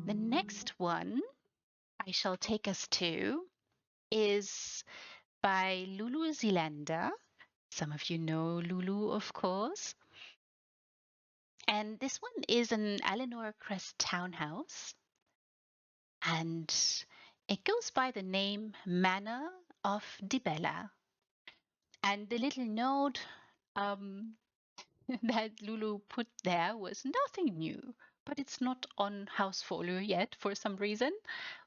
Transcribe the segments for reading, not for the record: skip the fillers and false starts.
The next one I shall take us to is by Luluzealander. Some of you know Lulu, of course. And this one is an Alinor Crest townhouse. And it goes by the name Manor of Dibella. And the little note that Lulu put there was nothing new, but it's not on house folio yet for some reason.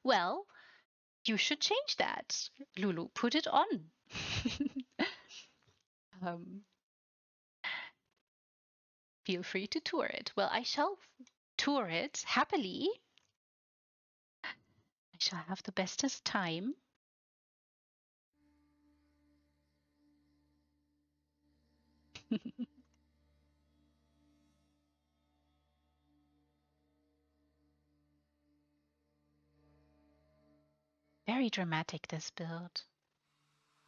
Well, you should change that. Lulu, put it on. Feel free to tour it. Well, I shall tour it happily. I shall have the bestest time. Very dramatic, this build.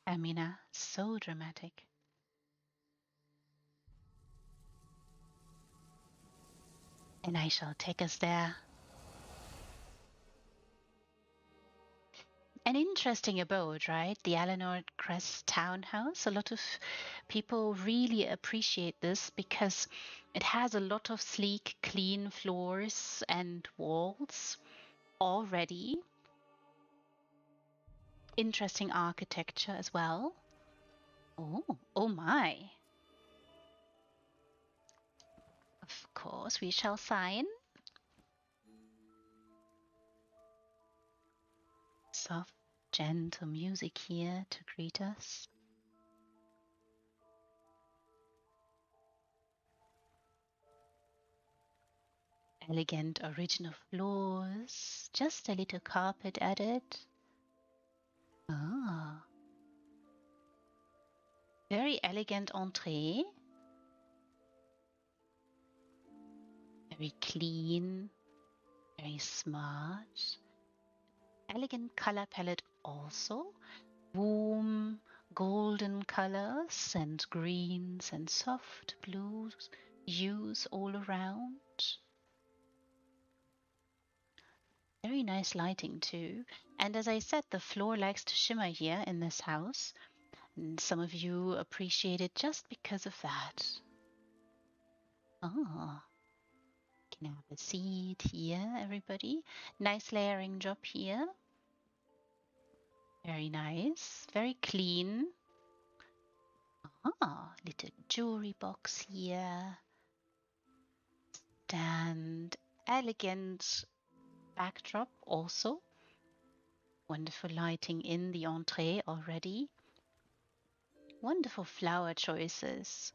Amina, so dramatic. And I shall take us there. An interesting abode, right? The Alinor Crest Townhouse. A lot of people really appreciate this because it has a lot of sleek, clean floors and walls already. Interesting architecture as well. Oh my. Of course, we shall sign. Soft, gentle music here to greet us. Elegant original floors, just a little carpet added. Ah. Very elegant entree. Very clean, very smart. Elegant color palette also. Warm golden colors and greens and soft blues hues all around. Very nice lighting too. And as I said, the floor likes to shimmer here in this house. And some of you appreciate it just because of that. Ah, can have a seat here, everybody. Nice layering job here. Very nice, very clean. Ah, little jewelry box here. And elegant backdrop also. Wonderful lighting in the entree already. Wonderful flower choices.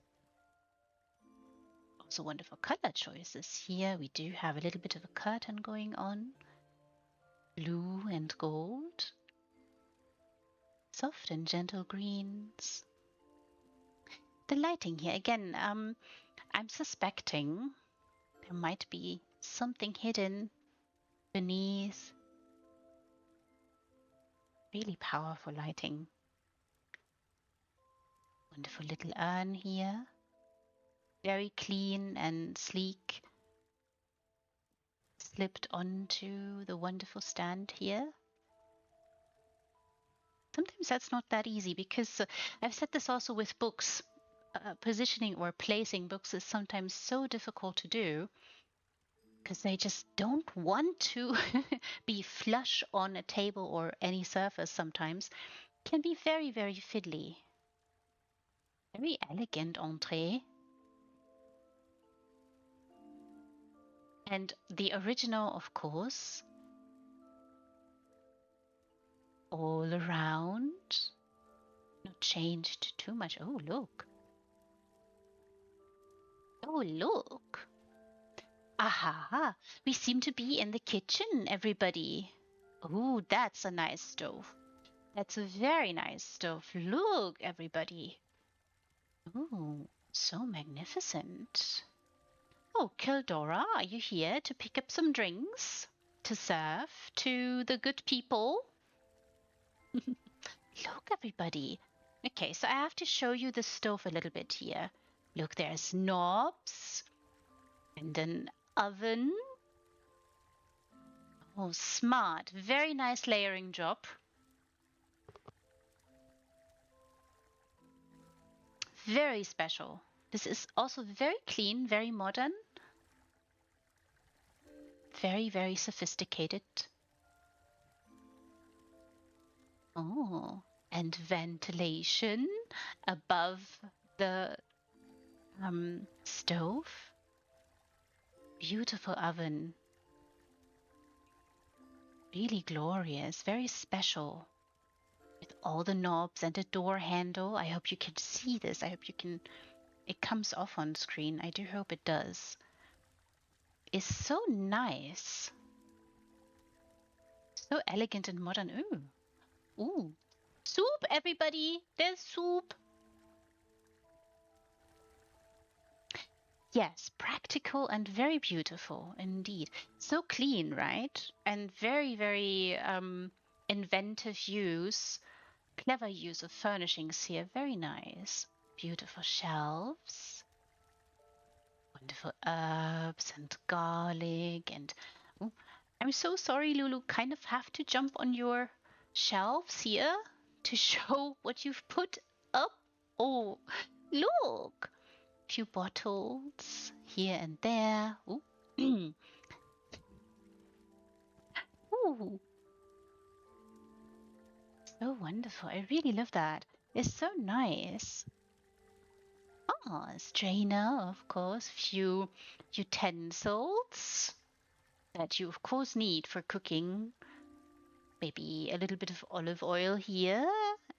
Also wonderful color choices. Here we do have a little bit of a curtain going on. Blue and gold. Soft and gentle greens. The lighting here, again, I'm suspecting there might be something hidden beneath. Really powerful lighting. Wonderful little urn here. Very clean and sleek. Slipped onto the wonderful stand here. Sometimes that's not that easy because I've said this also with books. Positioning or placing books is sometimes so difficult to do because they just don't want to be flush on a table or any surface sometimes. Can be very, very fiddly. Very elegant entree. And the original, of course, all around. Not changed too much. Oh, look. Oh, look. Aha, we seem to be in the kitchen, everybody. Oh, that's a nice stove. That's a very nice stove. Look, everybody. Oh, so magnificent. Oh, Kildora, are you here to pick up some drinks to serve to the good people? Look, everybody. Okay, so I have to show you the stove a little bit here. Look, there's knobs and an oven. Oh, smart. Very nice layering job. Very special. This is also very clean, very modern. Very, very sophisticated. Oh, and ventilation above the stove. Beautiful oven. Really glorious, very special. With all the knobs and the door handle. I hope you can see this. I hope you can... It comes off on screen. I do hope it does. It's so nice. So elegant and modern. Ooh. Ooh. Soup, everybody. There's soup. Yes, practical and very beautiful indeed. So clean, right? And very, very inventive use, clever use of furnishings here. Very nice. Beautiful shelves. Wonderful herbs and garlic and... Ooh, I'm so sorry, Lulu. Kind of have to jump on your shelves here to show what you've put up. Oh, look! Few bottles here and there. Ooh. Ooh. So wonderful. I really love that. It's so nice. Oh, a strainer, of course. Few utensils that you, of course, need for cooking. Maybe a little bit of olive oil here.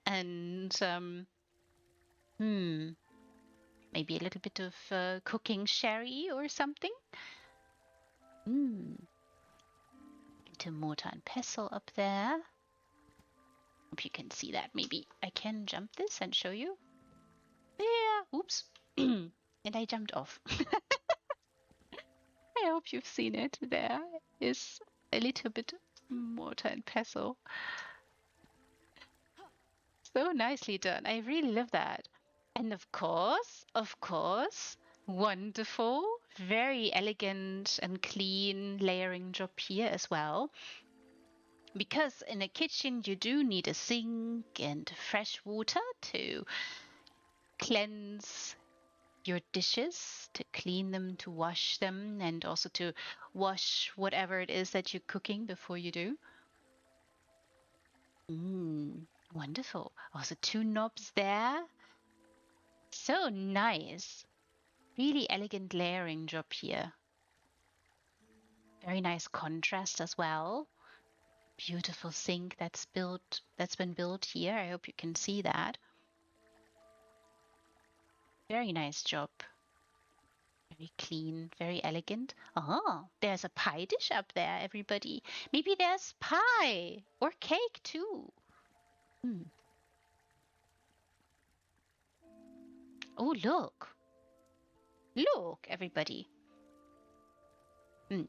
And, maybe a little bit of cooking sherry or something. Little mortar and pestle up there. Hope you can see that. Maybe I can jump this and show you. Yeah, oops. And I jumped off. I hope you've seen it. There is a little bit mortar and pestle. So nicely done. I really love that. And of course, wonderful, very elegant and clean layering job here as well. Because in a kitchen you do need a sink and fresh water to cleanse your dishes, to clean them, to wash them, and also to wash whatever it is that you're cooking before you do. Wonderful. Also 2 knobs there. So nice. Really elegant layering job here. Very nice contrast as well. Beautiful sink that's been built here. I hope you can see that. Very nice job. Very clean, very elegant. Oh, there's a pie dish up there, everybody. Maybe there's pie or cake too. Oh, look. Look, everybody. Let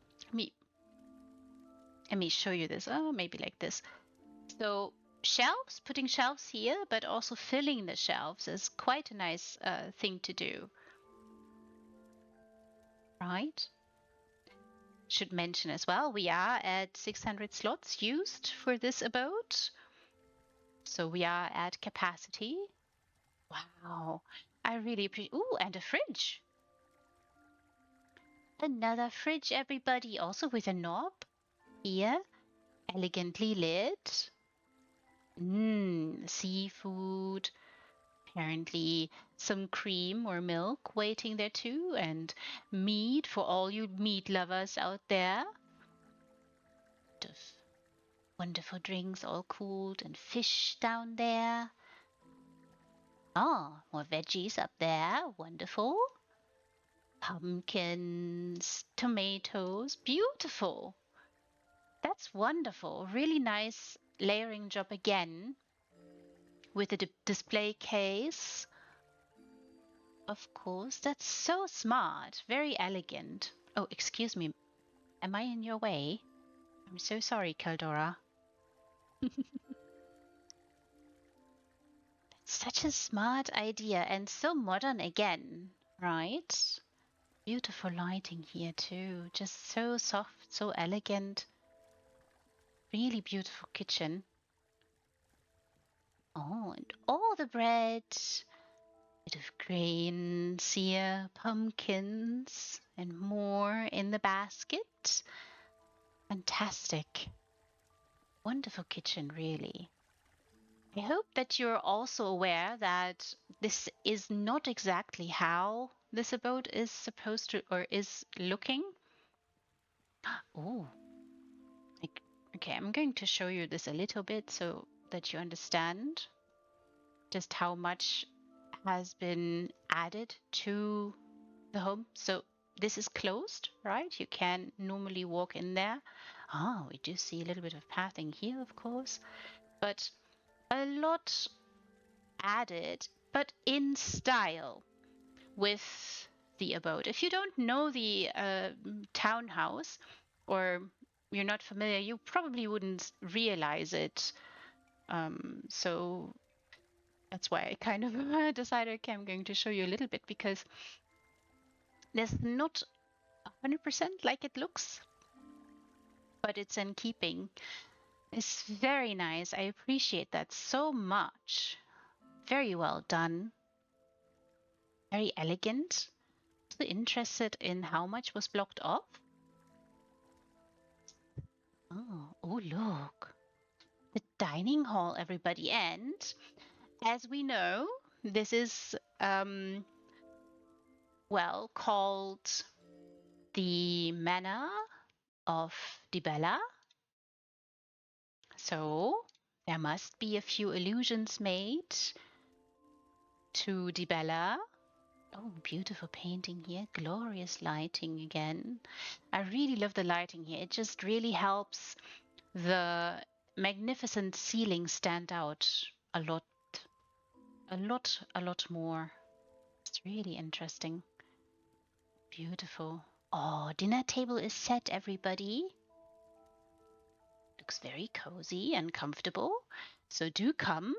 me show you this. Oh, maybe like this. So shelves, putting shelves here, but also filling the shelves is quite a nice thing to do. Right? Should mention as well, we are at 600 slots used for this abode. So we are at capacity. Wow. I really appreciate... Ooh, and a fridge. Another fridge, everybody. Also with a knob here. Elegantly lit. Seafood. Apparently some cream or milk waiting there too. And meat for all you meat lovers out there. Wonderful drinks all cooled. And fish down there. Oh, more veggies up there. Wonderful. Pumpkins, tomatoes. Beautiful. That's wonderful. Really nice layering job again. With the display case. Of course. That's so smart. Very elegant. Oh, excuse me. Am I in your way? I'm so sorry, Kaldora. Such a smart idea and so modern again, right? Beautiful lighting here too. Just so soft, so elegant. Really beautiful kitchen. Oh, and all the bread, bit of grains here, pumpkins, and more in the basket. Fantastic. Wonderful kitchen, really. I hope that you're also aware that this is not exactly how this abode is supposed to or is looking. Oh, okay, I'm going to show you this a little bit so that you understand just how much has been added to the home. So this is closed, right? You can normally walk in there. Oh, we do see a little bit of pathing here, of course, but a lot added, but in style with the abode. If you don't know the townhouse or you're not familiar, you probably wouldn't realize it. So that's why I kind of decided, okay, I'm going to show you a little bit because there's not 100% like it looks, but it's in keeping. It's very nice. I appreciate that so much. Very well done. Very elegant. So interested in how much was blocked off. Oh, look. The dining hall, everybody. And as we know, this is, well, called the Manor of Dibella. So there must be a few allusions made to Dibella. Oh, beautiful painting here. Glorious lighting again. I really love the lighting here. It just really helps the magnificent ceiling stand out a lot more. It's really interesting. Beautiful. Oh, dinner table is set, everybody. Looks very cozy and comfortable. So do come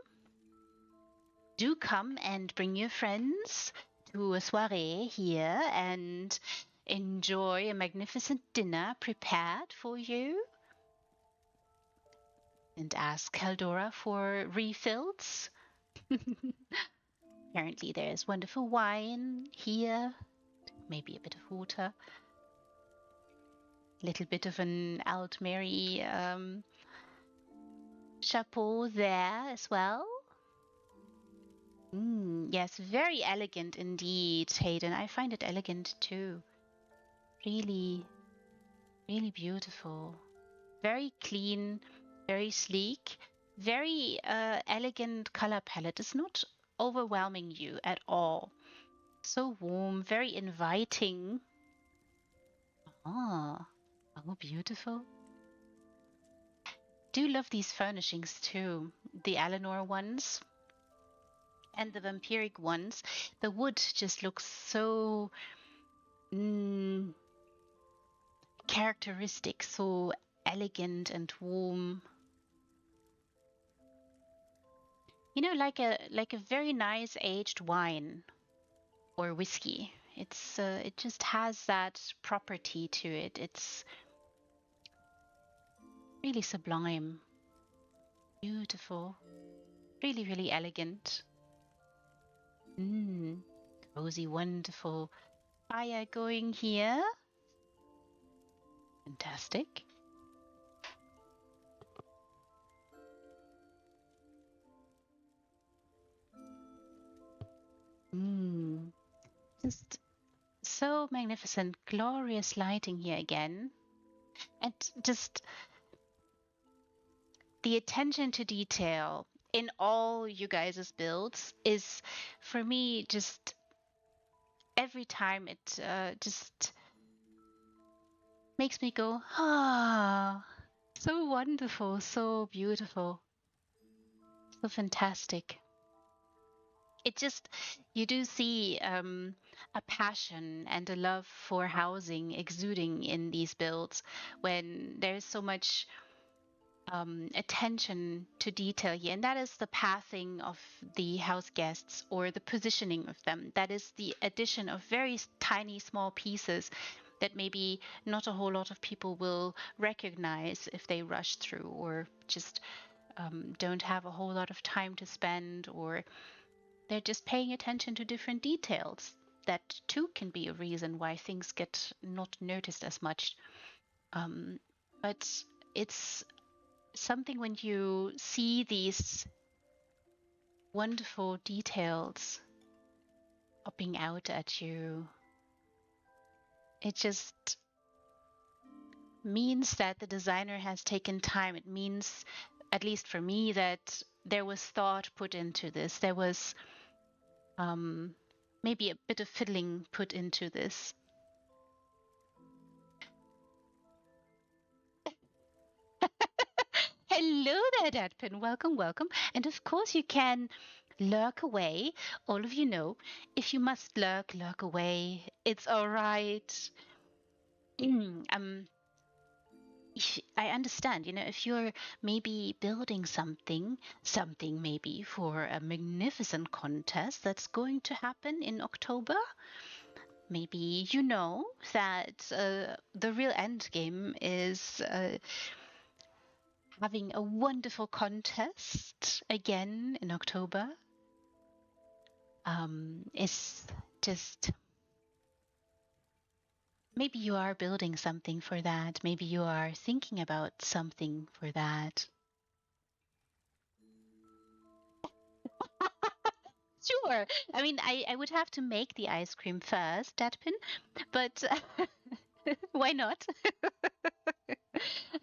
and bring your friends to a soiree here and enjoy a magnificent dinner prepared for you. And ask Caldora for refills. Apparently there's wonderful wine here, maybe a bit of water, a little bit of an Altmary chapeau there as well. Yes, very elegant indeed, Hayden. I find it elegant too. Really, really beautiful. Very clean, very sleek, very elegant color palette. It's not overwhelming you at all. So warm, very inviting. Oh, beautiful. Do love these furnishings too. The Alinor ones and the vampiric ones. The wood just looks so characteristic, so elegant and warm. You know, like a very nice aged wine or whiskey. It just has that property to it. It's really sublime, beautiful, really, really elegant. Cozy, wonderful fire going here. Fantastic. Just so magnificent, glorious lighting here again. And just the attention to detail in all you guys' builds is, for me, just every time it just makes me go, so wonderful, so beautiful, so fantastic. It just, you do see a passion and a love for housing exuding in these builds when there's so much attention to detail here. And that is the pathing of the house guests or the positioning of them. That is the addition of very tiny small pieces that maybe not a whole lot of people will recognize if they rush through, or just don't have a whole lot of time to spend, or they're just paying attention to different details. That too can be a reason why things get not noticed as much. But it's something when you see these wonderful details popping out at you, it just means that the designer has taken time. It means, at least for me, that there was thought put into this. There was maybe a bit of fiddling put into this. Hello there, Dadpin. Welcome, welcome. And of course, you can lurk away. All of you know, if you must lurk, lurk away. It's all right. I understand, if you're maybe building something maybe for a magnificent contest that's going to happen in October, maybe you know that the real end game is having a wonderful contest again in October. It's just, maybe you are building something for that. Maybe you are thinking about something for that. Sure. I mean, I would have to make the ice cream first, Datpin, but why not?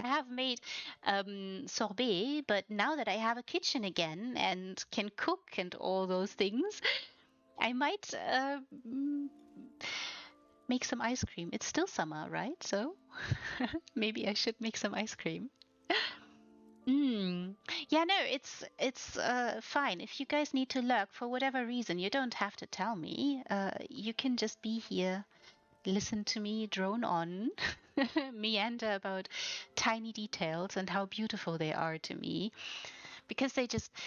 I have made sorbet, but now that I have a kitchen again and can cook and all those things, I might make some ice cream. It's still summer, right? So maybe I should make some ice cream. Yeah, no, it's fine. If you guys need to lurk for whatever reason, you don't have to tell me. You can just be here, listen to me drone on, meander about tiny details and how beautiful they are to me. Because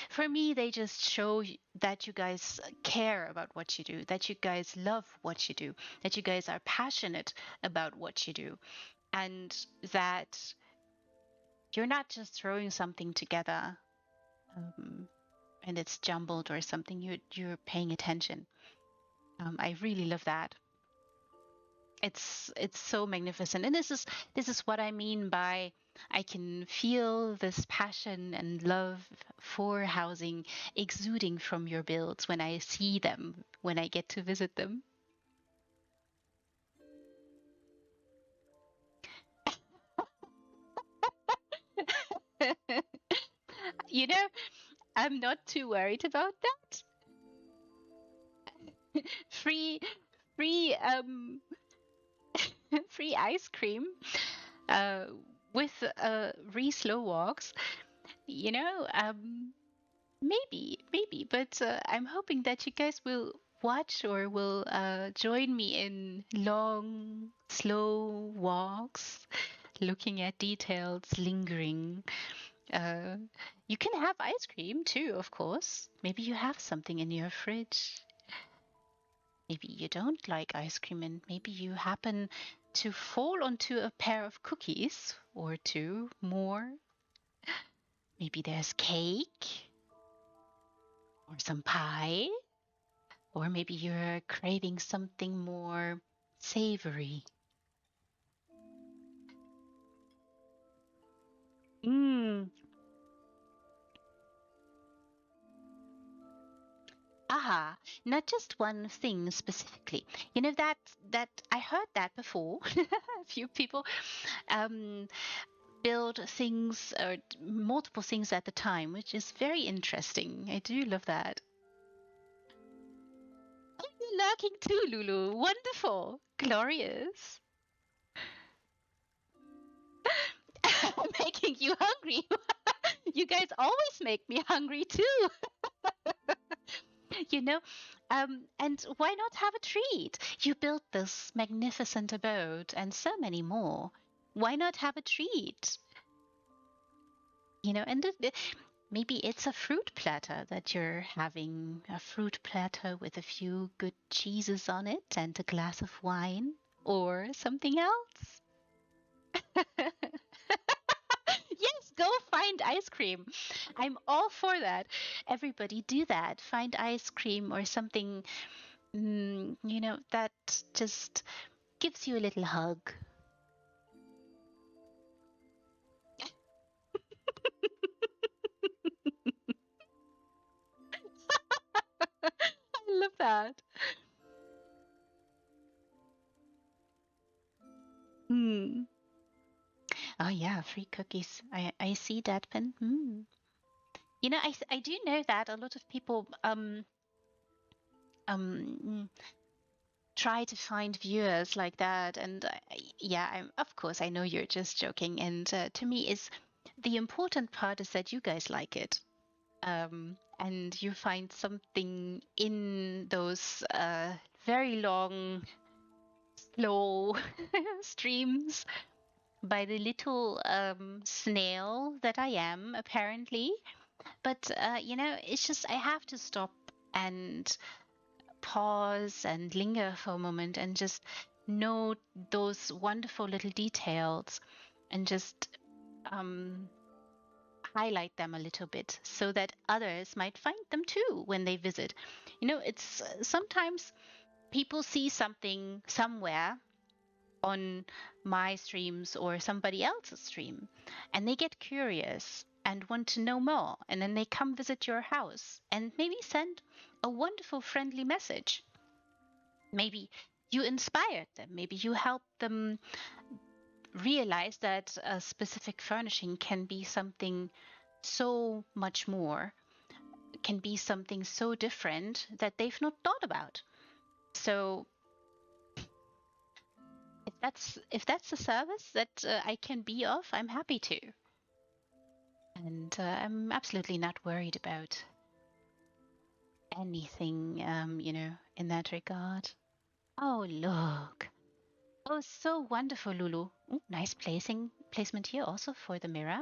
for me, they just show that you guys care about what you do, that you guys love what you do, that you guys are passionate about what you do, and that you're not just throwing something together and it's jumbled or something. You're paying attention. I really love that. It's so magnificent, and this is what I mean by I can feel this passion and love for housing exuding from your builds when I see them, when I get to visit them. you know, I'm not too worried about that. Free, free, free ice cream, uh, with slow walks. You know, maybe, but I'm hoping that you guys will watch or will join me in long, slow walks, looking at details, lingering. Uh, you can have ice cream too, of course. Maybe you have something in your fridge. Maybe you don't like ice cream, and maybe you happen to fall onto a pair of cookies or two more. Maybe there's cake or some pie. Or maybe you're craving something more savory. Mm. Aha, not just one thing specifically. You know that I heard that before. A few people um, build things or multiple things at the time, which is very interesting. I do love that. Oh, you're lurking too, Lulu. Wonderful, glorious. I'm making you hungry. You guys always make me hungry too. you know and why not have a treat? You built this magnificent abode and so many more. Why not have a treat? And maybe it's a fruit platter that you're having, a fruit platter with a few good cheeses on it and a glass of wine. or something else? Yes, go find ice cream. I'm all for that. Everybody do that. Find ice cream or something, that just gives you a little hug. I love that. Hmm. Oh yeah, free cookies. I see that, Pen. Hmm. I do know that a lot of people um try to find viewers like that, and yeah, of course I know you're just joking, and to me is the important part is that you guys like it, and you find something in those very long, slow streams by the little snail that I am apparently. But it's just I have to stop and pause and linger for a moment and just note those wonderful little details and just um, highlight them a little bit so that others might find them too when they visit. It's sometimes people see something somewhere on my streams or somebody else's stream and they get curious and want to know more, and then they come visit your house and maybe send a wonderful friendly message. Maybe you inspired them, maybe you helped them realize that a specific furnishing can be something so much more, can be something so different that they've not thought about. So if that's a service that I can be of, I'm happy to. And I'm absolutely not worried about anything, in that regard. Oh, look. Oh, so wonderful, Lulu. Ooh, nice placement here also for the mirror.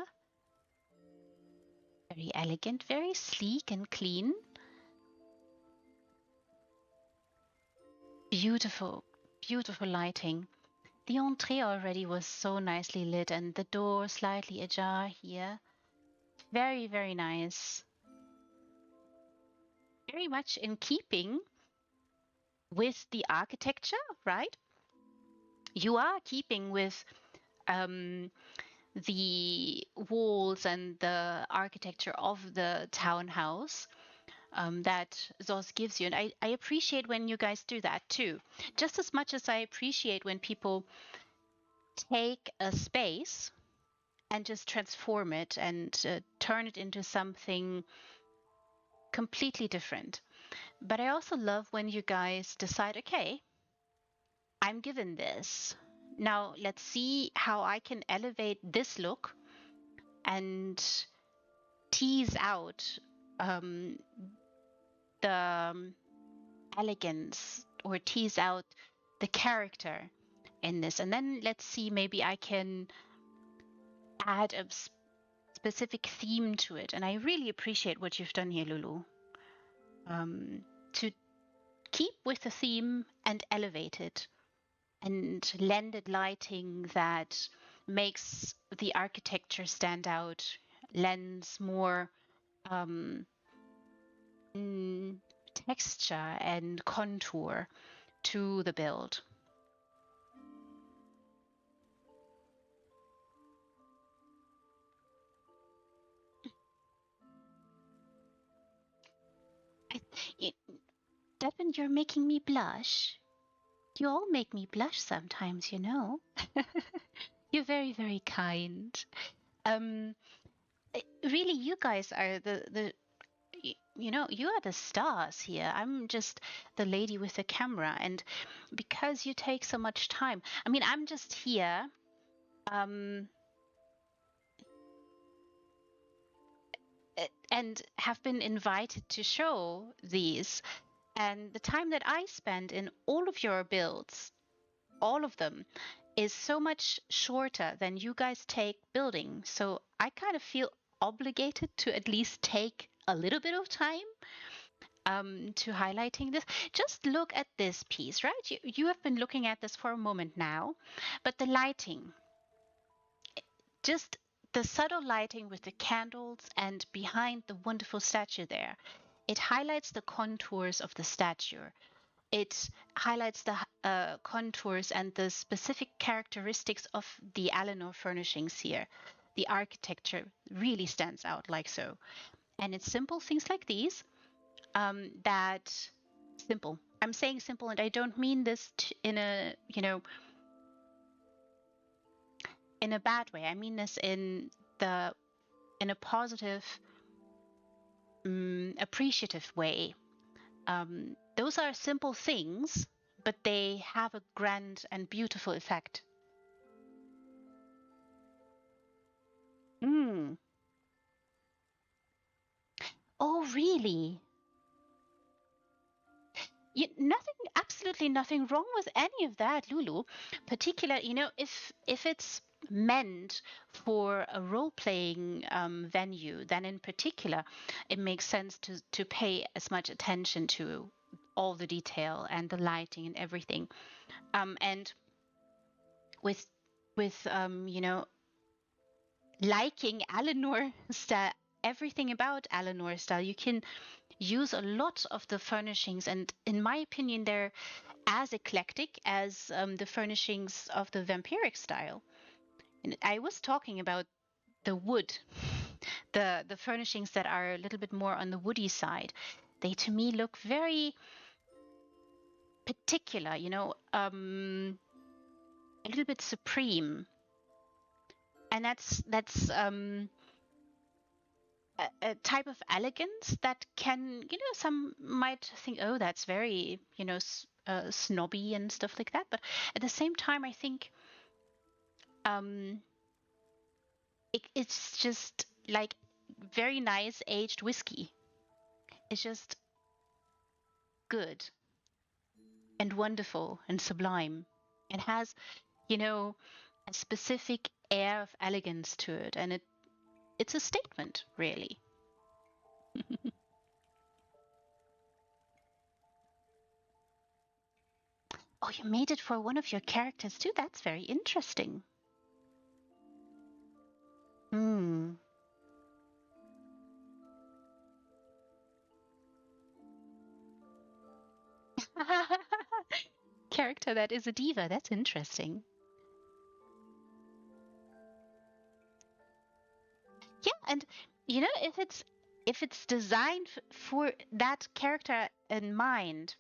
Very elegant, very sleek and clean. Beautiful, beautiful lighting. The entree already was so nicely lit and the door slightly ajar here. Very, very nice. Very much in keeping with the architecture, right? You are keeping with um, the walls and the architecture of the townhouse that ZOS gives you. And I appreciate when you guys do that too. Just as much as I appreciate when people take a space and just transform it and turn it into something completely different. But I also love when you guys decide, okay, I'm given this. Now let's see how I can elevate this look and tease out um, the elegance or tease out the character in this. And then let's see, maybe I can add a specific theme to it. And I really appreciate what you've done here, Lulu, to keep with the theme and elevate it and lended lighting that makes the architecture stand out, lends more um, texture and contour to the build. Devin, you're making me blush. You all make me blush sometimes, you know. You're very, very kind. Um, really, you guys are you are the stars here. I'm just the lady with the camera, and because you take so much time, I mean, I'm just here. And have been invited to show these, and the time that I spend in all of your builds, all of them, is so much shorter than you guys take building. So I kind of feel obligated to at least take a little bit of time to highlighting this. Just look at this piece, right? You have been looking at this for a moment now, but the lighting, just the subtle lighting with the candles and behind the wonderful statue there, it highlights the contours of the statue. It highlights the contours and the specific characteristics of the Alinor furnishings here. The architecture really stands out like so. And it's simple things like these that simple. I'm saying simple, and I don't mean this in a, in a bad way. I mean this in a positive, appreciative way. Those are simple things, but they have a grand and beautiful effect. Mm. Oh, really? Nothing, absolutely nothing wrong with any of that, Lulu. Particular, if it's meant for a role-playing venue, then in particular, it makes sense to pay as much attention to all the detail and the lighting and everything. And with liking Alinor style, everything about Alinor style, you can use a lot of the furnishings, and in my opinion, they're as eclectic as the furnishings of the vampiric style. And I was talking about the wood, the furnishings that are a little bit more on the woody side. They to me look very particular, a little bit supreme, and that's a type of elegance that can, some might think, oh, that's very, snobby and stuff like that. But at the same time, I think it's just like very nice aged whiskey. It's just good and wonderful and sublime. It has, a specific air of elegance to it, and it's a statement, really. Oh, you made it for one of your characters too? That's very interesting. Hmm. Character that is a diva. That's interesting. Yeah, and if it's designed for that character in mind,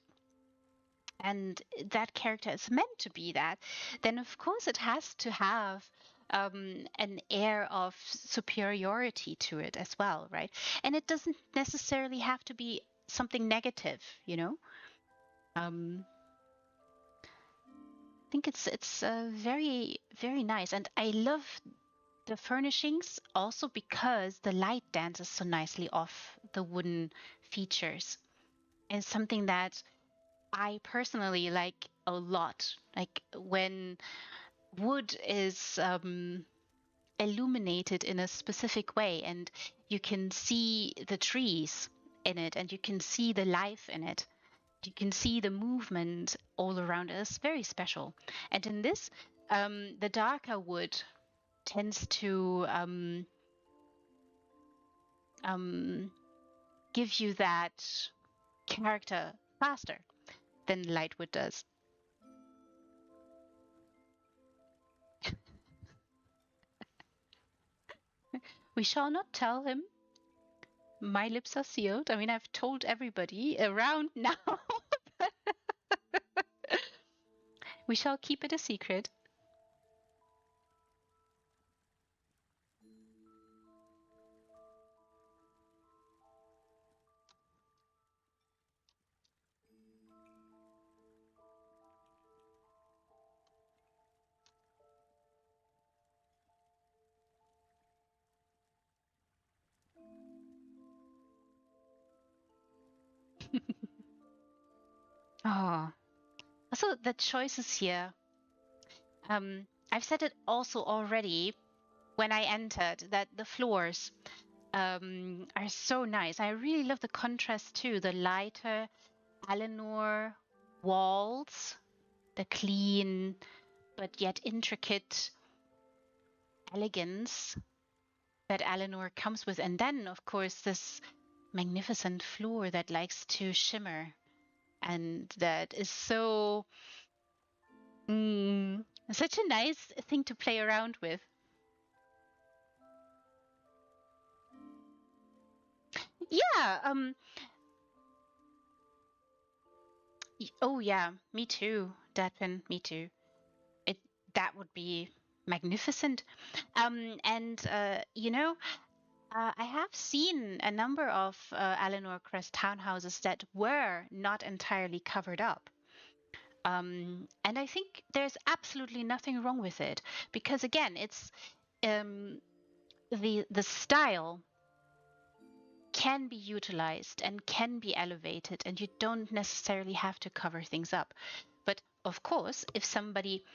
and that character is meant to be that, then of course it has to have an air of superiority to it as well, right? And it doesn't necessarily have to be something negative, I think it's very very nice, and I love the furnishings also because the light dances so nicely off the wooden features. It's something that I personally like a lot. Like when wood is illuminated in a specific way, and you can see the trees in it, and you can see the life in it. You can see the movement all around us. Very special. And in this, the darker wood tends to give you that character faster than Lightwood does. We shall not tell him. My lips are sealed. I mean, I've told everybody around now. We shall keep it a secret. Oh, so the choices here. I've said it also already when I entered that the floors, are so nice. I really love the contrast too. The lighter Alinor walls, the clean but yet intricate elegance that Alinor comes with. And then, of course, this magnificent floor that likes to shimmer and that is so such a nice thing to play around with. Yeah, oh yeah, me too, Datpin, me too. It that would be magnificent. And I have seen a number of Alinor Crest townhouses that were not entirely covered up. And I think there's absolutely nothing wrong with it because again, it's the style can be utilized and can be elevated, and you don't necessarily have to cover things up. But of course, if somebody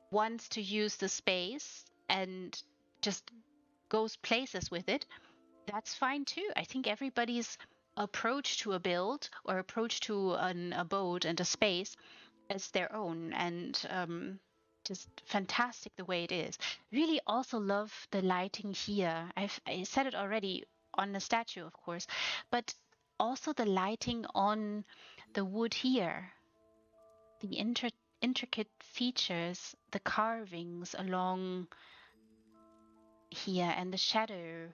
wants to use the space and just goes places with it, that's fine too. I think everybody's approach to a build or approach to an abode and a space is their own, and just fantastic the way it is. Really also love the lighting here. I said it already on the statue, of course, but also the lighting on the wood here, the intricate features, the carvings along here, and the shadow,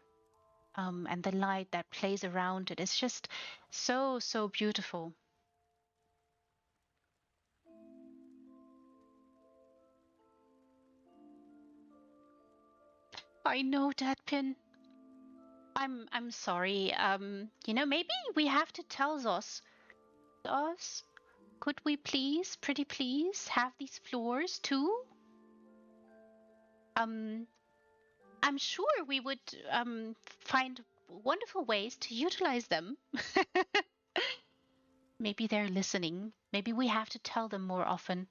and the light that plays around it. It's just so beautiful. I know that pin. I'm sorry. Maybe we have to tell Zos, could we please, pretty please, have these floors too? Um, I'm sure we would find wonderful ways to utilize them. Maybe they're listening. Maybe we have to tell them more often.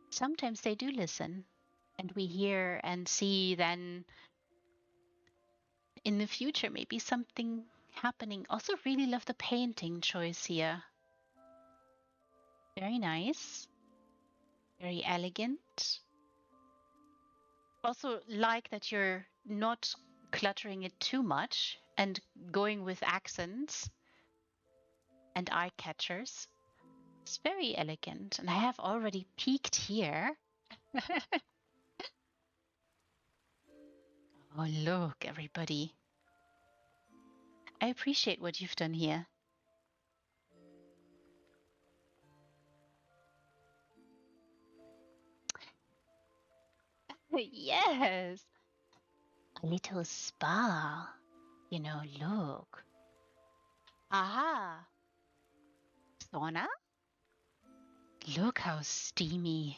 Sometimes they do listen, and we hear and see then in the future maybe something happening. Also really love the painting choice here. Very nice. Very elegant. Also like that you're not cluttering it too much and going with accents and eye catchers. It's very elegant, and I have already peeked here. Oh, look, everybody. I appreciate what you've done here. Yes. A little spa. Look. Aha. Sauna? Look how steamy.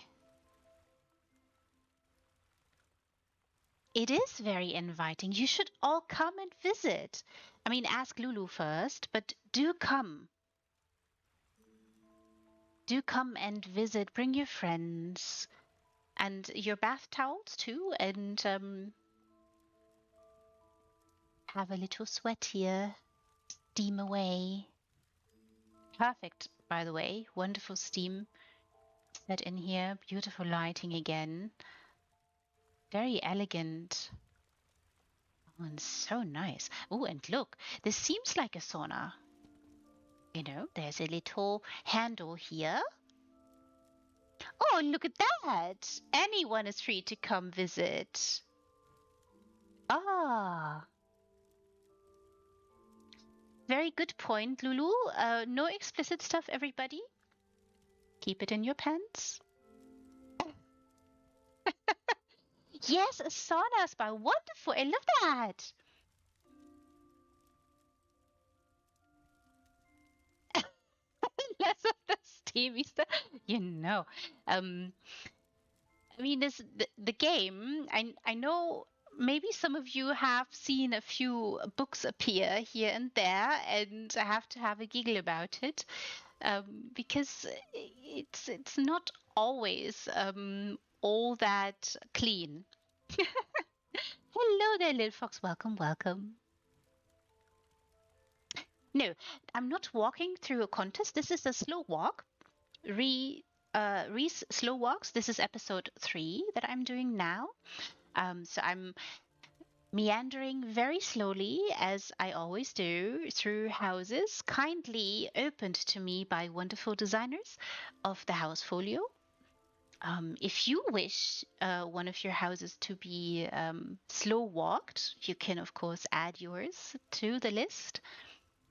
It is very inviting. You should all come and visit. I mean, ask Lulu first, but do come. Do come and visit. Bring your friends and your bath towels too, and have a little sweat here. Steam away. Perfect, by the way. Wonderful steam set in here. Beautiful lighting again. Very elegant. Oh, and so nice. Oh, and look, this seems like a sauna. There's a little handle here. Oh, look at that! Anyone is free to come visit. Ah. Very good point, Lulu. No explicit stuff, everybody. Keep it in your pants. Yes, a sauna spa. Wonderful. I love that. Less of the steamy stuff. I mean, the game. I know maybe some of you have seen a few books appear here and there, and I have to have a giggle about it, because it's not always all that clean. Hello there, little fox. Welcome, welcome. No, I'm not walking through a contest. This is a slow walk. Reese slow walks. This is episode 3 that I'm doing now. So I'm meandering very slowly, as I always do, through houses kindly opened to me by wonderful designers of the house folio. If you wish one of your houses to be slow walked, you can, of course, add yours to the list.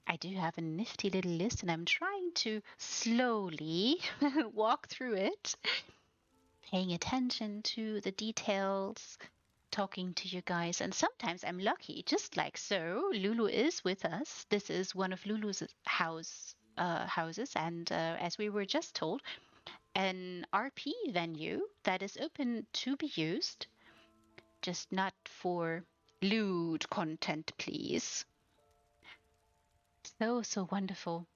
I do have a nifty little list, and I'm trying to slowly walk through it, paying attention to the details, talking to you guys. And sometimes I'm lucky, just like so. Lulu is with us. This is one of Lulu's houses, and as we were just told, an RP venue that is open to be used, just not for lewd content, please. So wonderful.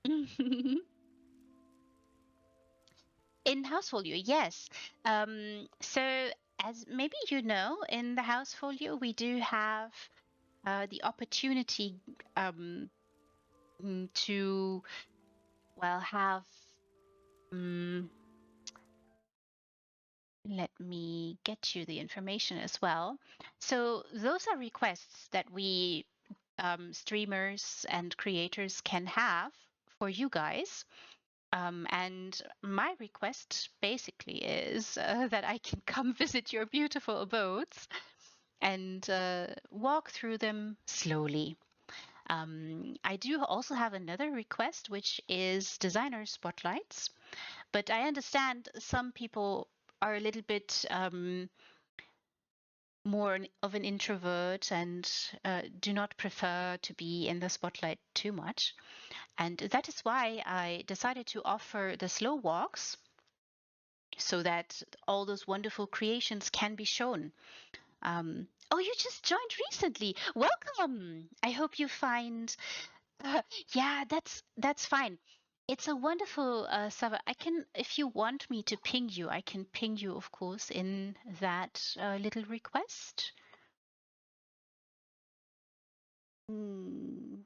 In house folio, yes. So as maybe you know, in the house folio, we do have the opportunity um, to, well, have. Um, let me get you the information as well. So those are requests that we streamers and creators can have for you guys. And my request basically is that I can come visit your beautiful abodes and walk through them slowly. I do also have another request, which is designer spotlights. But I understand some people are a little bit more of an introvert and do not prefer to be in the spotlight too much. And that is why I decided to offer the slow walks so that all those wonderful creations can be shown. Oh, you just joined recently. Welcome. I hope you find. Uh, yeah, that's fine. It's a wonderful server. I can, if you want me to ping you, I can ping you, of course, in that little request. Hmm.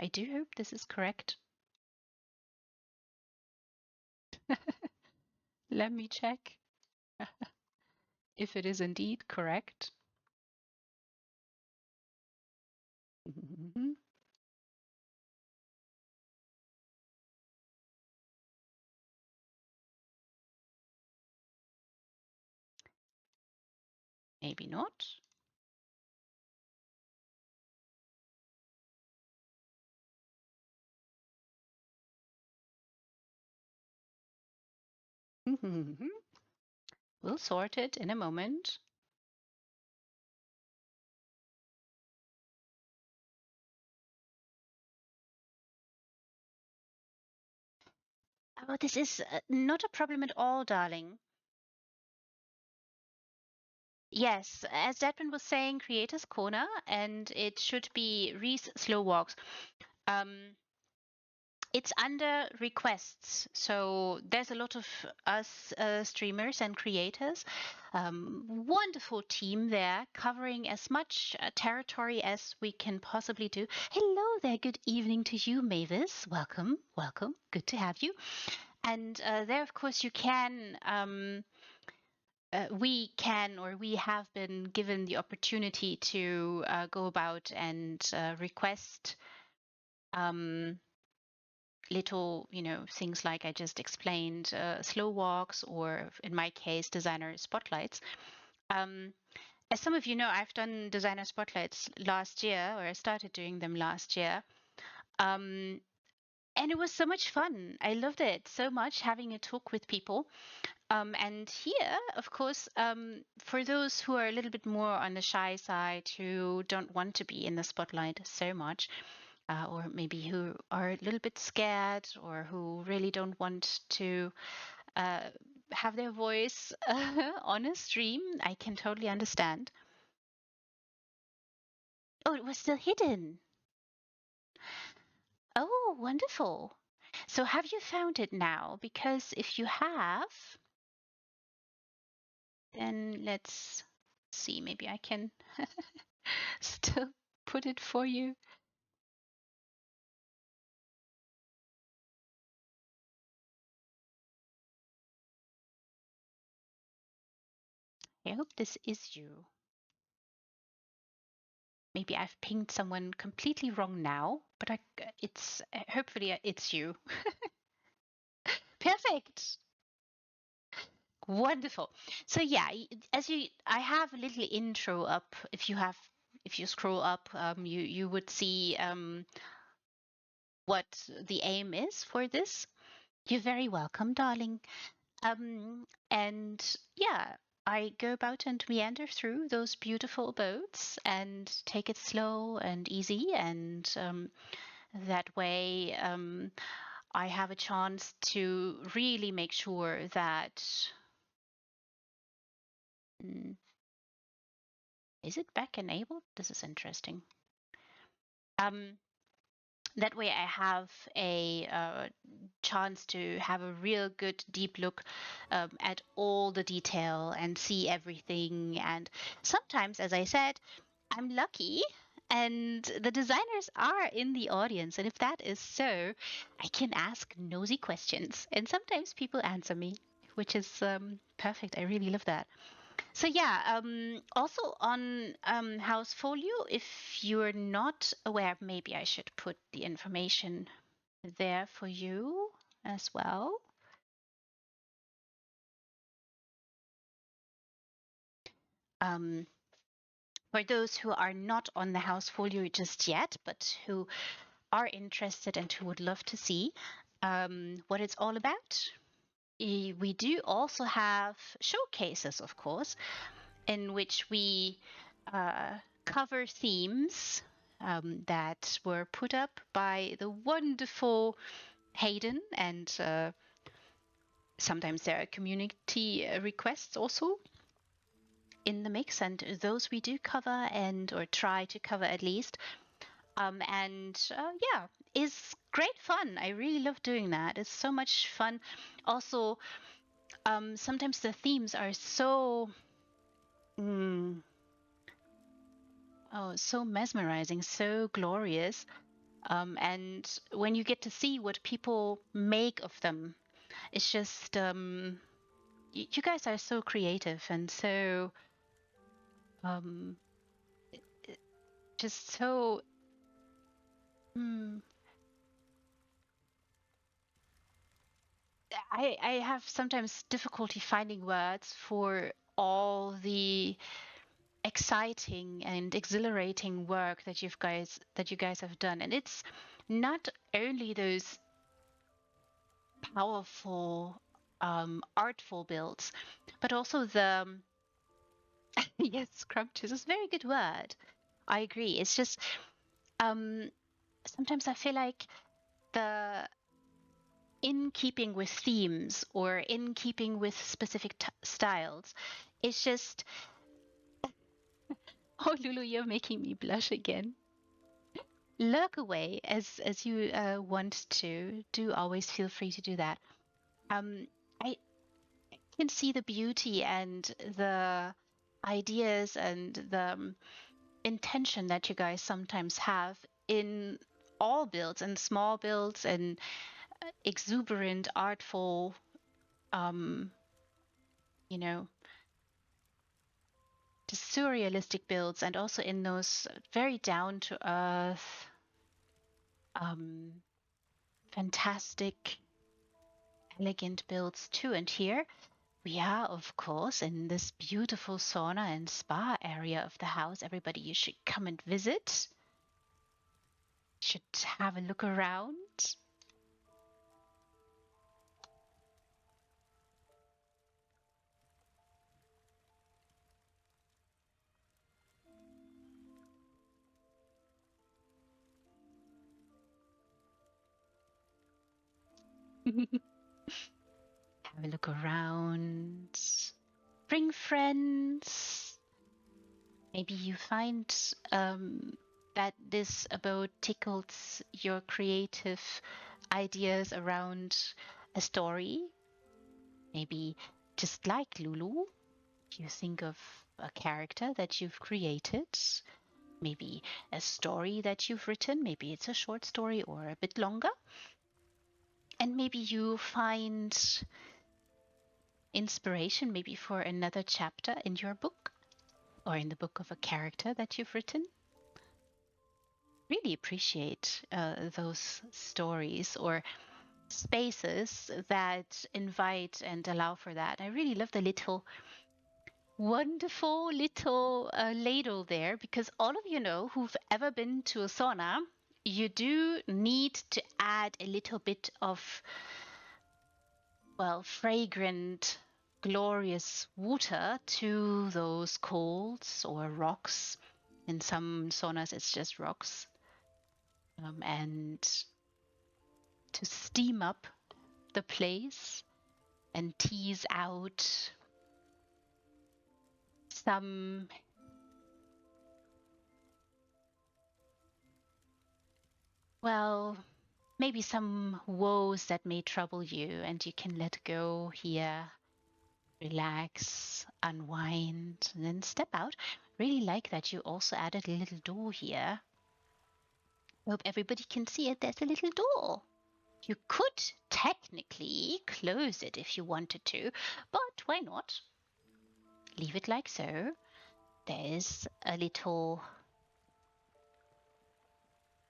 I do hope this is correct. Let me check if it is indeed correct. Maybe not. We'll sort it in a moment. Oh, this is not a problem at all, darling. Yes, as Dedman was saying, Creators Corner, and it should be Reese Slow Walks. It's under requests, so there's a lot of us streamers and creators. Wonderful team there, covering as much territory as we can possibly do. Hello there, good evening to you, Mavis. Welcome, welcome. Good to have you. And there, of course, you can. We have been given the opportunity to go about and request little, things like I just explained, slow walks, or in my case, designer spotlights. As some of you know, I've done designer spotlights last year, or I started doing them last year. And it was so much fun. I loved it so much, having a talk with people. And here, of course, for those who are a little bit more on the shy side, who don't want to be in the spotlight so much, or maybe who are a little bit scared, or who really don't want to have their voice on a stream, I can totally understand. Oh, it was still hidden. Oh, wonderful. So have you found it now? Because if you have, Then let's see, maybe I can still put it for you. I hope this is you. Maybe I've pinged someone completely wrong now, but it's hopefully it's you. Perfect. Wonderful. So yeah, I have a little intro up. If you scroll up, you would see what the aim is for this. You're very welcome, darling. And yeah, I go about and meander through those beautiful boats and take it slow and easy, and that way I have a chance to really make sure that. Mm, is it back enabled? This is interesting. Um, that way I have a chance to have a real good deep look at all the detail and see everything. And sometimes, as I said, I'm lucky and the designers are in the audience. And if that is so, I can ask nosy questions. And sometimes people answer me, which is perfect. I really love that. So yeah, also on House Folio, if you're not aware, maybe I should put the information there for you as well. Um, for those who are not on the House Folio just yet, but who are interested and who would love to see what it's all about, we do also have showcases, of course, in which we cover themes that were put up by the wonderful Hayden, and sometimes there are community requests also in the mix, and those we do cover and or try to cover at least. And yeah, it's great fun. I really love doing that. It's so much fun. Also, sometimes the themes are so so mesmerizing, so glorious. And when you get to see what people make of them, it's just you guys are so creative and so um, just so. Mm, I have sometimes difficulty finding words for all the exciting and exhilarating work that you guys have done, and it's not only those powerful artful builds, but also the yes, scrumptious is a very good word. I agree. It's just um, sometimes I feel like the in keeping with themes or in keeping with specific styles, it's just oh Lulu, you're making me blush again. Look away as you want to. Do always feel free to do that. I can see the beauty and the ideas and the intention that you guys sometimes have in all builds and small builds and exuberant, artful, um, you know, just surrealistic builds, and also in those very down to earth, um, fantastic, elegant builds too. And here we are, of course, in this beautiful sauna and spa area of the house. Everybody, you should come and visit. Should have a look around. Have a look around. Bring friends. Maybe you find that this abode tickles your creative ideas around a story. Maybe just like Lulu. You think of a character that you've created, maybe a story that you've written, maybe it's a short story or a bit longer, and maybe you find inspiration maybe for another chapter in your book or in the book of a character that you've written. Really appreciate those stories or spaces that invite and allow for that. I really love the little wonderful little ladle there, because all of you know who've ever been to a sauna, you do need to add a little bit of, well, fragrant, glorious water to those coals or rocks. In some saunas, it's just rocks. And to steam up the place and tease out some maybe some woes that may trouble you, and you can let go here, relax, unwind, and then step out. Really like that you also added a little door here. Hope everybody can see it. There's a little door. You could technically close it if you wanted to, but why not? Leave it like so. There's a little,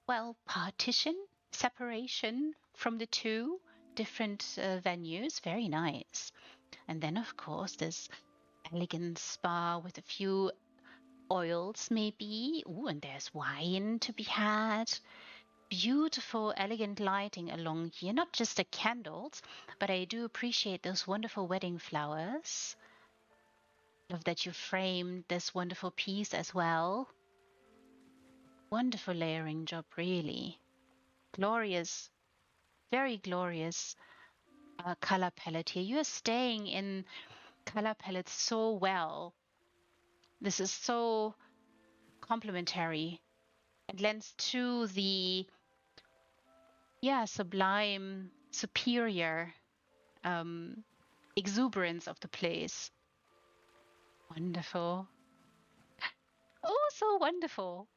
well, partition, separation from the two different venues. Very nice. And then, of course, there's elegant spa with a few oils, maybe. Ooh, and there's wine to be had. Beautiful, elegant lighting along here. Not just the candles, but I do appreciate those wonderful wedding flowers. Love that you framed this wonderful piece as well. Wonderful layering job, really. Glorious, very glorious color palette here. You are staying in color palettes so well. This is so complementary. It lends to the, sublime, superior exuberance of the place. Wonderful. Oh, so wonderful.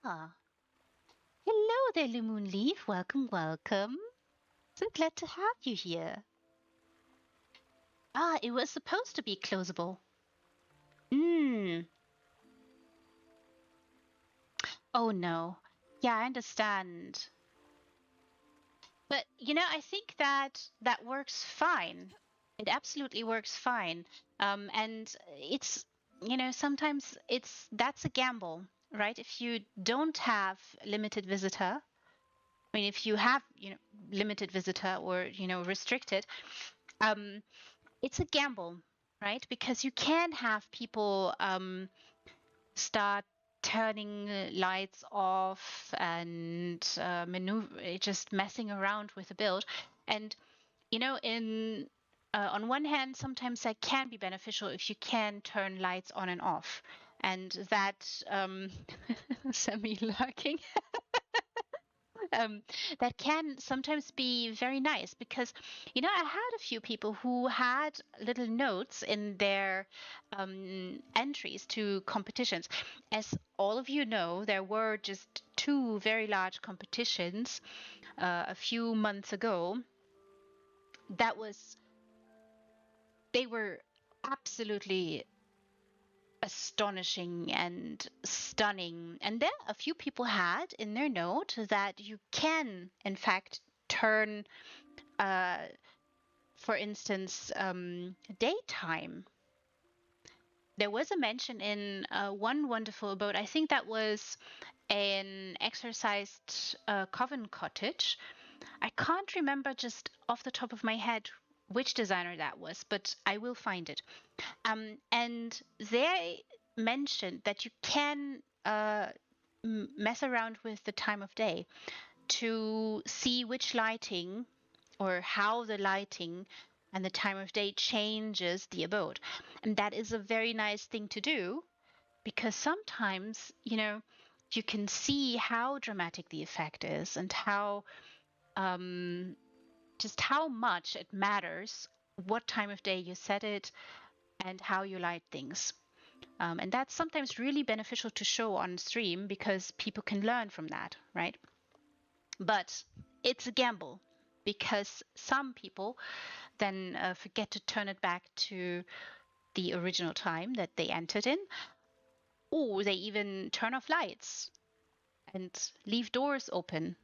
Ah. Hello there, Lumoon Leaf. Welcome, welcome. So glad to have you here. Ah, it was supposed to be closable. Oh no. Yeah, I understand. But, I think that works fine. It absolutely works fine. And it's, sometimes that's a gamble, right? If you don't have limited visitor, I mean, if you have, limited visitor or, restricted, it's a gamble, right? Because you can have people start turning lights off and just messing around with the build. And in on one hand, sometimes that can be beneficial if you can turn lights on and off, and that semi-lurking that can sometimes be very nice, because I had a few people who had little notes in their entries to competitions. As all of you know, there were just two very large competitions a few months ago. They were absolutely astonishing and stunning. And then a few people had in their note that you can, in fact, turn, for instance, daytime. There was a mention in one wonderful abode. I think that was an exercised coven cottage. I can't remember just off the top of my head which designer that was, but I will find it. And they mentioned that you can mess around with the time of day to see which lighting or how the lighting and the time of day changes the abode. And that is a very nice thing to do, because sometimes, you can see how dramatic the effect is and how just how much it matters what time of day you set it and how you light things. And that's sometimes really beneficial to show on stream because people can learn from that, right? But it's a gamble because some people then forget to turn it back to the original time that they entered in, or they even turn off lights and leave doors open,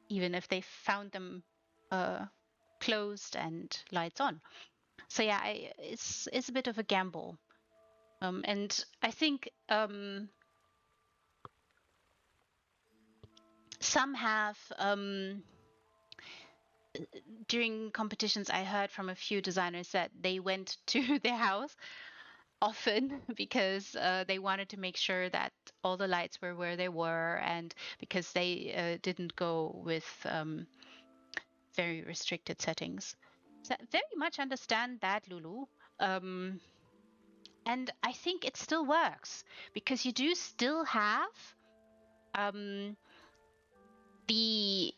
even if they found them closed and lights on. So yeah, it's a bit of a gamble, and I think some have during competitions. I heard from a few designers that they went to their house often because they wanted to make sure that all the lights were where they were, and because they didn't go with very restricted settings. So I very much understand that, Lulu. Um, and I think it still works because you do still have um, the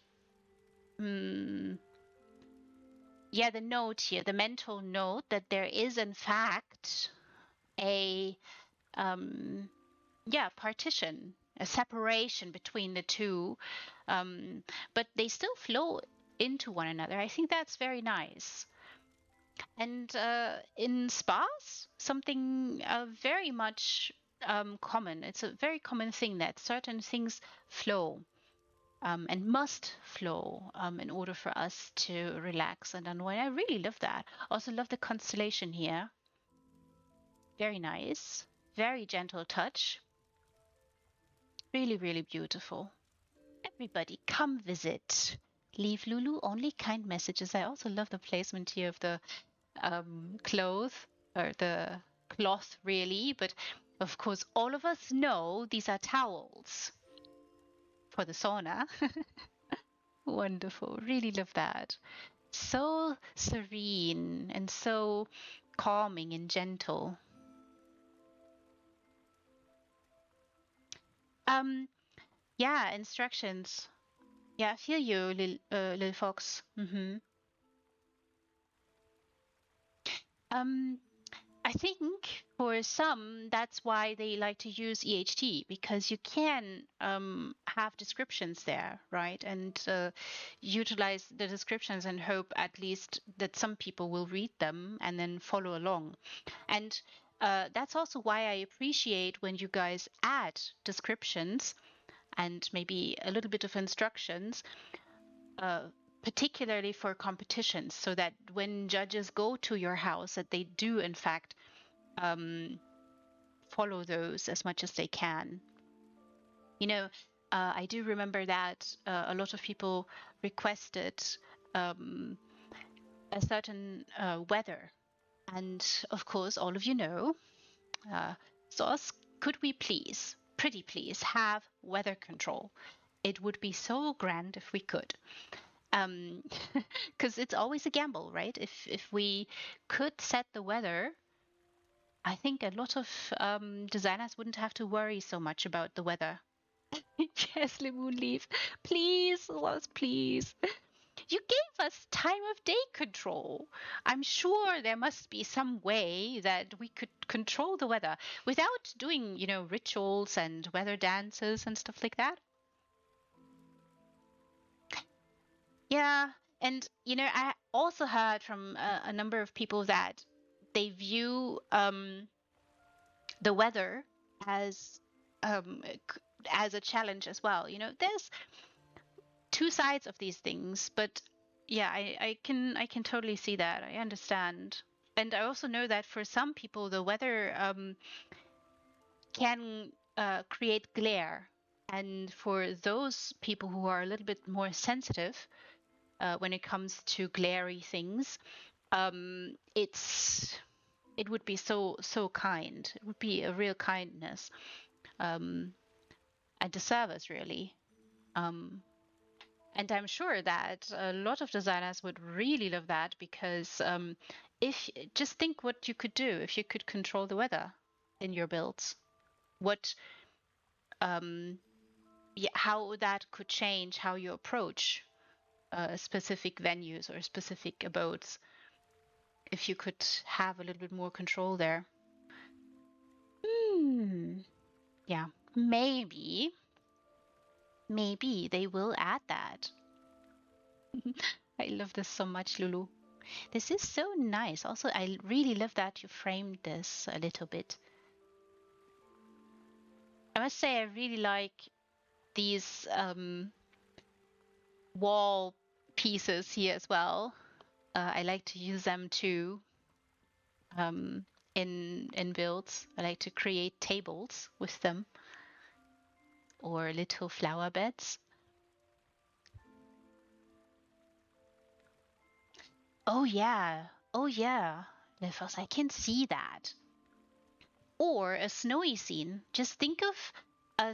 the note here, the mental note that there is in fact a partition, a separation between the two, but they still flow into one another. I think that's very nice. And in spas, something very much common. It's a very common thing that certain things flow and must flow in order for us to relax and unwind. I really love that. Also love the constellation here. Very nice. Very gentle touch. Really, really beautiful. Everybody, come visit. Leave Lulu only kind messages. I also love the placement here of the cloth or the cloth, really. But of course, all of us know these are towels for the sauna. Wonderful. Really love that. So serene and so calming and gentle. Yeah, instructions. Yeah, I feel you, Lil Fox. Um, I think for some, that's why they like to use EHT because you can have descriptions there, right? And utilize the descriptions and hope at least that some people will read them and then follow along. And that's also why I appreciate when you guys add descriptions and maybe a little bit of instructions, particularly for competitions, so that when judges go to your house, that they do in fact follow those as much as they can. You know, I do remember that a lot of people requested a certain weather, and of course, all of you know, Sauce, could we please, pretty please, have weather control? It would be so grand if we could. Because it's always a gamble, right? If we could set the weather, I think a lot of designers wouldn't have to worry so much about the weather. Yes, Leaf, please, Ross, please. You gave us time of day control. I'm sure there must be some way that we could control the weather without doing, rituals and weather dances and stuff like that. Yeah, and I also heard from a number of people that they view the weather as as a challenge as well. There's two sides of these things, but yeah, I can totally see that. I understand. And I also know that for some people the weather can create glare, and for those people who are a little bit more sensitive when it comes to glary things, it would be so kind. It would be a real kindness, and a service, really. And I'm sure that a lot of designers would really love that because if just think what you could do if you could control the weather in your builds. What yeah, how that could change how you approach specific venues or specific abodes, if you could have a little bit more control there. Yeah, maybe they will add that. I love this so much, Lulu. This is so nice. Also, I really love that you framed this a little bit. I must say, I really like these wall pieces here as well. I like to use them too in builds. I like to create tables with them or little flower beds. Oh yeah, Lefos, I can see that. Or a snowy scene. Just think of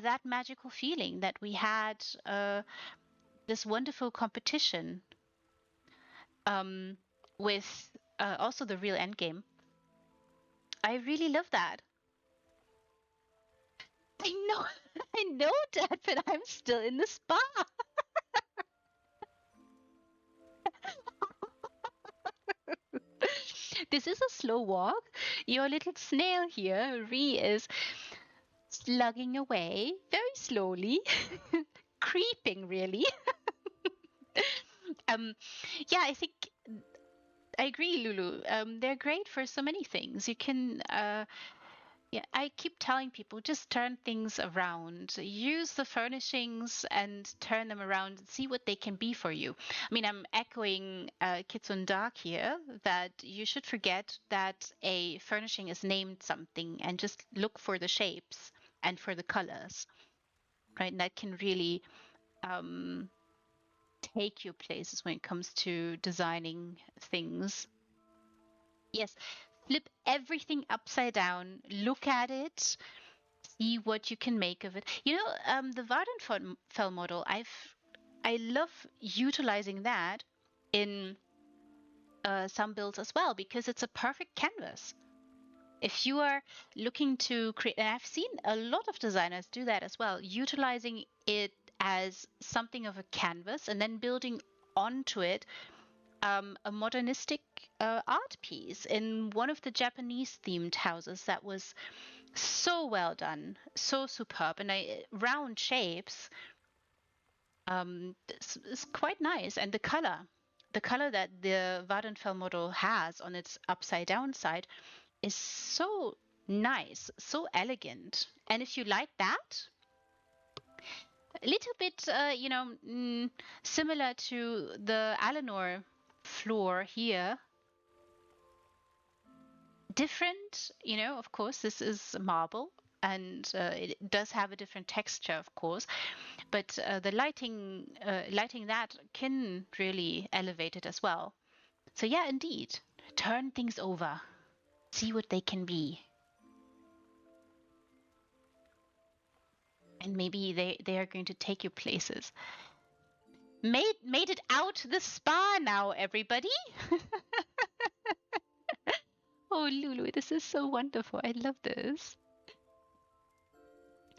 that magical feeling that we had this wonderful competition um, with also the real endgame. I really love that. I know, I know, Dad, but I'm still in the spa. This is a slow walk. Your little snail here, Ree, is slugging away very slowly, creeping really. um, yeah, I think I agree, Lulu. They're great for so many things. You can yeah, I keep telling people just turn things around. Use the furnishings and turn them around and see what they can be for you. I mean, I'm echoing Kitsun Dark here that you should forget that a furnishing is named something and just look for the shapes and for the colors, right? And that can really um, take you places when it comes to designing things. Yes, flip everything upside down, look at it, see what you can make of it. You know, the Vardenfell model, I love utilizing that in some builds as well because it's a perfect canvas. If you are looking to create, and I've seen a lot of designers do that as well, utilizing it as something of a canvas and then building onto it a modernistic art piece in one of the Japanese themed houses that was so well done, so superb, and round shapes. It's quite nice, and the color that the Vardenfell model has on its upside down side is so nice, so elegant. And if you like that, a little bit, similar to the Alinor floor here, different, of course, this is marble and it does have a different texture, of course, but the lighting that can really elevate it as well. So yeah, indeed, turn things over, see what they can be, and maybe they are going to take you places. Made it out the spa now, everybody. Oh, Lulu, this is so wonderful. I love this.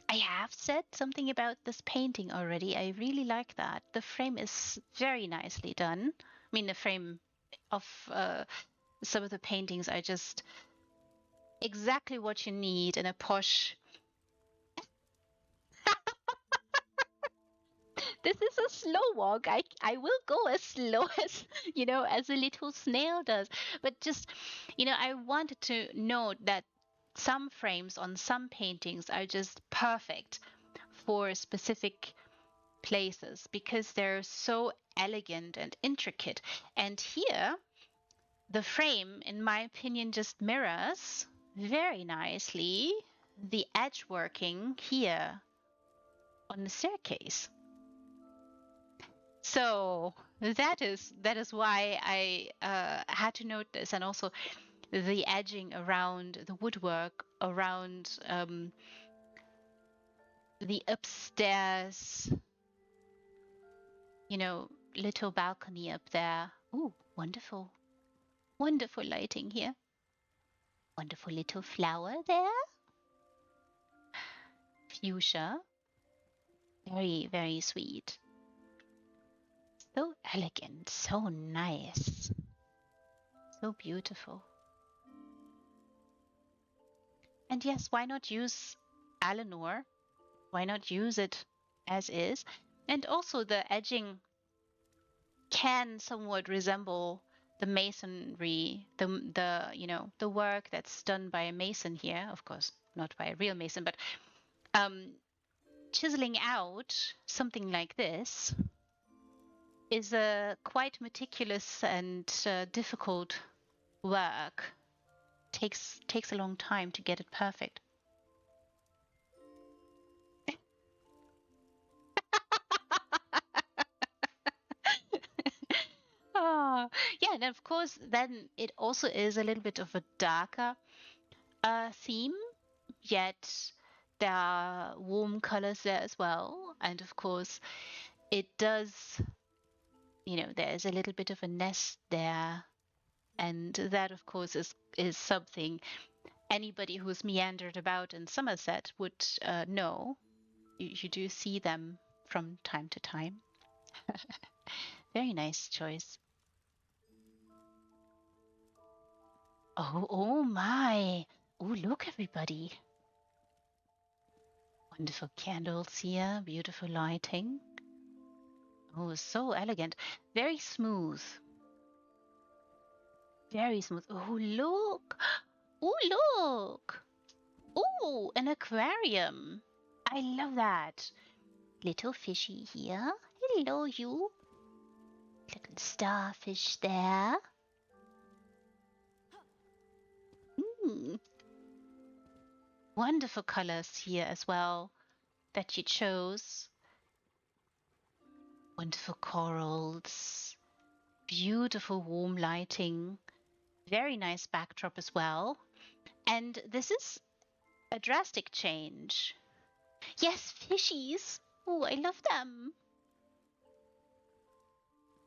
I have said something about this painting already. I really like that. The frame is very nicely done. I mean, the frame of some of the paintings are just exactly what you need in a posh. This is a slow walk. I will go as slow as as a little snail does. But just I wanted to note that some frames on some paintings are just perfect for specific places because they're so elegant and intricate. And here, the frame, in my opinion, just mirrors very nicely the edge working here on the staircase. So that is why I had to note this, and also the edging around the woodwork around the upstairs, little balcony up there. Ooh, wonderful, wonderful lighting here. Wonderful little flower there. Fuchsia. Very, very sweet. So elegant, so nice, so beautiful. And yes, why not use Alinor? Why not use it as is? And also the edging can somewhat resemble the masonry, the work that's done by a mason here, of course, not by a real mason, but um, chiseling out something like this is a quite meticulous and difficult work. Takes a long time to get it perfect. Oh, yeah, and of course, then it also is a little bit of a darker theme, yet there are warm colors there as well. And of course, it does, there's a little bit of a nest there. And that, of course, is something anybody who's meandered about in Somerset would know. You do see them from time to time. Very nice choice. Oh my. Oh, look, everybody. Wonderful candles here, beautiful lighting. Oh, so elegant. Very smooth. Very smooth. Oh, look. Oh, look. Oh, an aquarium. I love that. Little fishy here. Hello, you. Little starfish there. Mm. Wonderful colors here as well that you chose. Wonderful corals. Beautiful warm lighting. Very nice backdrop as well. And this is a drastic change. Yes, fishies. Oh, I love them.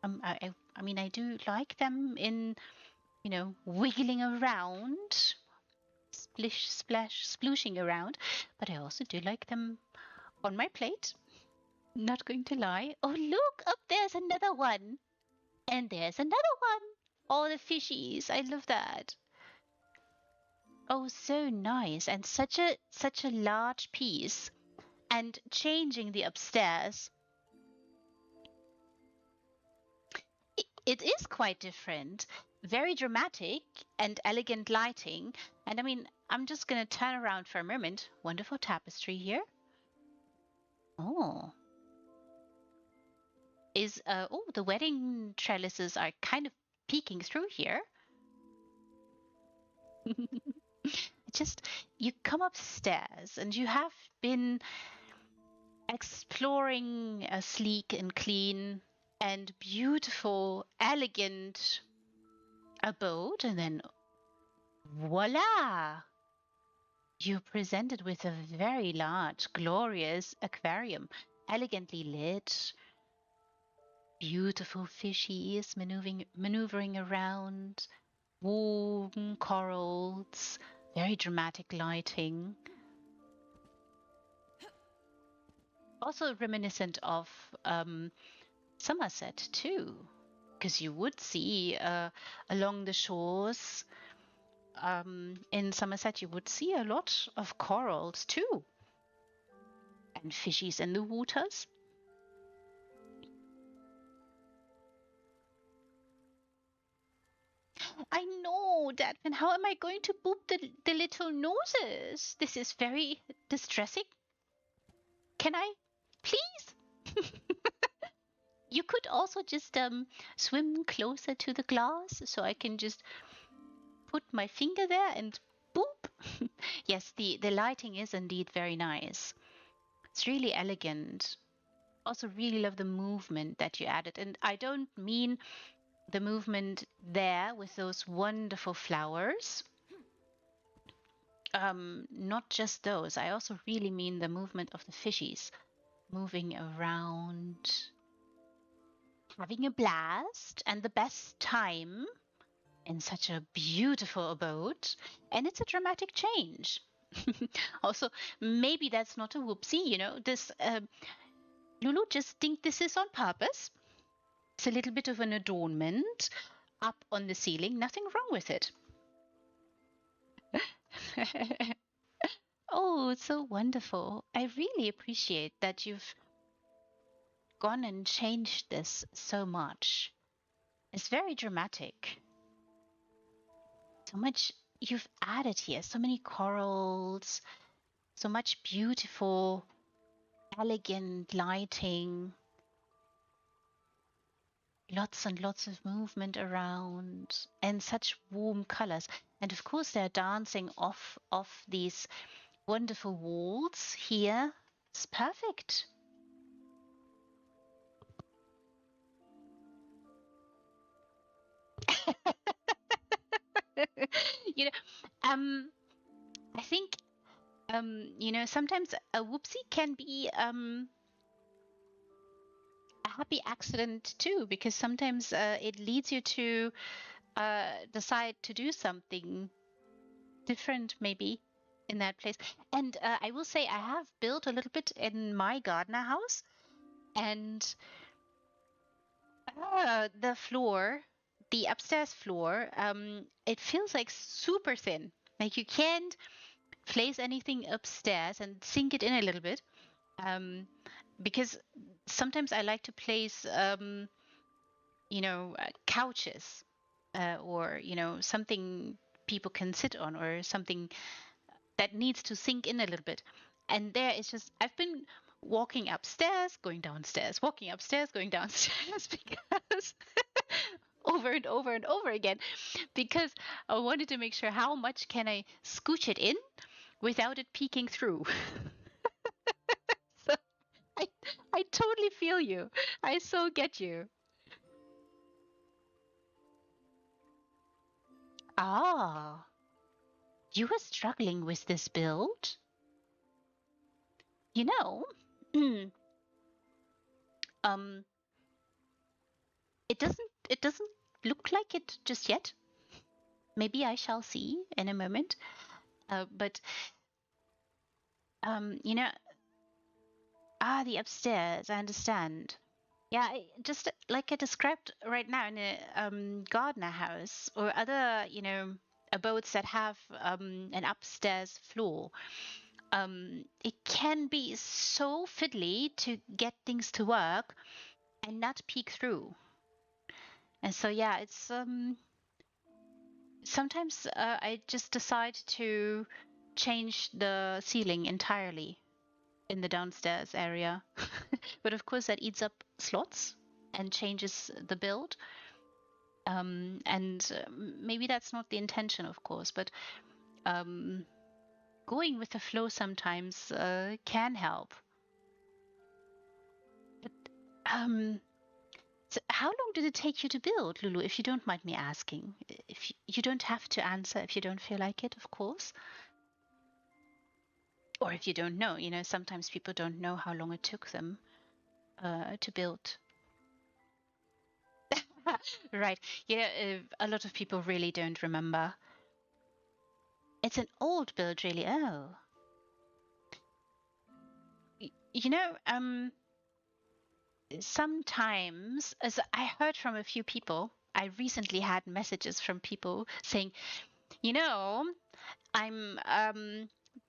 I mean, I do like them in, wiggling around, splish, splash, splooshing around, but I also do like them on my plate. Not going to lie. Oh, look, up there's another one. And there's another one. All the fishies. I love that. Oh, so nice. And such a large piece. And changing the upstairs. It is quite different. Very dramatic and elegant lighting. And I mean, I'm just going to turn around for a moment. Wonderful tapestry here. Oh. The wedding trellises are kind of peeking through here. Just, you come upstairs and you have been exploring a sleek and clean and beautiful, elegant abode, and then voila! You're presented with a very large, glorious aquarium, elegantly lit, beautiful fishies maneuvering around, warm corals, very dramatic lighting. Also reminiscent of Somerset too, because you would see along the shores in Somerset, you would see a lot of corals too, and fishies in the waters. I know that, and how am I going to boop the little noses? This is very distressing. Can I, please? You could also just swim closer to the glass so I can just put my finger there and boop. Yes, the lighting is indeed very nice. It's really elegant. Also really love the movement that you added. And I don't mean the movement there with those wonderful flowers. Not just those. I also really mean the movement of the fishies moving around, having a blast, and the best time in such a beautiful abode. And it's a dramatic change. Also, maybe that's not a whoopsie, this Lulu, just think this is on purpose. It's a little bit of an adornment up on the ceiling. Nothing wrong with it. Oh, it's so wonderful. I really appreciate that you've gone and changed this so much. It's very dramatic. So much you've added here, so many corals, so much beautiful, elegant lighting, lots and lots of movement around, and such warm colors. And of course, they're dancing off these wonderful walls here. It's perfect. you know, I think sometimes a whoopsie can be a happy accident too, because sometimes it leads you to decide to do something different, maybe in that place. And I will say, I have built a little bit in my gardener house, and the floor, the upstairs floor, it feels like super thin. Like you can't place anything upstairs and sink it in a little bit. Because sometimes I like to place, couches, or, something people can sit on, or something that needs to sink in a little bit. And there it's just, I've been walking upstairs, going downstairs, walking upstairs, going downstairs, because over and over and over again, because I wanted to make sure how much can I scooch it in without it peeking through. So I, I totally feel you. I so get you. Ah, you were struggling with this build? You know, um, it doesn't look like it just yet. Maybe I shall see in a moment. But um, you know, the upstairs. I understand. Yeah, just like I described right now in a gardener house or other, abodes that have an upstairs floor. It can be so fiddly to get things to work and not peek through. And so, yeah, it's sometimes I just decide to change the ceiling entirely in the downstairs area. But of course, that eats up slots and changes the build. And maybe that's not the intention, of course, but um, going with the flow sometimes can help. But so how long did it take you to build, Lulu, if you don't mind me asking? If you don't have to answer if you don't feel like it, of course. Or if you don't know, sometimes people don't know how long it took them to build. Right. Yeah, a lot of people really don't remember. It's an old build, really. Oh. Sometimes, as I heard from a few people, I recently had messages from people saying, you know, I'm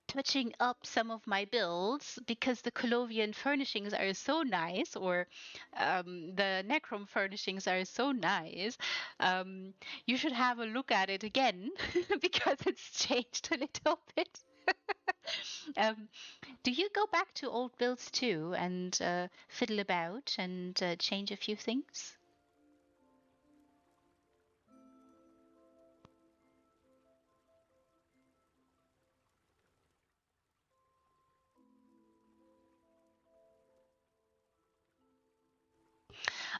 touching up some of my builds because the Colovian furnishings are so nice, or the Necrom furnishings are so nice. You should have a look at it again because it's changed a little bit. um, do you go back to old builds too and fiddle about and change a few things?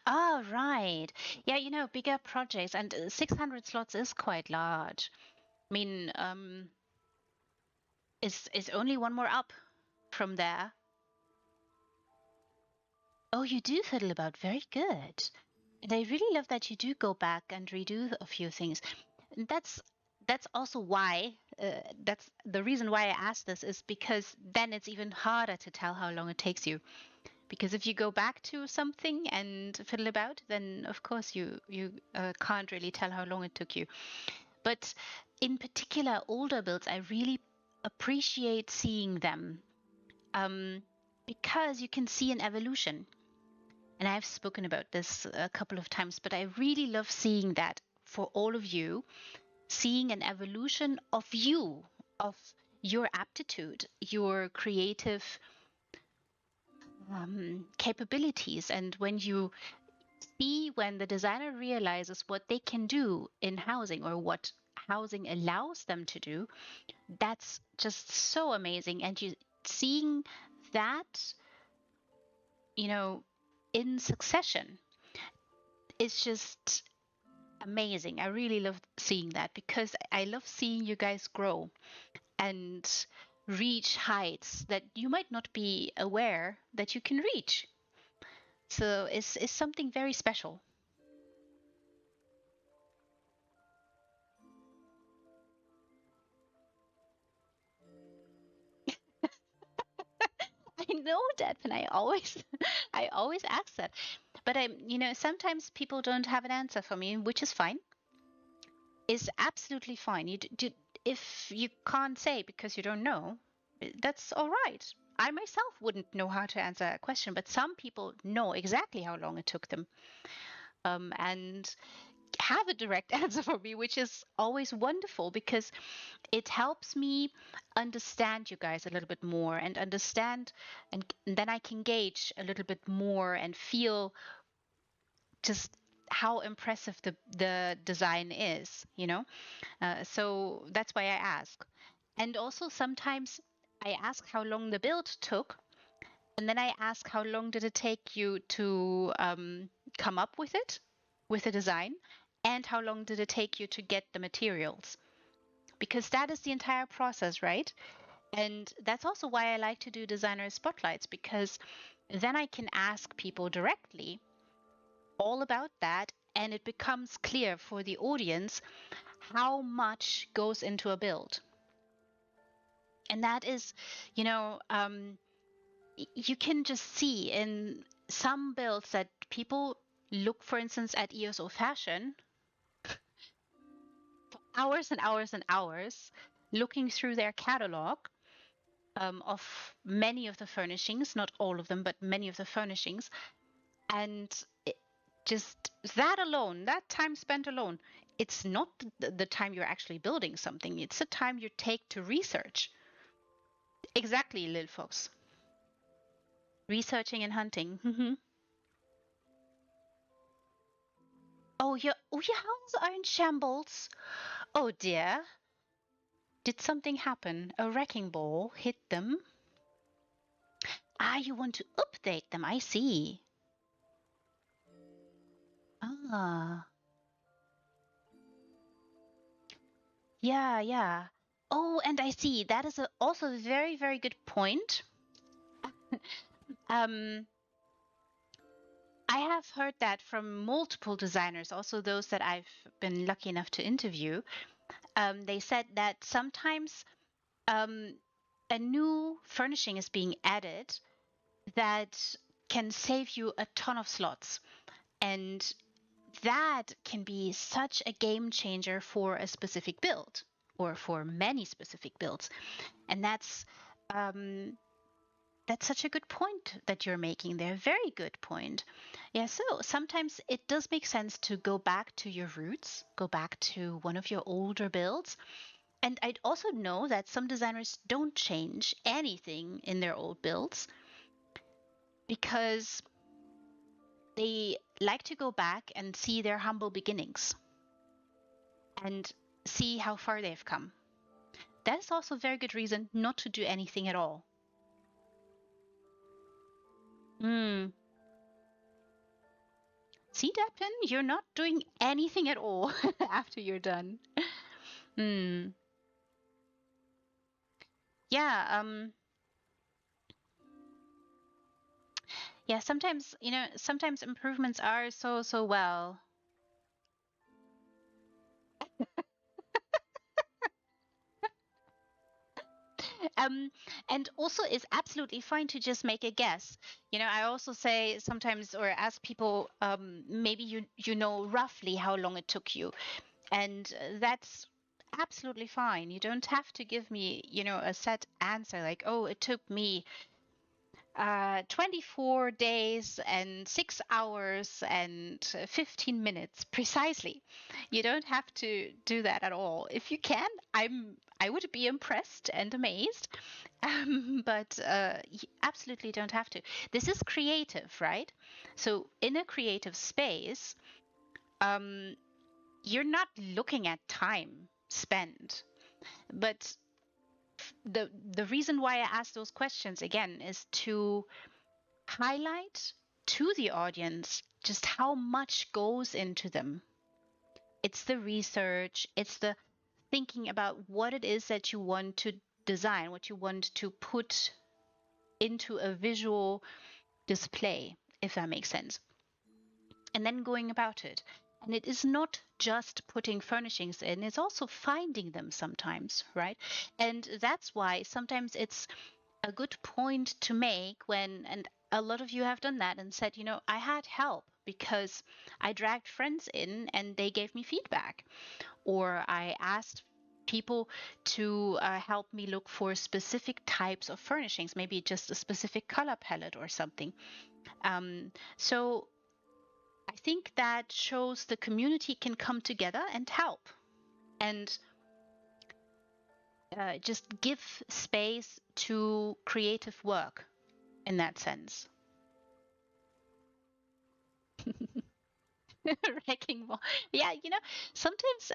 Ah, right. Yeah, bigger projects, and 600 slots is quite large. I mean, is only one more up from there. Oh, you do fiddle about. Very good. And I really love that you do go back and redo a few things. And that's also why that's the reason why I asked this, is because then it's even harder to tell how long it takes you. Because if you go back to something and fiddle about, then of course you can't really tell how long it took you. But in particular, older builds, I really appreciate seeing them, um, because you can see an evolution. And I've spoken about this a couple of times, but I really love seeing that for all of you, seeing an evolution of you, of your aptitude, your creative capabilities. And when you see when the designer realizes what they can do in housing or what housing allows them to do, that's just so amazing. And you seeing that, you know, in succession is just amazing. I really love seeing that because I love seeing you guys grow and reach heights that you might not be aware that you can reach. So it's something very special. I know that, and I always I always ask that. But sometimes people don't have an answer for me, which is fine. Is absolutely fine. If you can't say because you don't know, that's all right. I myself wouldn't know how to answer a question, but some people know exactly how long it took them, and have a direct answer for me, which is always wonderful because it helps me understand you guys a little bit more and understand, and then I can gauge a little bit more and feel just how impressive the design is. So that's why I ask. And also sometimes I ask how long the build took, and then I ask how long did it take you to come up with it, with the design, and how long did it take you to get the materials? Because that is the entire process, right? And that's also why I like to do designer spotlights, because then I can ask people directly all about that, and it becomes clear for the audience how much goes into a build. And that is, you know, you can just see in some builds that people look, for instance, at ESO fashion for hours and hours and hours, looking through their catalog of many of the furnishings, not all of them, but many of the furnishings. And just that alone, that time spent alone, it's not the time you're actually building something, it's the time you take to research. Exactly, Lil Fox. Researching and hunting. Oh, your house are in shambles. Oh dear. Did something happen? A wrecking ball hit them? Ah, you want to update them. I see. Ah, yeah, yeah. Oh, and I see. That is also a very, very good point. Um, I have heard that from multiple designers, also those that I've been lucky enough to interview. They said that sometimes um, a new furnishing is being added that can save you a ton of slots. And that can be such a game changer for a specific build or for many specific builds. And that's such a good point that you're making there. Very good point. Yeah, so sometimes it does make sense to go back to your roots, go back to one of your older builds. And I'd also know that some designers don't change anything in their old builds because they like to go back and see their humble beginnings and see how far they've come. That is also a very good reason not to do anything at all. Hmm. See, Dapton, you're not doing anything at all after you're done. Hmm. Yeah. Yeah. Sometimes improvements are so well. And also, it's absolutely fine to just make a guess. I also say sometimes or ask people, maybe you know roughly how long it took you, and that's absolutely fine. You don't have to give me, a set answer like, oh, it took me 24 days and 6 hours and 15 minutes precisely. You don't have to do that at all. If you can, I would be impressed and amazed. But you absolutely don't have to. This is creative, right? So in a creative space, um, you're not looking at time spent, but the reason why I ask those questions again is to highlight to the audience just how much goes into them. It's the research, it's the thinking about what it is that you want to design, what you want to put into a visual display, if that makes sense. And then going about it. And it is not just putting furnishings in, it's also finding them sometimes, right? And that's why sometimes it's a good point to make and a lot of you have done that and said, I had help because I dragged friends in and they gave me feedback, or I asked people to help me look for specific types of furnishings, maybe just a specific color palette or something. So I think that shows the community can come together and help and just give space to creative work in that sense. Wrecking ball. Yeah, sometimes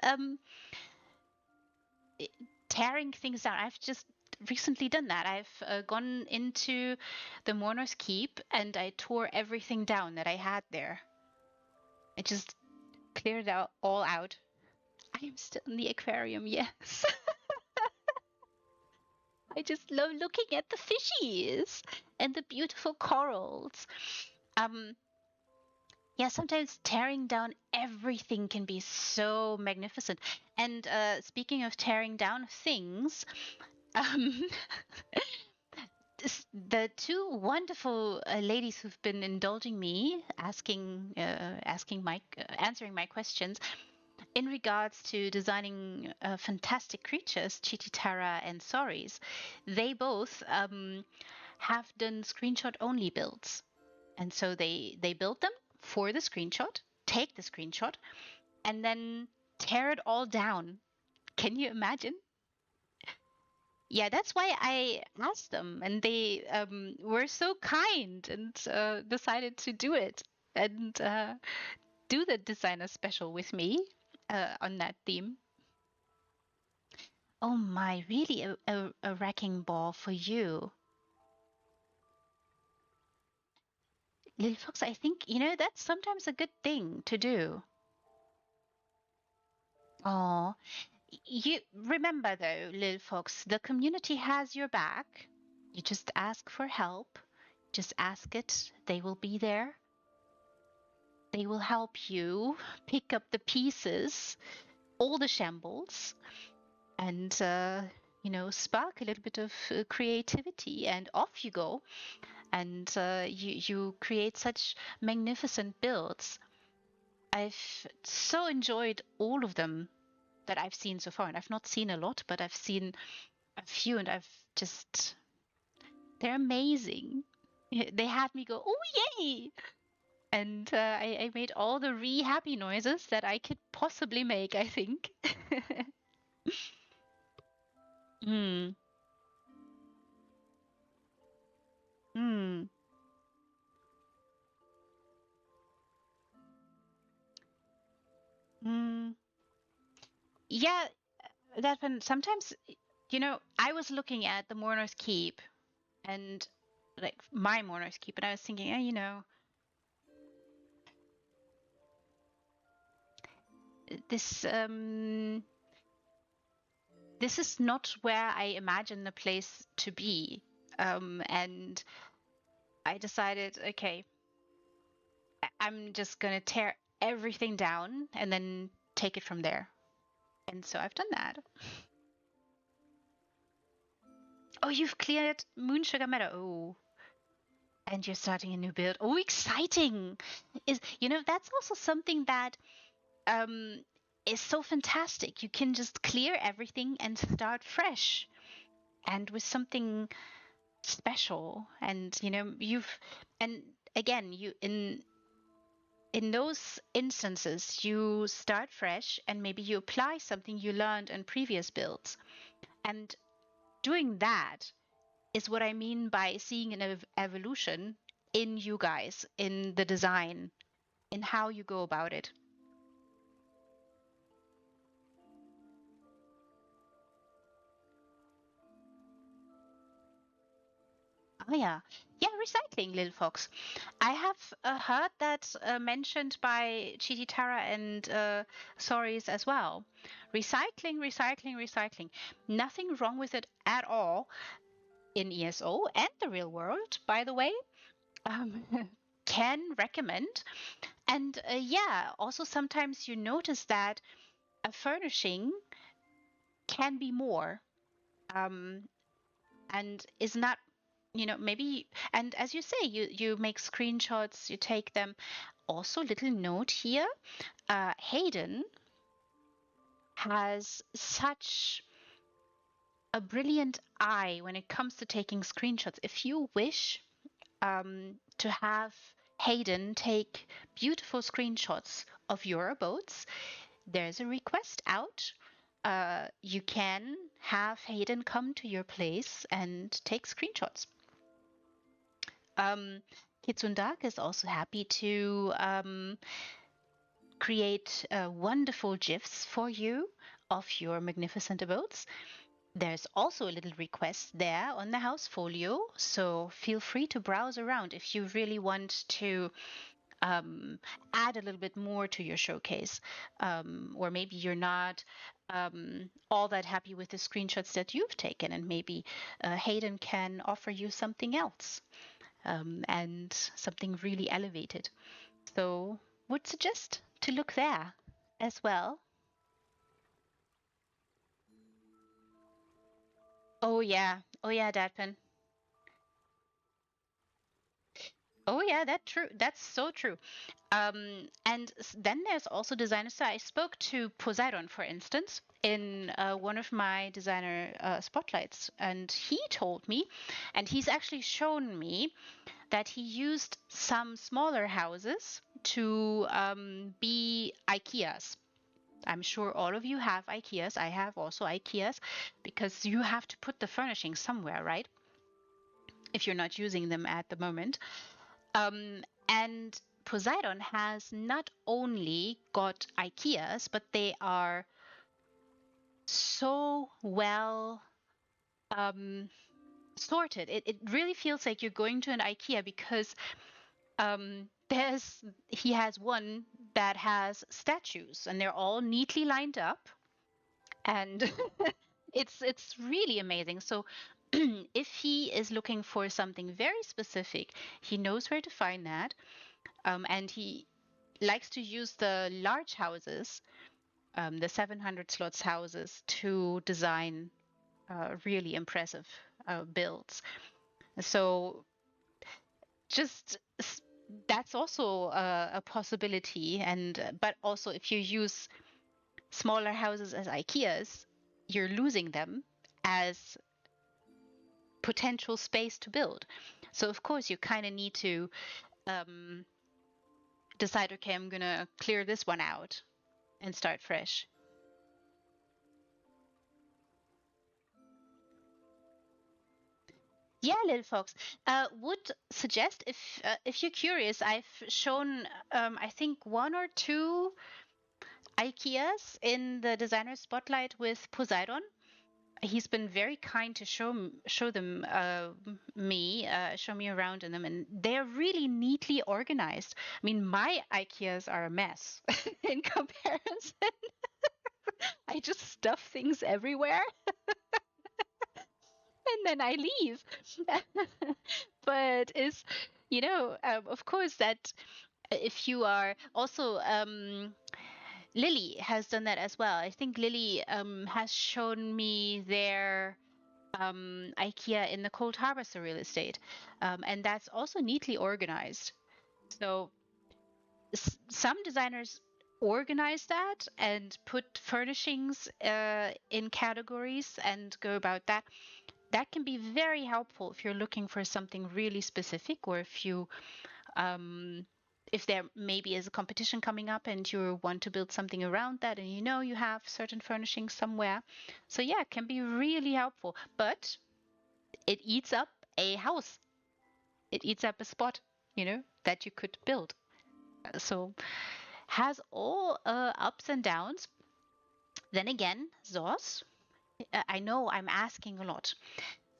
tearing things down. I've just recently done that. I've gone into the mourner's keep and I tore everything down that I had there. I just cleared it all out. I am still in the aquarium, yes. I just love looking at the fishies and the beautiful corals. Yeah, sometimes tearing down everything can be so magnificent. And speaking of tearing down things, um, the two wonderful ladies who've been indulging me, answering my questions in regards to designing fantastic creatures, Chititara and Soris, they both have done screenshot only builds. And so they build them for the screenshot, take the screenshot, and then tear it all down. Can you imagine? Yeah, that's why I asked them, and they were so kind and decided to do it and do the designer special with me on that theme. Oh my, really a wrecking ball for you. Little Fox, I think, that's sometimes a good thing to do. Oh, you remember though, Lil Fox, the community has your back. You just ask for help. Just ask it. They will be there. They will help you pick up the pieces, all the shambles, and spark a little bit of creativity, and off you go. And you create such magnificent builds. I've so enjoyed all of them that I've seen so far, and I've not seen a lot, but I've seen a few, and they're amazing. They had me go, oh yay! And I made all the happy noises that I could possibly make, I think. Hmm. Hmm. Hmm. Yeah, that one sometimes, I was looking at the Mourner's Keep and like my Mourner's Keep, and I was thinking, this this is not where I imagine the place to be. And I decided, okay, I'm just gonna tear everything down and then take it from there. And so I've done that. Oh, you've cleared Moon Sugar Meadow. Oh, and you're starting a new build. Oh, exciting! That's also something that um is so fantastic. You can just clear everything and start fresh, and with something special. And and again, you in those instances, you start fresh and maybe you apply something you learned in previous builds. And doing that is what I mean by seeing an evolution in you guys, in the design, in how you go about it. Oh yeah, yeah, recycling, Lil Fox. I have heard that mentioned by Chititara and Soris as well. Recycling, recycling, recycling. Nothing wrong with it at all in ESO and the real world, by the way. Um, can recommend. And yeah, also sometimes you notice that a furnishing can be more, um, and is not, maybe. And as you say, you make screenshots, you take them. Also, little note here, Hayden has such a brilliant eye when it comes to taking screenshots. If you wish to have Hayden take beautiful screenshots of your abodes, there's a request out. You can have Hayden come to your place and take screenshots. Kitsundak is also happy to create wonderful GIFs for you of your magnificent abodes. There's also a little request there on the house folio, so feel free to browse around if you really want to add a little bit more to your showcase, or maybe you're not all that happy with the screenshots that you've taken, and maybe Hayden can offer you something else, and something really elevated. So would suggest to look there as well. Oh yeah, Dadpin. Oh yeah, that's so true. And then there's also designers. So I spoke to Poseidon, for instance, in one of my designer spotlights, and he told me, and he's actually shown me that he used some smaller houses to be IKEAs. I'm sure all of you have IKEAs. I have also IKEAs, because you have to put the furnishing somewhere, right? If you're not using them at the moment. And Poseidon has not only got IKEAs, but they are so well um, sorted. It really feels like you're going to an IKEA, because he has one that has statues and they're all neatly lined up, and it's really amazing. So if he is looking for something very specific, he knows where to find that, and he likes to use the large houses, the 700 slots houses, to design really impressive builds. So just that's also a possibility. And but also, if you use smaller houses as IKEAs, you're losing them as potential space to build. So of course you kind of need to um, decide, okay, I'm gonna clear this one out and start fresh. Yeah, little fox. Would suggest, if you're curious, I've shown I think one or two IKEAs in the designer spotlight with Poseidon. He's been very kind to show me around in them, and they're really neatly organized. I mean, my IKEAs are a mess in comparison. I just stuff things everywhere and then I leave. But is of course, that if you are also Lily has done that as well. I think Lily has shown me their IKEA in the Cold Harvester real estate, and that's also neatly organized. So some designers organize that and put furnishings in categories and go about that. That can be very helpful if you're looking for something really specific, or if there maybe is a competition coming up and you want to build something around that and you know you have certain furnishings somewhere. So yeah, it can be really helpful, but it eats up a house. It eats up a spot, that you could build. So has all ups and downs. Then again, Zos, I know I'm asking a lot.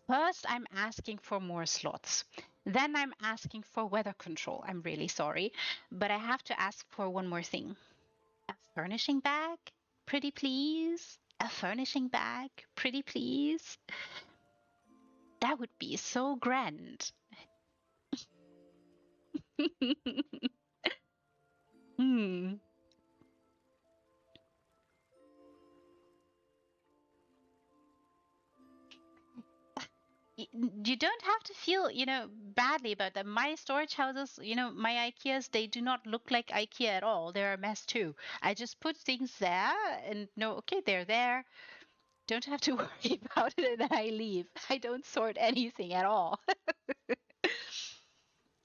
First, I'm asking for more slots. Then I'm asking for weather control. I'm really sorry, but I have to ask for one more thing. A furnishing bag, pretty please. A furnishing bag, pretty please. That would be so grand. Hmm. You don't have to feel, badly about that. My storage houses, my IKEAs, they do not look like IKEA at all. They're a mess too. I just put things there and know, okay, they're there. Don't have to worry about it, and then I leave. I don't sort anything at all.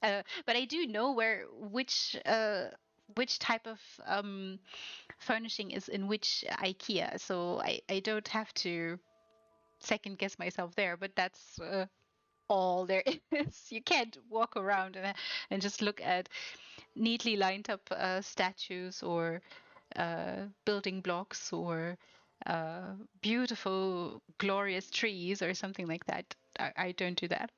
But I do know which type of furnishing is in which IKEA, so I don't have to second guess myself there. But that's all there is. You can't walk around and just look at neatly lined up statues or building blocks or beautiful, glorious trees or something like that. I don't do that.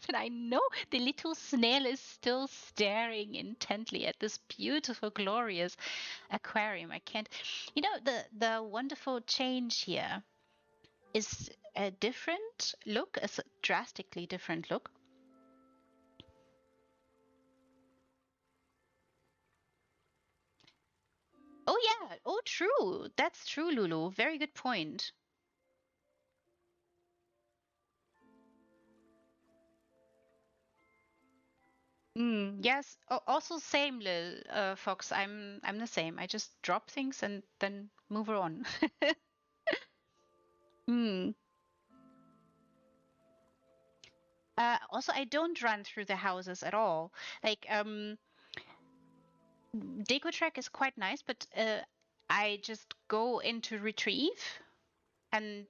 But I know the little snail is still staring intently at this beautiful, glorious aquarium. I can't. The wonderful change here is a different look, a drastically different look. Oh yeah. Oh, true. That's true, Lulu. Very good point. Yes. Also, same, Lil Fox. I'm the same. I just drop things and then move on. Hmm. Also, I don't run through the houses at all. Like, Deco Track is quite nice, but I just go into Retrieve and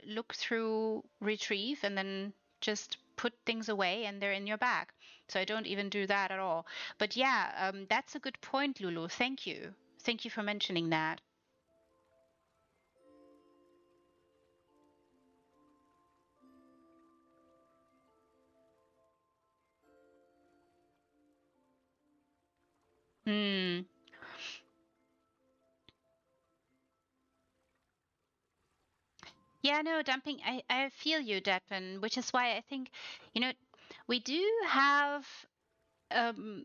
look through Retrieve and then just put things away and they're in your bag. So I don't even do that at all. But yeah, that's a good point, Lulu. Thank you. Thank you for mentioning that. Hmm. Yeah, no, dumping. I feel you, Deppen, which is why I think, you know, we do have, um,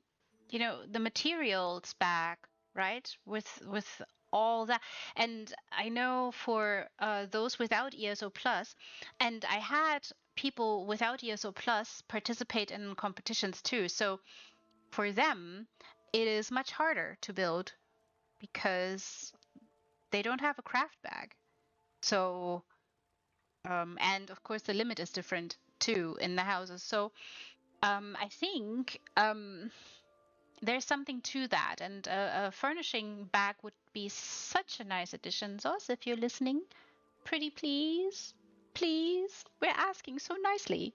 the materials back, right? With all that, and I know for those without ESO Plus, and I had people without ESO Plus participate in competitions too. So for them, it is much harder to build because they don't have a craft bag. So and of course, the limit is different too in the houses. So I think there's something to that. And a furnishing bag would be such a nice addition. Zos, if you're listening, pretty please, please, we're asking so nicely.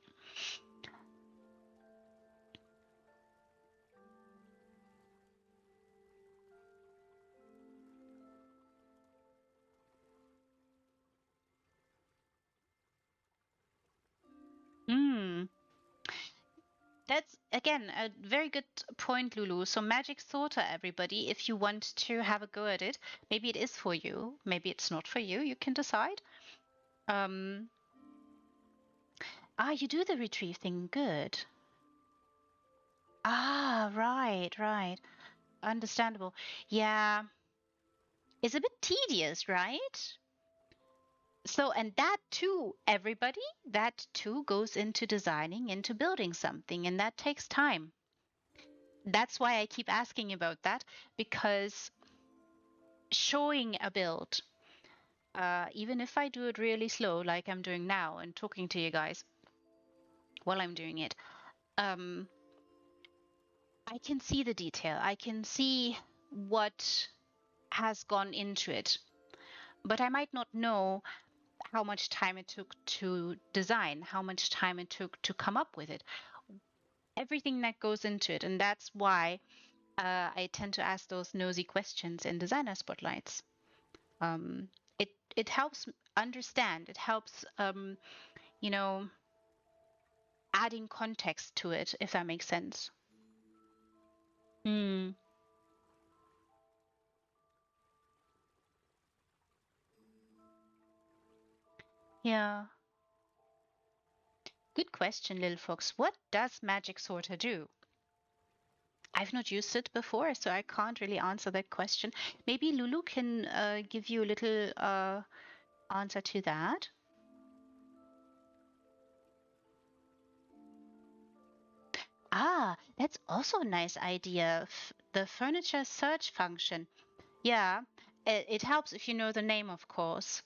Mm. That's again a very good point, Lulu. So magic sorter, everybody. If you want to have a go at it, maybe it is for you, maybe it's not for you. You can decide. Um, you do the retrieve thing. Good. Right, right. Understandable. Yeah. is a bit tedious, right? So, and that too, everybody, that too goes into designing, into building something, and that takes time. That's why I keep asking about that, because showing a build, even if I do it really slow, like I'm doing now and talking to you guys while I'm doing it, um, I can see the detail. I can see what has gone into it, but I might not know how much time it took to design, how much time it took to come up with it, everything that goes into it. And that's why I tend to ask those nosy questions in designer spotlights. Um, it helps understand. It helps you know, adding context to it, if that makes sense. Hmm. Yeah. Good question, Lil Fox. What does Magic Sorter do? I've not used it before, so I can't really answer that question. Maybe Lulu can give you a little answer to that. Ah, that's also a nice idea. The furniture search function. Yeah, it helps if you know the name, of course,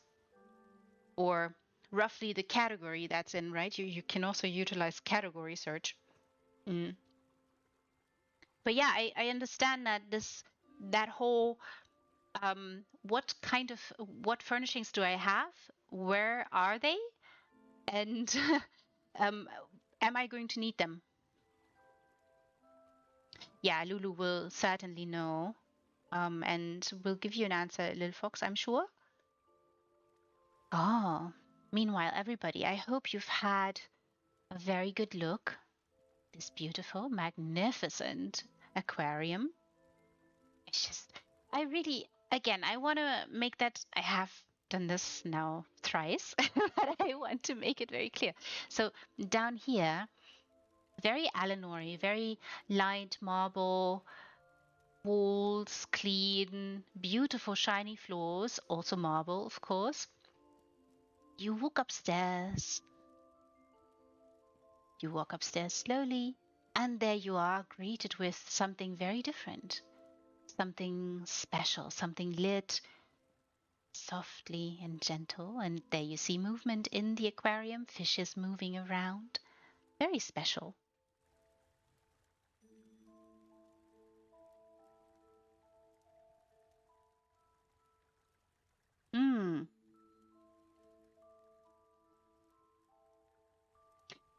or roughly the category that's in, right? You can also utilize category search. Mm. But yeah, I understand that that whole what furnishings do I have? Where are they? And um, am I going to need them? Yeah, Lulu will certainly know. And will give you an answer, Lil Fox, I'm sure. Oh, meanwhile, everybody, I hope you've had a very good look. This beautiful, magnificent aquarium. It's just, I really, again, I want to make that, I have done this now thrice, but I want to make it very clear. So down here, very Alinor, very light marble, walls, clean, beautiful shiny floors, also marble, of course. You walk upstairs slowly, and there you are, greeted with something very different, something special, something lit softly and gentle. And there you see movement in the aquarium, fishes moving around. Very special. Mm.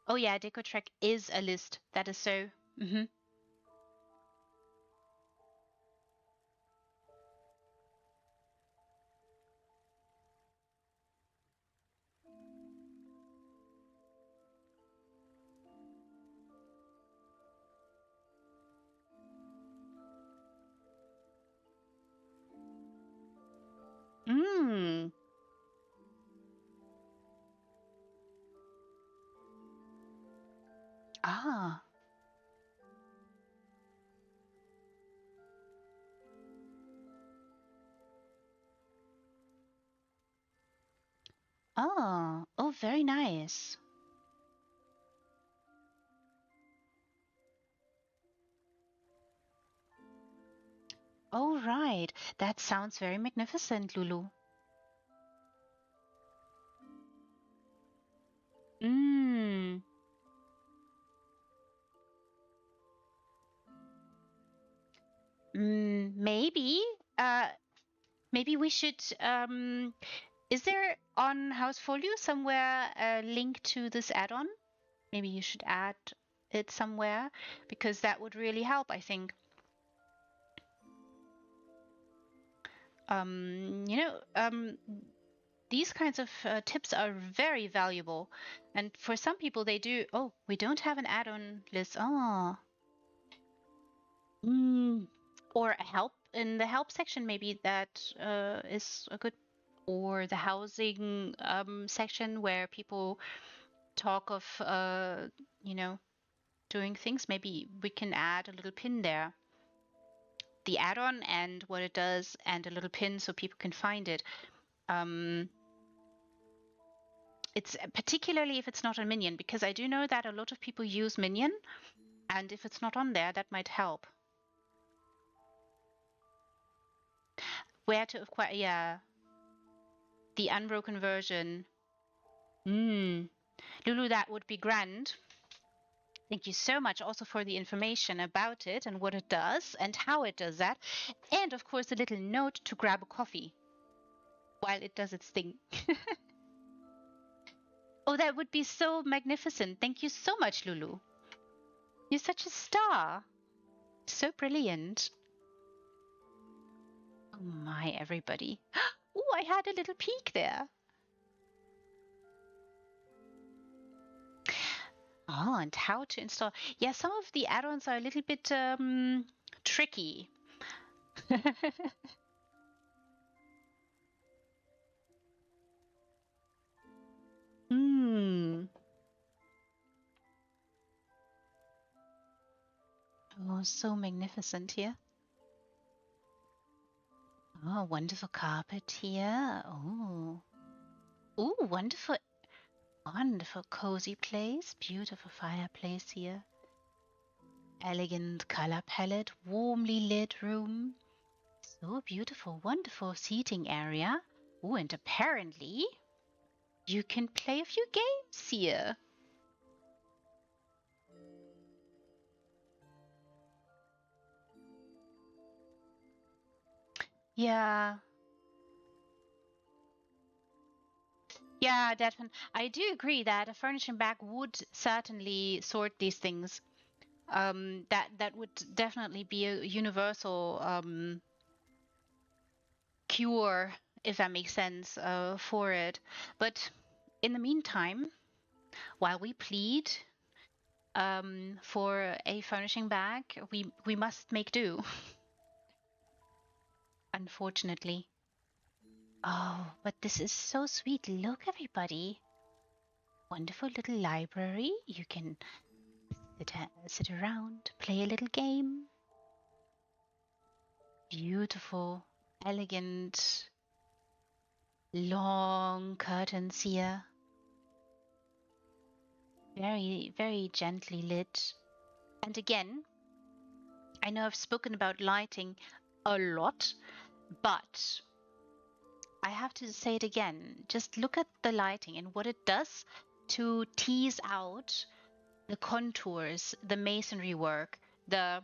Oh yeah, DecoTrack is a list. That is so. Hmm. Mm. Ah. Oh. Oh, very nice. Oh, right. That sounds very magnificent, Lulu. Mm. Maybe. Uh, maybe we should. Is there on Housefolio somewhere a link to this add-on? Maybe you should add it somewhere because that would really help, I think. You know, these kinds of tips are very valuable, and for some people they do. Oh, we don't have an add-on list. Oh, mm, or a help in the help section. Maybe that is a good, or the housing section where people talk of you know, doing things. Maybe we can add a little pin there. the add-on and what it does, and a little pin so people can find it. It's particularly if it's not a minion, because I do know that a lot of people use minion, and if it's not on there, that might help. Where to acquire? Yeah, the unbroken version. Lulu, that would be grand. Thank you so much also for the information about it and what it does and how it does that. And of course, a little note to grab a coffee while it does its thing. Oh, that would be so magnificent. Thank you so much, Lulu. You're such a star. So brilliant. Oh my, everybody. Oh, I had a little peek there. Oh, and how to install. Yeah, some of the add-ons are a little bit tricky. Oh, so magnificent here. Oh, wonderful carpet here. Oh. Oh, wonderful, wonderful cozy place. Beautiful fireplace here. Elegant color palette, warmly lit room. So beautiful, wonderful seating area. Oh, and apparently you can play a few games here. Yeah. Yeah, definitely. I do agree that a furnishing bag would certainly sort these things. That would definitely be a universal cure, if that makes sense, for it. But in the meantime, while we plead for a furnishing bag, we must make do. Unfortunately. Oh, but this is so sweet. Look, everybody. Wonderful little library. You can sit around, play a little game. Beautiful, elegant, long curtains here. Very, very gently lit. And again, I know I've spoken about lighting a lot, but I have to say it again. Just look at the lighting and what it does to tease out the contours, the masonry work, the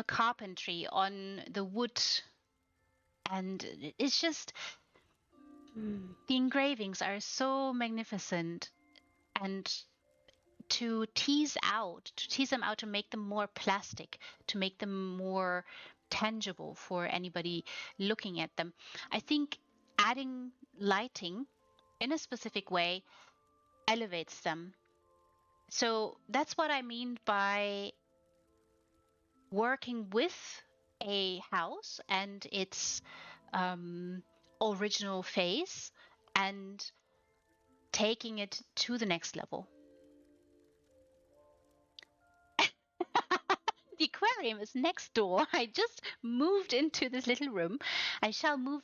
carpentry on the wood, and it's just the engravings are so magnificent, and to tease them out, to make them more plastic, to make them more tangible for anybody looking at them. I think adding lighting in a specific way elevates them. So that's what I mean by working with a house and its original face and taking it to the next level. The aquarium is next door. I just moved into this little room. I shall move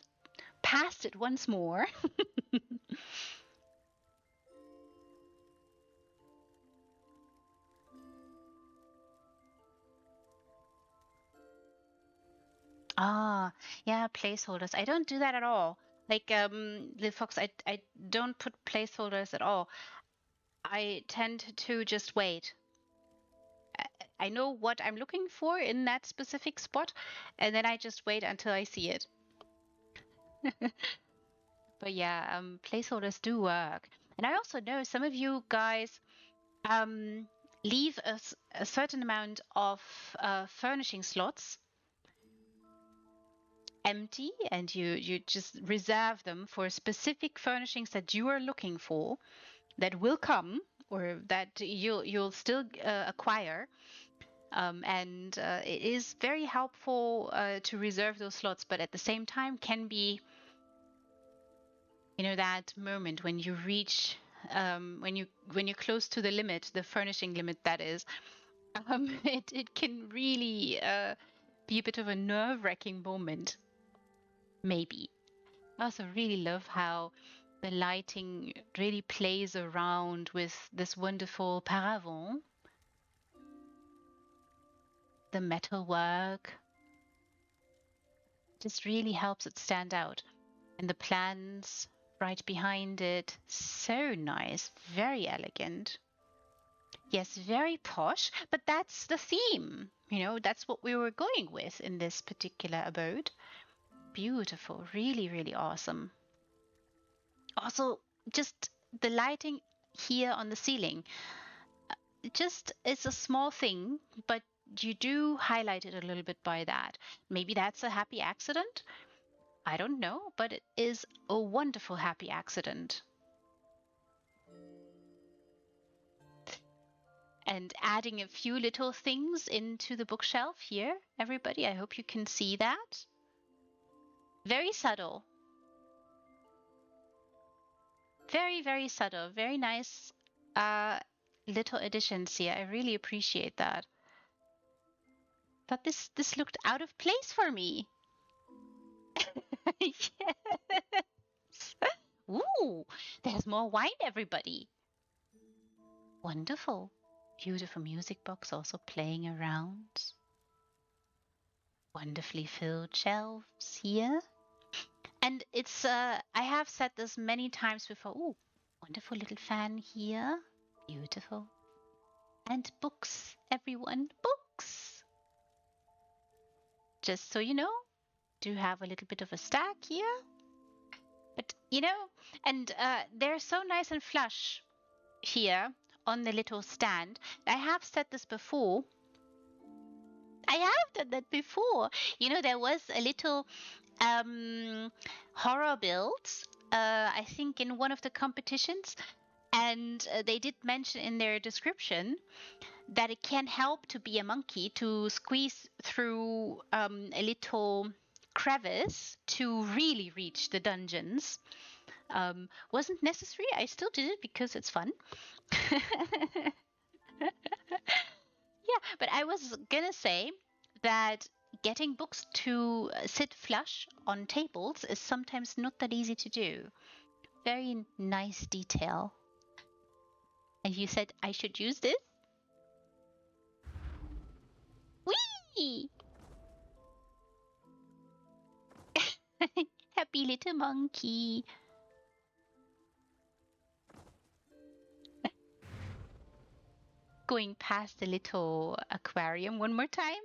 past it once more. Ah, yeah, placeholders. I don't do that at all. Like the Fox, I don't put placeholders at all. I tend to just wait. I know what I'm looking for in that specific spot, and then I just wait until I see it. But yeah, placeholders do work. And I also know some of you guys leave a certain amount of furnishing slots empty, and you just reserve them for specific furnishings that you are looking for that will come, or that you'll still acquire. And it is very helpful to reserve those slots, but at the same time can be, that moment when you reach, when you're close to the limit, the furnishing limit, that is, It can really be a bit of a nerve-wracking moment, maybe. I also really love how the lighting really plays around with this wonderful paravent, the metalwork. Just really helps it stand out. And the plans right behind it, so nice, very elegant. Yes, very posh, but that's the theme. That's what we were going with in this particular abode. Beautiful, really, really awesome. Also, just the lighting here on the ceiling, just it's a small thing, but you do highlight it a little bit by that. Maybe that's a happy accident. I don't know, but it is a wonderful happy accident. And adding a few little things into the bookshelf here, everybody. I hope you can see that. Very subtle. Very, very subtle. Very nice little additions here. I really appreciate that. Thought this looked out of place for me. Yes. Ooh, there's more wine, everybody. Wonderful. Beautiful music box also playing around. Wonderfully filled shelves here. And it's, I have said this many times before. Ooh, wonderful little fan here. Beautiful. And books, everyone, books. Just so you know, do have a little bit of a stack here. But, and they're so nice and flush here on the little stand. I have said this before. I have done that before. There was a little horror build, I think in one of the competitions, and they did mention in their description that it can help to be a monkey to squeeze through a little crevice to really reach the dungeons. Wasn't necessary. I still did it because it's fun. Yeah, but I was gonna say that getting books to sit flush on tables is sometimes not that easy to do. Very nice detail. And you said I should use this? Whee! Happy little monkey. Going past the little aquarium one more time.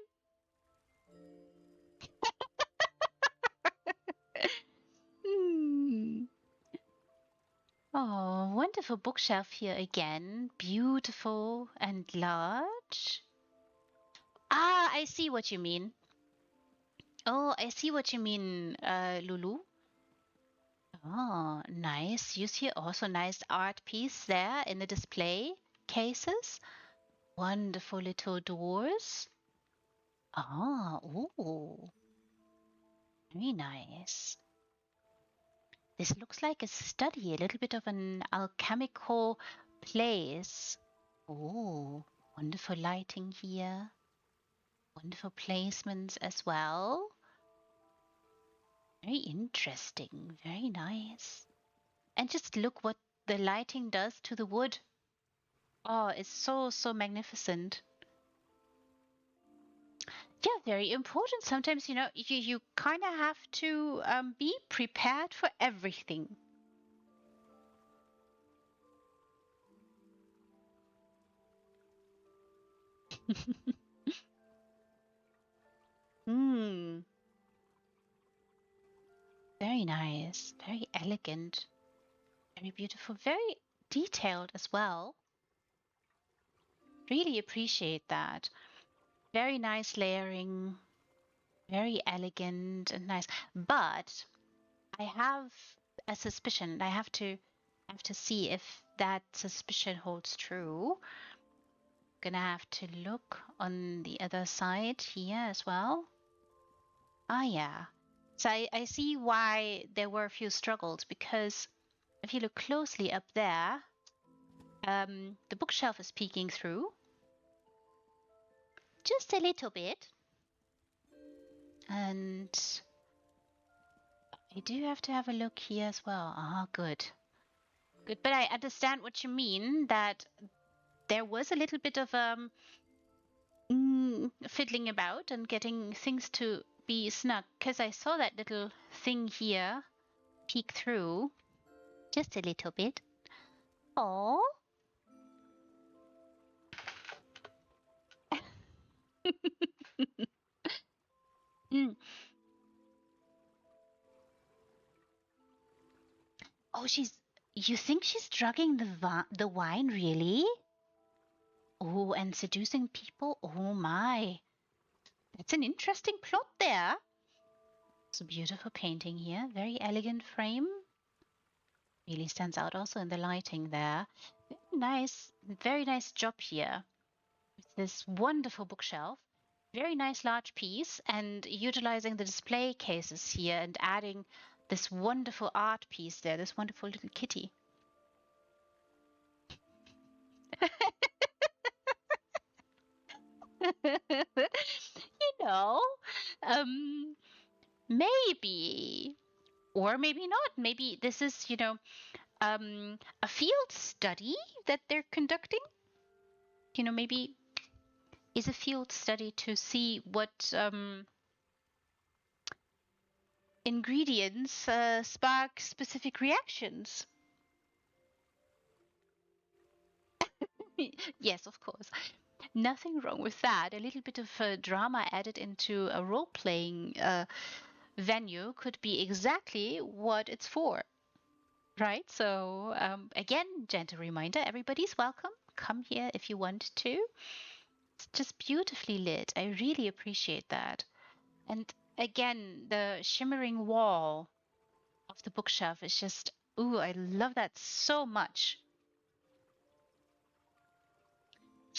Hmm. Oh, wonderful bookshelf here again. Beautiful and large. Ah, I see what you mean. Oh, I see what you mean, Lulu. Oh, nice. You see also nice art piece there in the display cases. Wonderful little doors. Ah, ooh, very nice. This looks like a study, a little bit of an alchemical place. Oh, wonderful lighting here. Wonderful placements as well. Very interesting, very nice. And just look what the lighting does to the wood. Oh, it's so, so magnificent. Yeah, very important. Sometimes, you kind of have to be prepared for everything. Hmm. Very nice. Very elegant. Very beautiful. Very detailed as well. Really appreciate that. Very nice layering. Very elegant and nice. But I have a suspicion. I have to see if that suspicion holds true. Gonna have to look on the other side here as well. Ah, yeah. So I see why there were a few struggles, because if you look closely up there, the bookshelf is peeking through. just a little bit. And I do have to have a look here as well. Ah, good. Good, but I understand what you mean, that there was a little bit of fiddling about and getting things to be snug, because I saw that little thing here peek through just a little bit. Oh. Mm. Oh, you think she's drugging the wine, really? Oh, and seducing people? Oh my. That's an interesting plot there. It's a beautiful painting here. Very elegant frame. Really stands out also in the lighting there. Very nice job here. With this wonderful bookshelf. Very nice large piece, and utilizing the display cases here and adding this wonderful art piece there, this wonderful little kitty. You know, maybe, or maybe not. Maybe this is, a field study that they're conducting. Maybe is a field study to see what ingredients spark specific reactions. Yes, of course. Nothing wrong with that. A little bit of drama added into a role-playing venue could be exactly what it's for, right? So again, gentle reminder, everybody's welcome. Come here if you want to. It's just beautifully lit. I really appreciate that. And again, the shimmering wall of the bookshelf is just, ooh, I love that so much.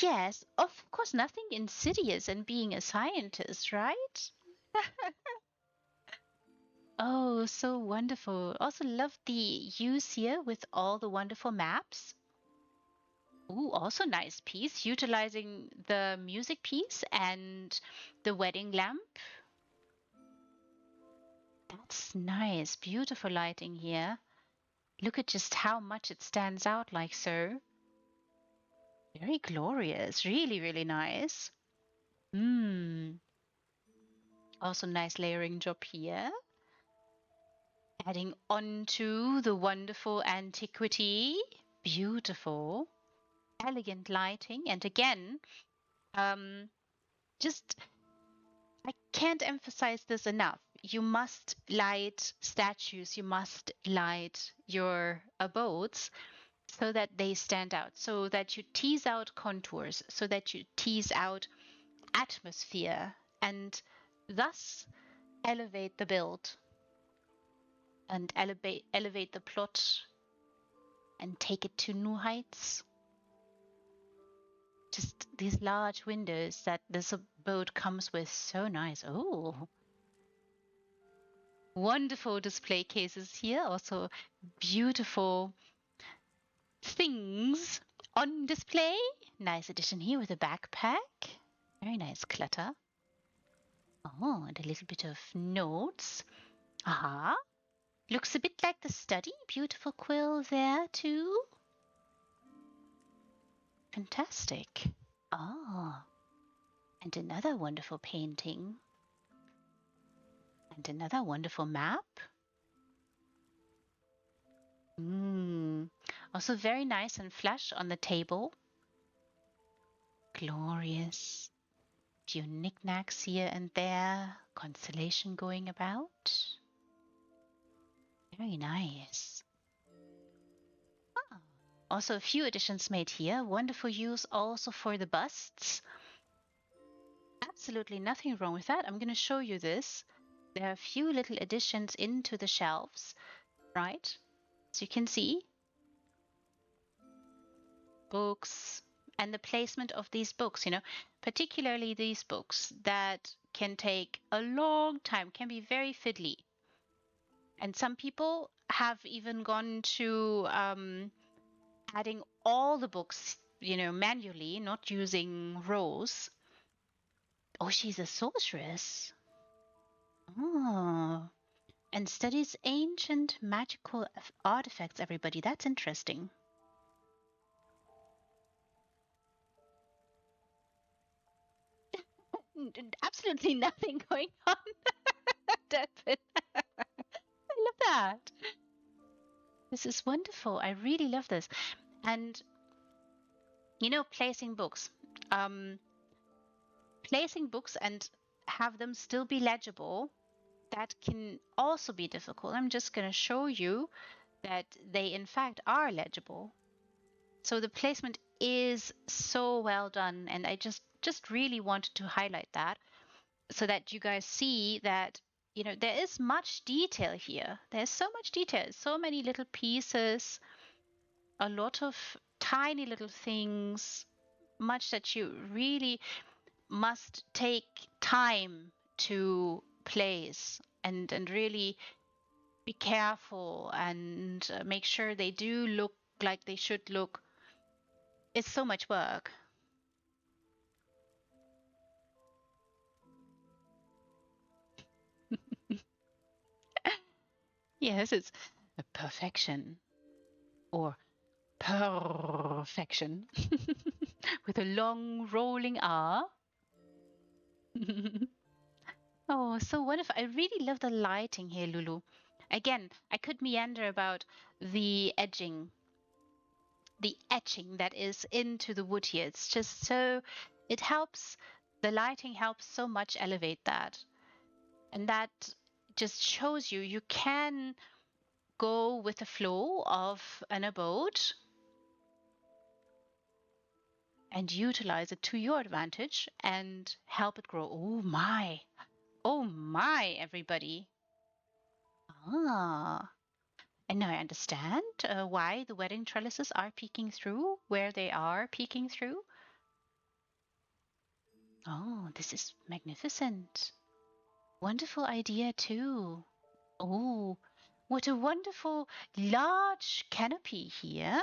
Yes, of course, nothing insidious in being a scientist, right? Oh, so wonderful. Also love the use here with all the wonderful maps. Ooh, also nice piece, utilizing the music piece and the wedding lamp. That's nice. Beautiful lighting here. Look at just how much it stands out like so. Very glorious. Really, really nice. Also nice layering job here. Adding on to the wonderful antiquity. Beautiful. Elegant lighting. And again, just I can't emphasize this enough. You must light statues, you must light your abodes so that they stand out, so that you tease out contours, so that you tease out atmosphere, and thus elevate the build and elevate the plot and take it to new heights. Just these large windows that this abode comes with, so nice. Oh, wonderful display cases here. Also beautiful things on display. Nice addition here with a backpack. Very nice clutter. Oh, and a little bit of notes. Aha. Looks a bit like the study. Beautiful quill there too. Fantastic. Ah. And another wonderful painting. And another wonderful map. Also very nice and flush on the table. Glorious. Few knickknacks here and there. Constellation going about. Very nice. Also a few additions made here. Wonderful use also for the busts. Absolutely nothing wrong with that. I'm going to show you this. There are a few little additions into the shelves, right? So you can see books and the placement of these books, particularly these books that can take a long time, can be very fiddly. And some people have even gone to adding all the books, manually, not using rows. Oh, she's a sorceress. Oh, and studies ancient magical artifacts, everybody. That's interesting. Absolutely nothing going on. Deadpan. I love that. This is wonderful. I really love this. And placing books. Placing books and have them still be legible, that can also be difficult. I'm just going to show you that they in fact are legible. So the placement is so well done, and I just really wanted to highlight that so that you guys see that there is much detail here. There's so much detail, so many little pieces, a lot of tiny little things, much that you really must take time to place and really be careful and make sure they do look like they should look. It's so much work. Yes, it's a perfection or perfection with a long rolling R. Oh, so wonderful. I really love the lighting here, Lulu. Again, I could meander about the edging, the etching that is into the wood here. It's just so, it helps, the lighting helps so much elevate that. And that just shows you can go with the flow of an abode and utilize it to your advantage and help it grow. Oh my, everybody. Ah, and now I understand why the wedding trellises are peeking through, where they are peeking through. Oh, this is magnificent. Wonderful idea too. Oh, what a wonderful large canopy here.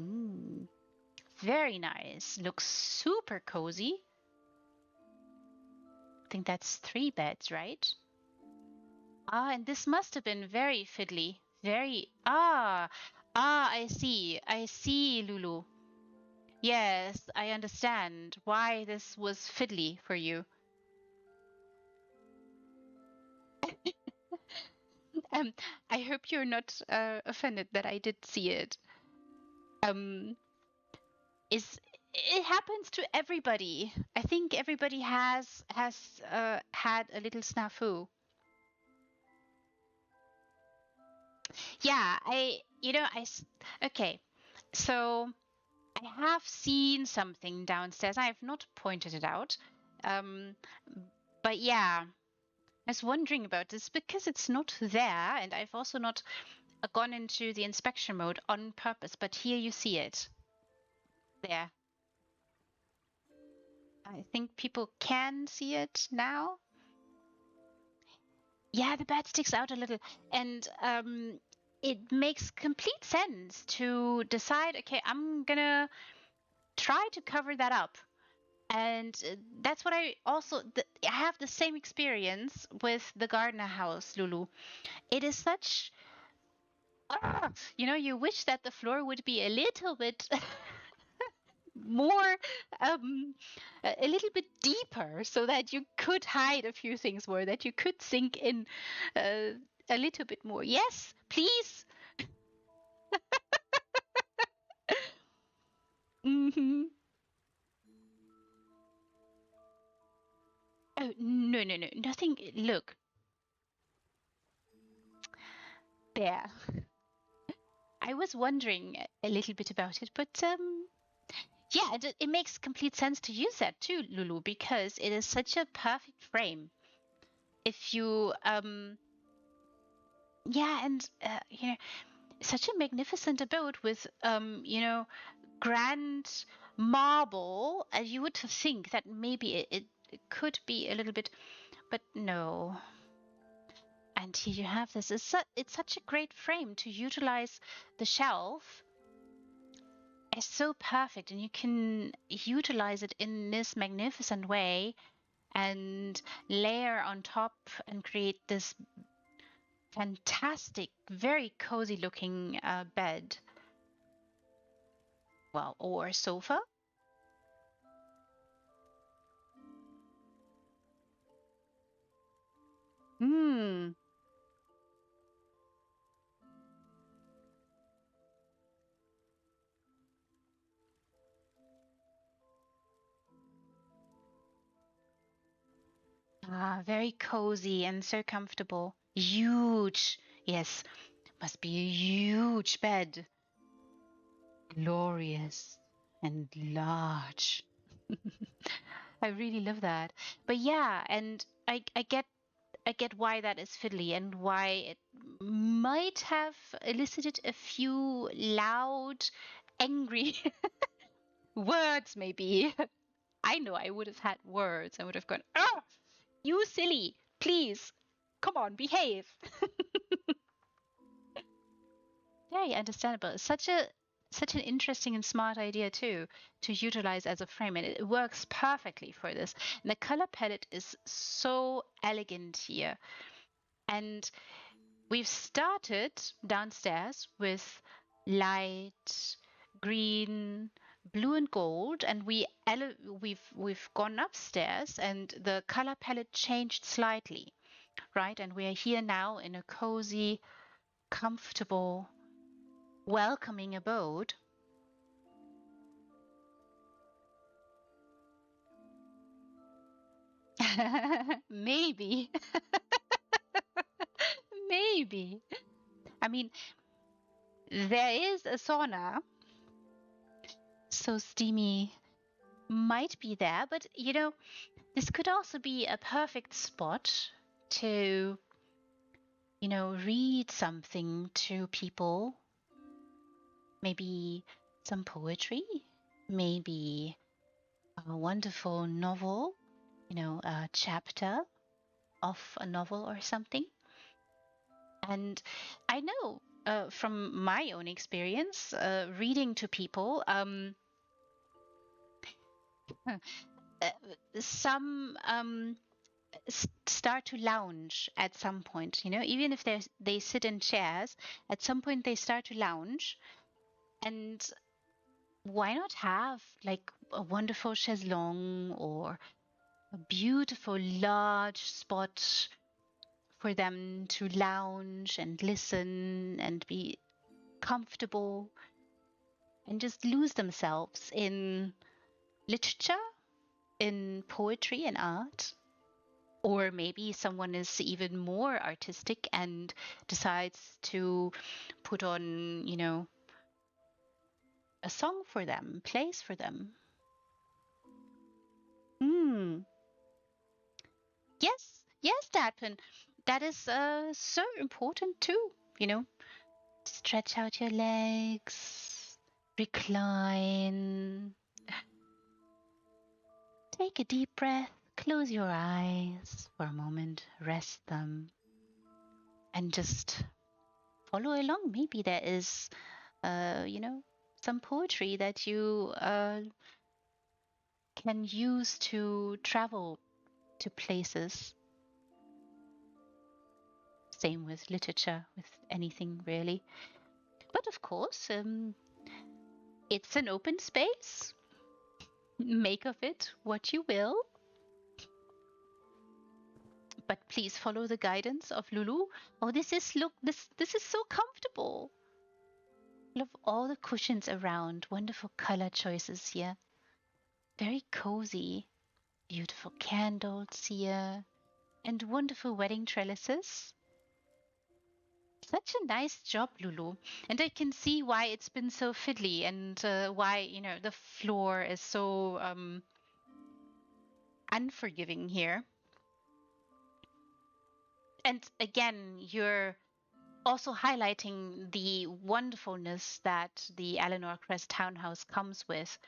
Mm, very nice. Looks super cozy. I think that's 3 beds, right? Ah, and this must have been very fiddly. I see. I see, Lulu. Yes, I understand why this was fiddly for you. Um, I hope you're not offended that I did see it. Um, is It happens to everybody. I think everybody has had a little snafu. Yeah, okay. So I have seen something downstairs. I have not pointed it out. Um, but yeah, I was wondering about this because it's not there, and I've also not gone into the inspection mode on purpose. But here you see it. There. I think people can see it now. Yeah, the bed sticks out a little, and it makes complete sense to decide, okay, I'm gonna try to cover that up. And that's what I also I have the same experience with the gardener house, Lulu. It is such you wish that the floor would be a little bit more a little bit deeper so that you could hide a few things more, that you could sink in uh, a little bit more. Yes, please. Hmm. Oh, no, no, no, nothing. Look, there. I was wondering a little bit about it, but yeah, it makes complete sense to use that too, Lulu, because it is such a perfect frame. If you yeah, and such a magnificent abode with grand marble. You would think that maybe it could be a little bit, but no. And here you have this. It's such a great frame to utilize the shelf is so perfect, and you can utilize it in this magnificent way and layer on top and create this fantastic, very cozy looking bed. Well, or sofa. Hmm. Ah, very cozy and so comfortable. Huge. Yes, must be a huge bed. Glorious and large. I really love that. But yeah, and I get why that is fiddly and why it might have elicited a few loud, angry words, maybe. I know I would have had words. I would have gone, "Ah, you silly! Please, come on, behave." Very understandable. It's such an interesting and smart idea too to utilize as a frame, and it works perfectly for this. And the color palette is so elegant here. And we've started downstairs with light green, blue, and gold, and we've gone upstairs, and the color palette changed slightly, right? And we are here now in a cozy, comfortable, welcoming abode. Maybe, maybe. I mean, there is a sauna, so steamy might be there, but this could also be a perfect spot to, read something to people. Maybe some poetry, maybe a wonderful novel, a chapter of a novel or something. And I know from my own experience, reading to people, uh, some start to lounge at some point, even if they sit in chairs, at some point they start to lounge. And why not have like a wonderful chaiselong or a beautiful large spot for them to lounge and listen and be comfortable and just lose themselves in literature, in poetry and art. Or maybe someone is even more artistic and decides to put on, a song for them, plays for them. Hmm. Yes, yes, Dadpin. That is so important too. Stretch out your legs, recline, take a deep breath, close your eyes for a moment, rest them, and just follow along. Maybe there is, some poetry that you can use to travel to places. Same with literature, with anything really. But of course, it's an open space. Make of it what you will. But please follow the guidance of Lulu. Oh, this is so comfortable. Love all the cushions around. Wonderful color choices here. Very cozy. Beautiful candles here. And wonderful wedding trellises. Such a nice job, Lulu. And I can see why it's been so fiddly and why, the floor is so unforgiving here. And again, you're also highlighting the wonderfulness that the Alinor Crest Townhouse comes with.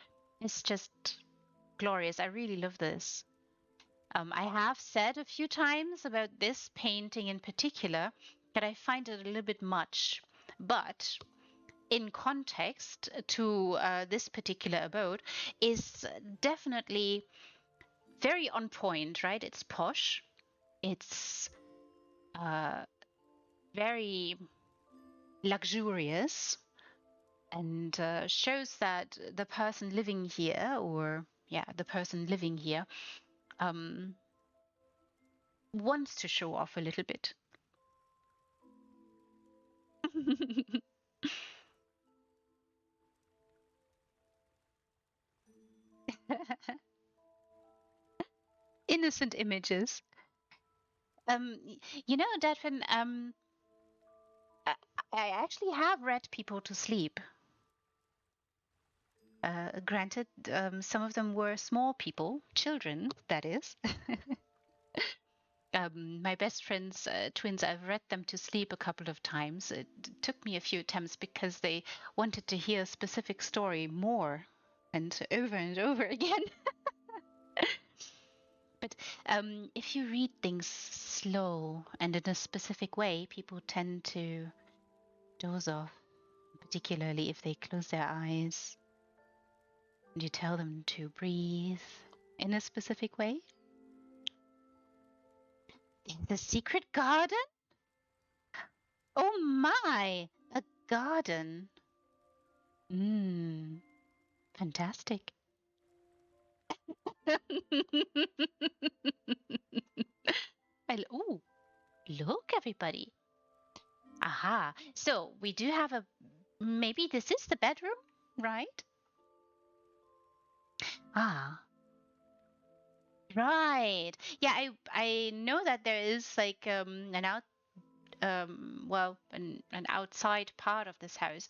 It's just glorious. I really love this. I have said a few times about this painting in particular that I find it a little bit much, but in context to this particular abode, is definitely very on point, right? It's posh. It's very luxurious, and shows that the person living here, the person living here, wants to show off a little bit. Innocent images. You know, Dadfin, I, I actually have read people to sleep. Granted, some of them were small people, children, that is. My best friend's twins, I've read them to sleep a couple of times. It took me a few attempts because they wanted to hear a specific story more and over again. But if you read things slow and in a specific way, people tend to doze off, particularly if they close their eyes. And you tell them to breathe in a specific way. In the secret garden? Oh my! A garden. Fantastic. Oh, look, everybody. Aha. So we do have maybe this is the bedroom, right? Ah. Right. Yeah, I know that there is like an outside part of this house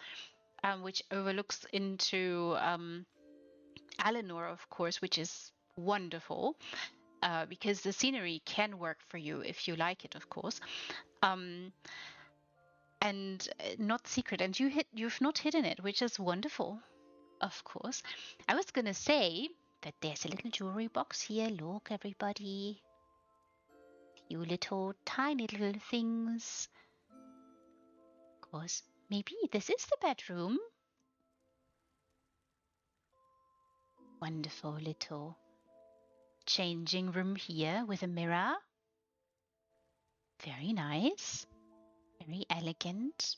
which overlooks into Alinor, of course, which is wonderful because the scenery can work for you if you like it, of course. And not secret, and you've not hidden it, which is wonderful, of course. I was gonna say that there's a little jewelry box here. Look, everybody. You little tiny little things. Of course, maybe this is the bedroom. Wonderful little changing room here with a mirror. Very nice. Very elegant.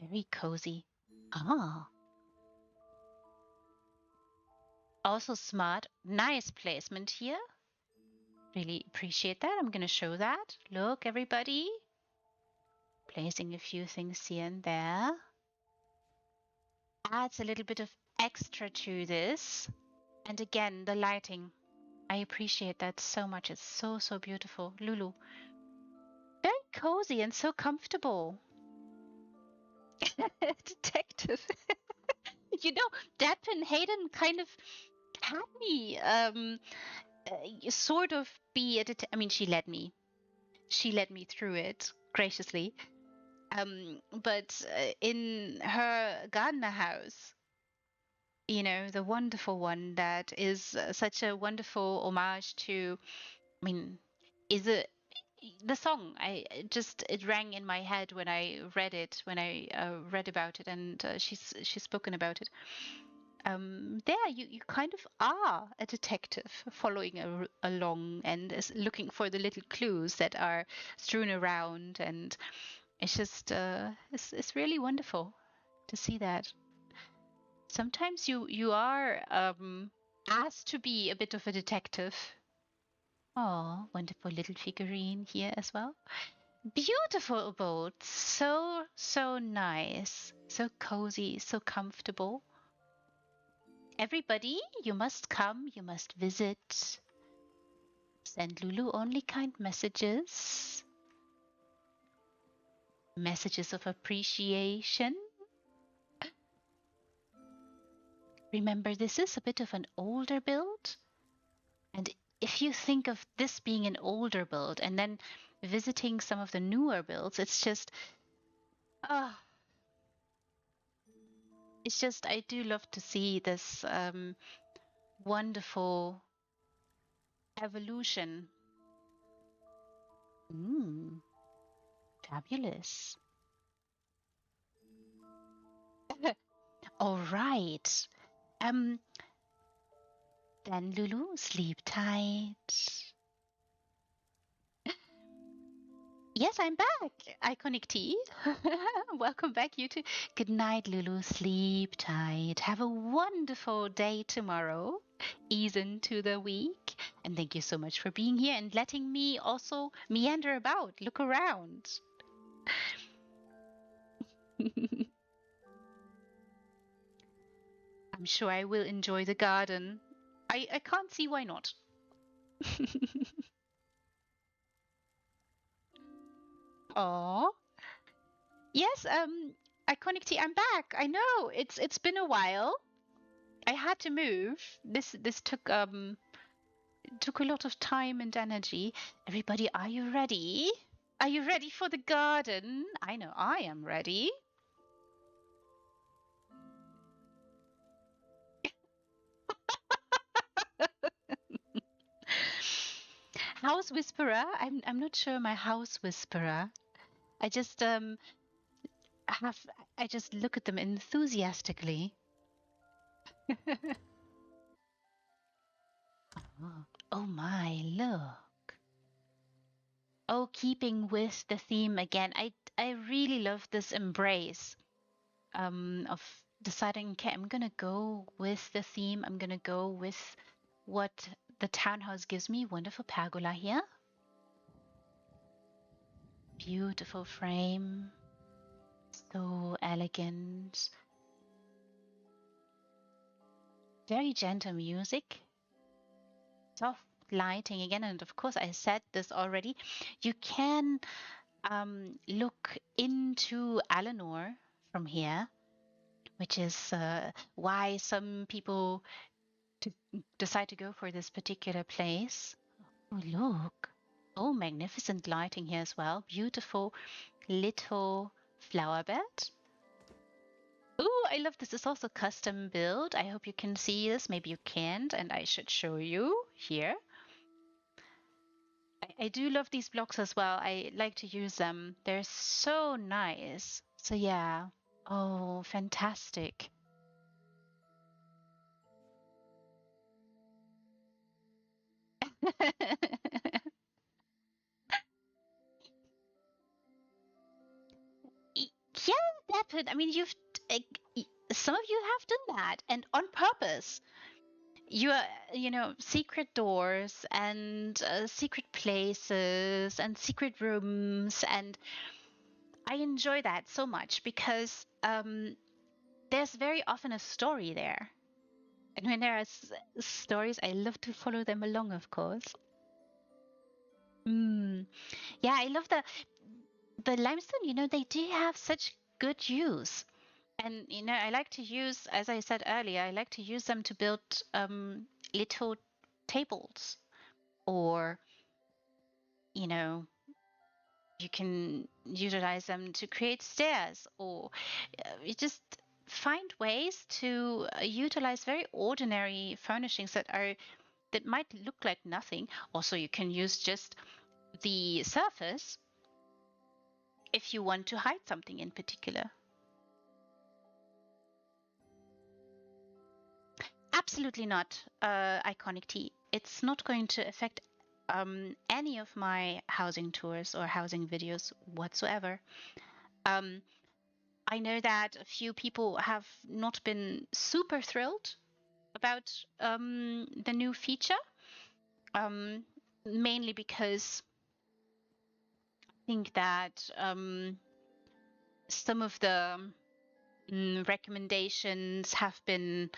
Very cozy. Ah. Also smart. Nice placement here. Really appreciate that. I'm going to show that. Look, everybody. Placing a few things here and there. Adds a little bit of extra to this. And again, the lighting. I appreciate that so much. It's so, so beautiful. Lulu. Very cozy and so comfortable. Detective. You know, Dadpin Hayden kind of had me sort of be a detective. I mean, she led me through it graciously. But in her gardener house, you know, the wonderful one that is such a wonderful homage to, I mean, is it the song? It rang in my head when I read it, when I read about it, and she's spoken about it. There you kind of are a detective following along and looking for the little clues that are strewn around, and it's just it's really wonderful to see that. Sometimes you are asked to be a bit of a detective. Oh, wonderful little figurine here as well. Beautiful abode, so nice, so cozy, so comfortable. Everybody, you must come, you must visit. Send Lulu only kind messages. Messages of appreciation. Remember, this is a bit of an older build. And if you think of this being an older build and then visiting some of the newer builds, it's just, I do love to see this wonderful evolution. Fabulous. All right. Um, then Lulu, sleep tight. Yes, I'm back. Iconic Tea. Welcome back, you two. Good night, Lulu. Sleep tight. Have a wonderful day tomorrow. Ease into the week. And thank you so much for being here and letting me also meander about, look around. I'm sure I will enjoy the garden. I can't see why not. Oh, yes, Iconic Tea, I'm back. I know. It's been a while. I had to move. This took a lot of time and energy. Everybody, are you ready? Are you ready for the garden? I know I am ready. House Whisperer? I'm not sure my House Whisperer. I just have I just look at them enthusiastically. Oh, oh my, look. Oh, keeping with the theme again. I really love this embrace of deciding, okay, I'm gonna go with the theme. I'm gonna go with what the townhouse gives me. Wonderful pergola here. Beautiful frame. So elegant. Very gentle music. Soft lighting again. And of course, I said this already. You can look into Alinor from here, which is why some people decide to go for this particular place. Oh, look. Oh, magnificent lighting here as well. Beautiful little flower bed. Oh, I love this. It's also custom built. I hope you can see this. Maybe you can't, and I should show you here. I do love these blocks as well. I like to use them. They're so nice. So yeah. Oh, fantastic. Yeah, that. I mean, some of you have done that, and on purpose. You are, secret doors and secret places and secret rooms, and I enjoy that so much because there's very often a story there. And when there are stories, I love to follow them along, of course. Mm. Yeah, I love the limestone. They do have such good use. And I like to use, as I said earlier, I like to use them to build little tables, or you know you can utilize them to create stairs, or you just find ways to utilize very ordinary furnishings that might look like nothing. Also, you can use just the surface if you want to hide something in particular. Absolutely not, Iconic Tea. It's not going to affect any of my housing tours or housing videos whatsoever. Um, I know that a few people have not been super thrilled about the new feature, um, mainly because I think that some of the recommendations have been,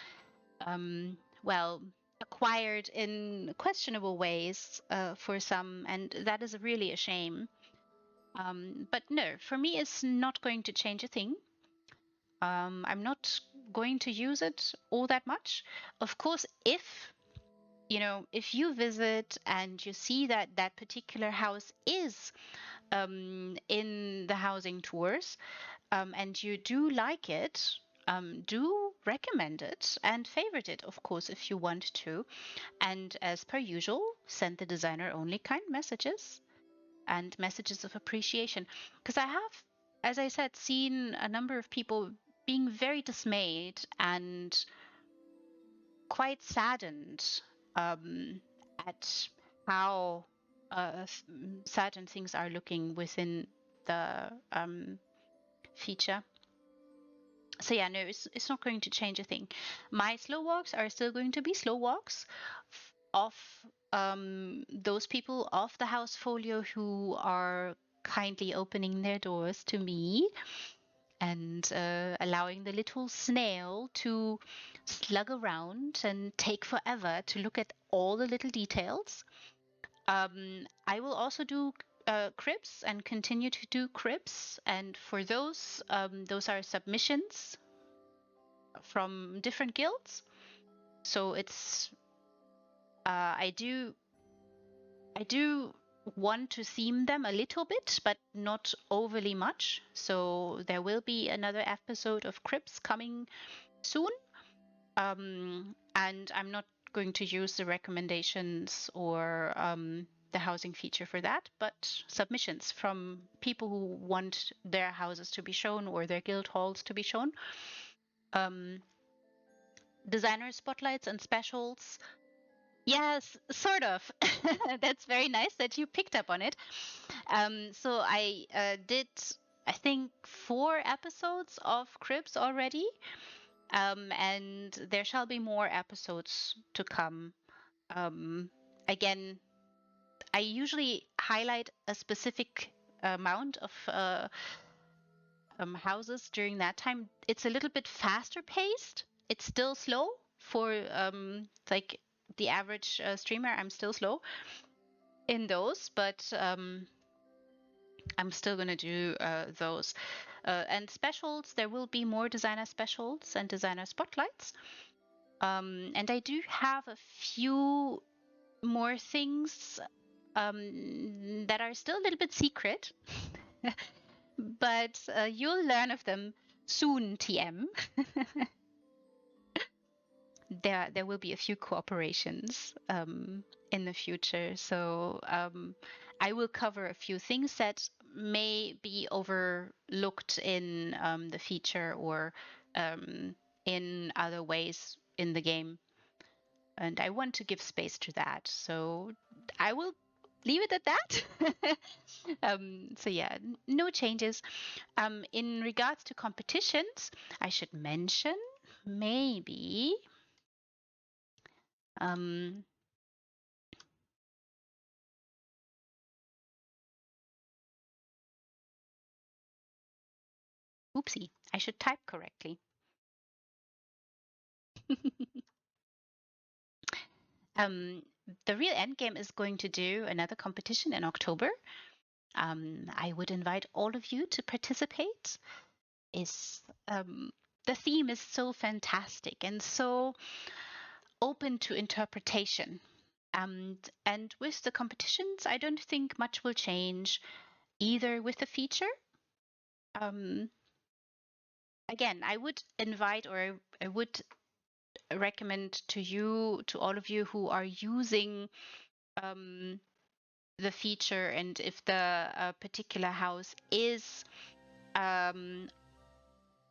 well, acquired in questionable ways for some, and that is really a shame. But no, for me, it's not going to change a thing. I'm not going to use it all that much. Of course, if you visit and you see that that particular house is in the housing tours, and you do like it, do recommend it and favorite it, of course, if you want to. And as per usual, send the designer only kind messages and messages of appreciation. Because I have, as I said, seen a number of people being very dismayed and quite saddened at how certain things are looking within the feature. So yeah, no, it's not going to change a thing. My slow walks are still going to be slow walks of those people of the house folio who are kindly opening their doors to me and allowing the little snail to slug around and take forever to look at all the little details. I will also do cribs and continue to do cribs, and for those are submissions from different guilds. So it's I do want to theme them a little bit, but not overly much. So there will be another episode of cribs coming soon. And I'm not going to use the recommendations or the housing feature for that, but submissions from people who want their houses to be shown or their guild halls to be shown. Designer spotlights and specials. Yes, sort of. That's very nice that you picked up on it. So I did, I think, 4 episodes of Cribs already. And there shall be more episodes to come. Again, I usually highlight a specific amount of houses during that time. It's a little bit faster paced. It's still slow for like the average streamer. I'm still slow in those, but I'm still gonna do those. And specials, there will be more designer specials and designer spotlights. And I do have a few more things that are still a little bit secret, but you'll learn of them soon, TM. There will be a few cooperations in the future, so I will cover a few things that may be overlooked in the feature or in other ways in the game, and I want to give space to that, so I will leave it at that. So yeah, no changes. In regards to competitions, I should mention maybe oopsie, I should type correctly. The real endgame is going to do another competition in October. I would invite all of you to participate. The theme is so fantastic and so open to interpretation. And with the competitions, I don't think much will change either with the feature. Again, I would invite or I would recommend to all of you who are using the feature, and if the particular house is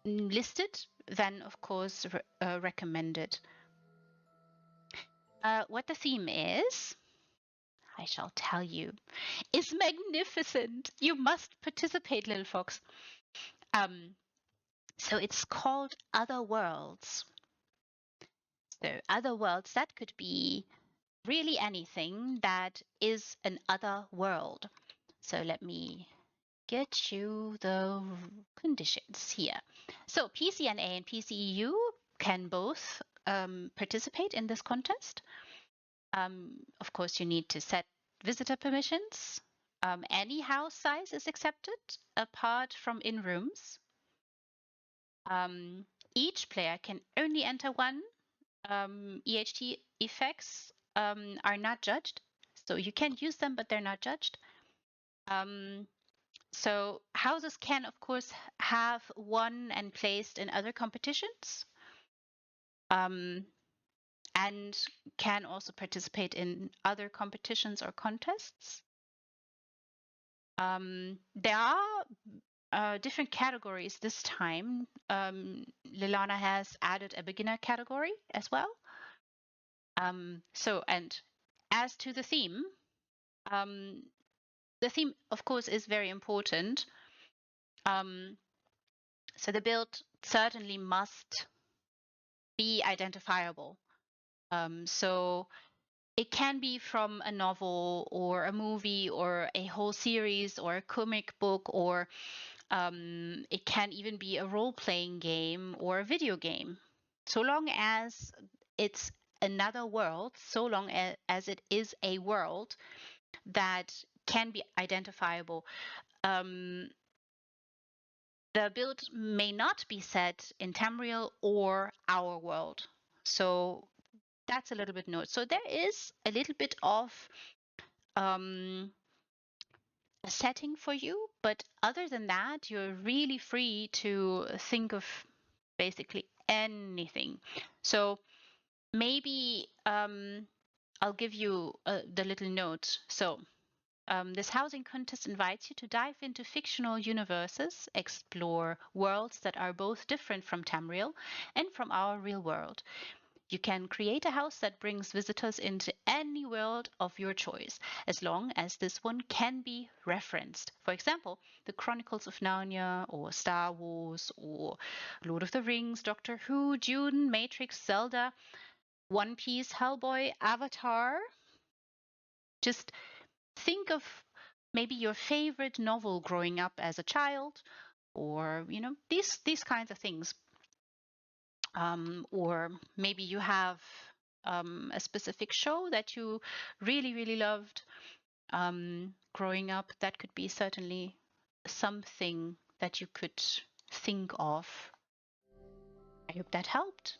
listed, then of course recommended. What the theme is, I shall tell you, is magnificent. You must participate, little fox. So it's called Other Worlds. So Other Worlds, that could be really anything that is an other world. So let me get you the conditions here. So PCNA and PCEU can both participate in this contest. Of course, you need to set visitor permissions. Any house size is accepted apart from in rooms. Each player can only enter one. EHT effects are not judged. So you can use them, but they're not judged. So houses can, of course, have won and placed in other competitions, and can also participate in other competitions or contests. There are different categories this time. Lilana has added a beginner category as well. And as to um, the theme, of course, is very important. So the build certainly must be identifiable. So it can be from a novel or a movie or a whole series or a comic book, or it can even be a role-playing game or a video game. So long as it's another world, so long as it is a world that can be identifiable. The build may not be set in Tamriel or our world. So that's a little bit note. So there is a little bit of a setting for you, but other than that, you're really free to think of basically anything. So maybe I'll give you the little note. So this housing contest invites you to dive into fictional universes, explore worlds that are both different from Tamriel and from our real world. You can create a house that brings visitors into any world of your choice, as long as this one can be referenced. For example, the Chronicles of Narnia, or Star Wars, or Lord of the Rings, Doctor Who, Dune, Matrix, Zelda, One Piece, Hellboy, Avatar. Just think of maybe your favorite novel growing up as a child, or these kinds of things. Or maybe you have a specific show that you really, really loved growing up. That could be certainly something that you could think of. I hope that helped.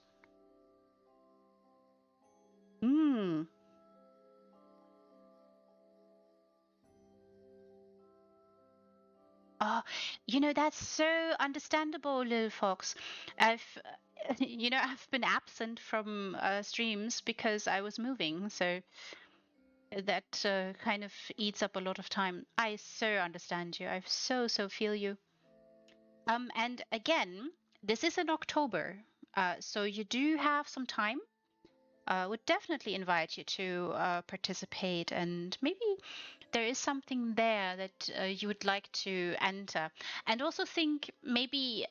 Mm. Oh, that's so understandable, Lil Fox. I've, I've been absent from streams because I was moving, so that kind of eats up a lot of time. I so understand you. I so feel you. And again, this is in October, so you do have some time. Would definitely invite you to participate, and maybe there is something there that you would like to enter, and also think maybe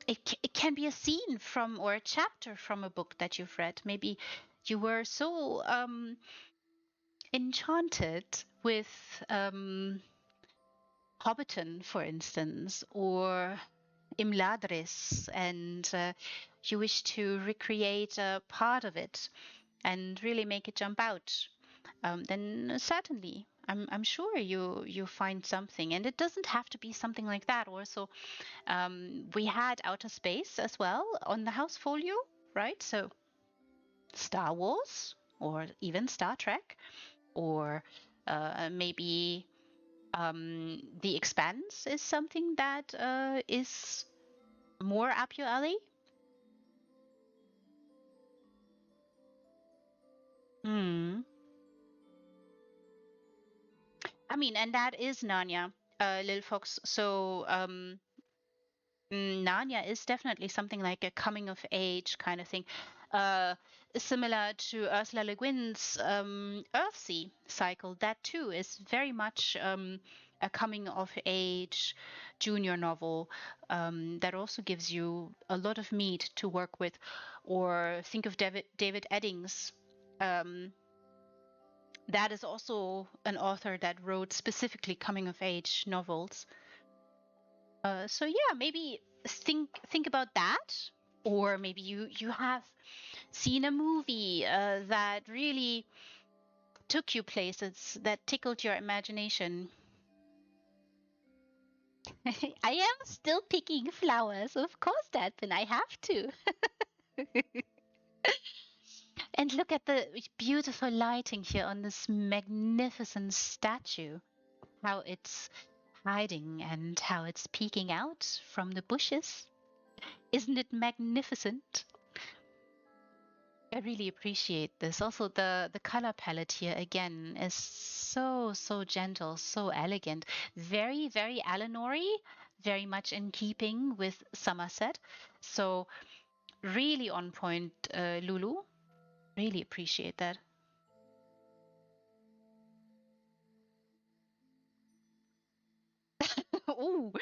it can be a scene from, or a chapter from, a book that you've read. Maybe you were so enchanted with Hobbiton, for instance, or Imladris, and you wish to recreate a part of it and really make it jump out, then certainly I'm sure you find something, and it doesn't have to be something like that. Also, we had outer space as well on the house folio, right? So Star Wars, or even Star Trek, or maybe The Expanse is something that is more up your alley. Hmm. I mean, and that is Narnia, Lil Fox. So Narnia is definitely something like a coming of age kind of thing, uh, similar to Ursula Le Guin's Earthsea cycle. That too is very much a coming of age junior novel that also gives you a lot of meat to work with. Or think of David Eddings. Um, that is also an author that wrote specifically coming of age novels. So yeah, maybe think about that, or maybe you have seen a movie that really took you places, that tickled your imagination. I am still picking flowers, of course, Dadpin. I have to. And look at the beautiful lighting here on this magnificent statue. How it's hiding and how it's peeking out from the bushes. Isn't it magnificent? I really appreciate this. Also, the color palette here again is so gentle, so elegant, very, very Alinor-y, very much in keeping with Somerset. So really on point, Lulu. Really appreciate that. Oh,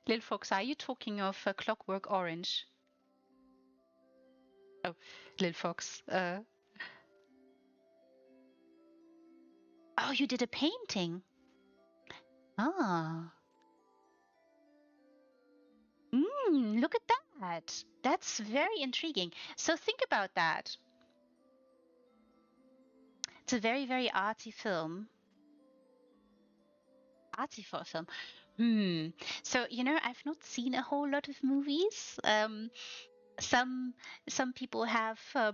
Lil Fox, are you talking of Clockwork Orange? Oh, Lil Fox. Oh, you did a painting. Ah. Look at that. That's very intriguing. So think about that. It's a very, very artsy film. Artsy for a film. So, I've not seen a whole lot of movies. Some some people have how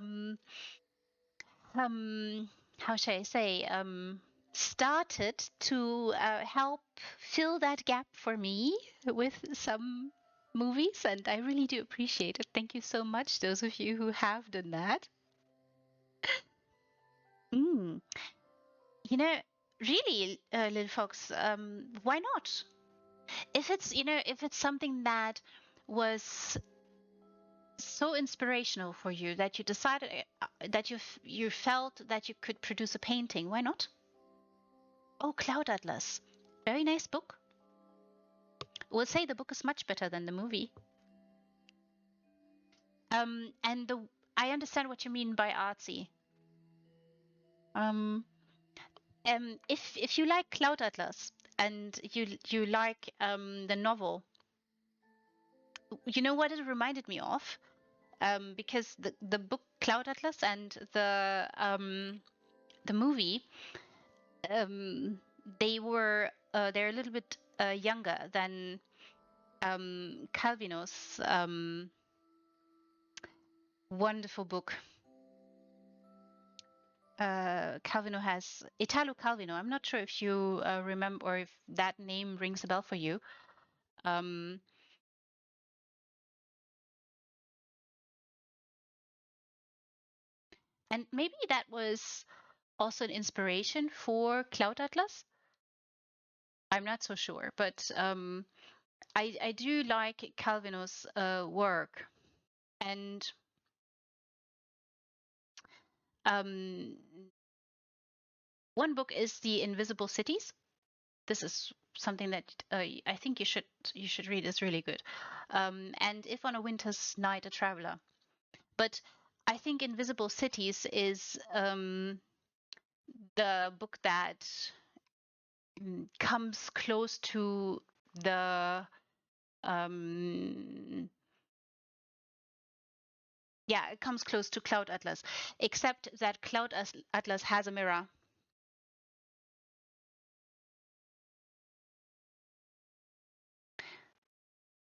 shall I say, started to help fill that gap for me with some movies, and I really do appreciate it. Thank you so much, those of you who have done that. Mm. You know, really, Lil Fox, why not? If it's something that was so inspirational for you that you decided that you felt that you could produce a painting, why not? Oh, Cloud Atlas. Very nice book. We'll say the book is much better than the movie. And I understand what you mean by artsy. Um, if you like Cloud Atlas and you like the novel, you know what it reminded me of? Because the book Cloud Atlas and the movie, um, they're a little bit younger than Calvino's wonderful book. Calvino has Italo Calvino. I'm not sure if you remember or if that name rings a bell for you. Um, and maybe that was also an inspiration for Cloud Atlas. I'm not so sure, but I do like Calvino's work. And um, one book is The Invisible Cities. This is something that I think you should read. It's really good. And If on a Winter's Night, a Traveler. But I think Invisible Cities is the book that comes close to the um, yeah, it comes close to Cloud Atlas, except that Cloud Atlas has a mirror.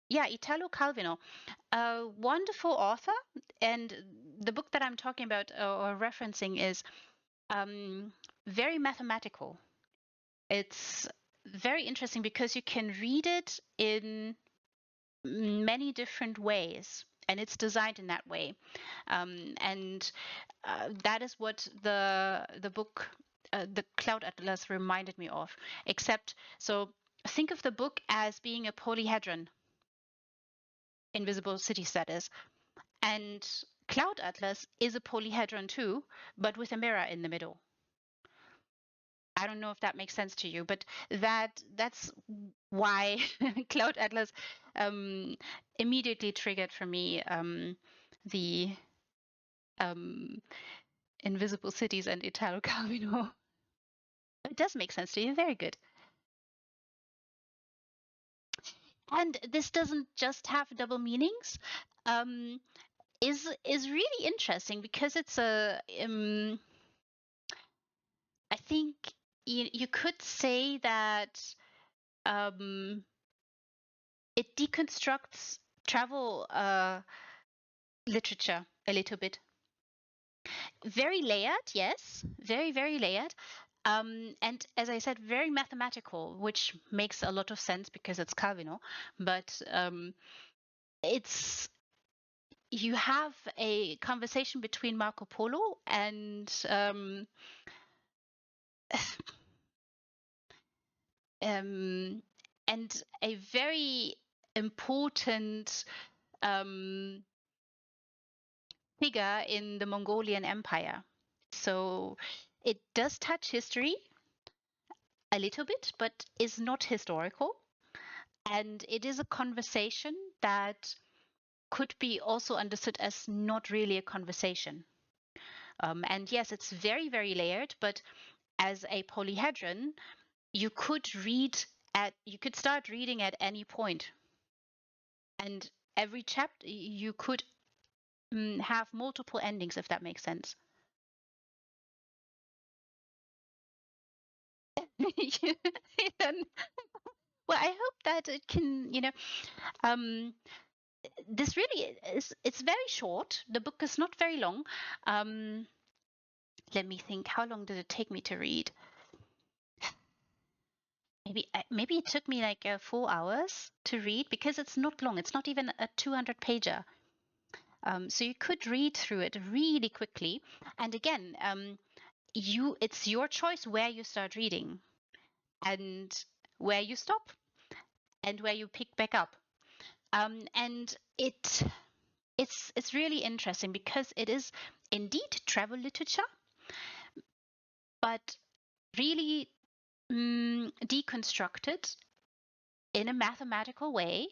Yeah, Italo Calvino, a wonderful author, and the book that I'm talking about or referencing is very mathematical. It's very interesting because you can read it in many different ways, and it's designed in that way. And that is what the book, the Cloud Atlas, reminded me of. Except, so think of the book as being a polyhedron, Invisible Cities, that is, and Cloud Atlas is a polyhedron too, but with a mirror in the middle. I don't know if that makes sense to you, but that's why Cloud Atlas um, immediately triggered for me the um, Invisible Cities and Italo Calvino. It does make sense to you. Very good. And this doesn't just have double meanings. Um, is really interesting because it's I think you could say that um, it deconstructs travel literature a little bit. Very layered, yes, very, very layered. And as I said, very mathematical, which makes a lot of sense because it's Calvino. But it's you have a conversation between Marco Polo and and a very important figure in the Mongolian Empire. So it does touch history a little bit, but is not historical. And it is a conversation that could be also understood as not really a conversation. And yes, it's very, very layered, but as a polyhedron, you could start reading at any point. And every chapter, you could have multiple endings, if that makes sense. Well, I hope that it can, this really it's very short. The book is not very long. Let me think, how long did it take me to read? Maybe it took me like 4 hours to read, because it's not long. It's not even a 200 pager. So you could read through it really quickly. And again, it's your choice where you start reading and where you stop and where you pick back up. And it's really interesting because it is indeed travel literature, but really deconstructed in a mathematical way,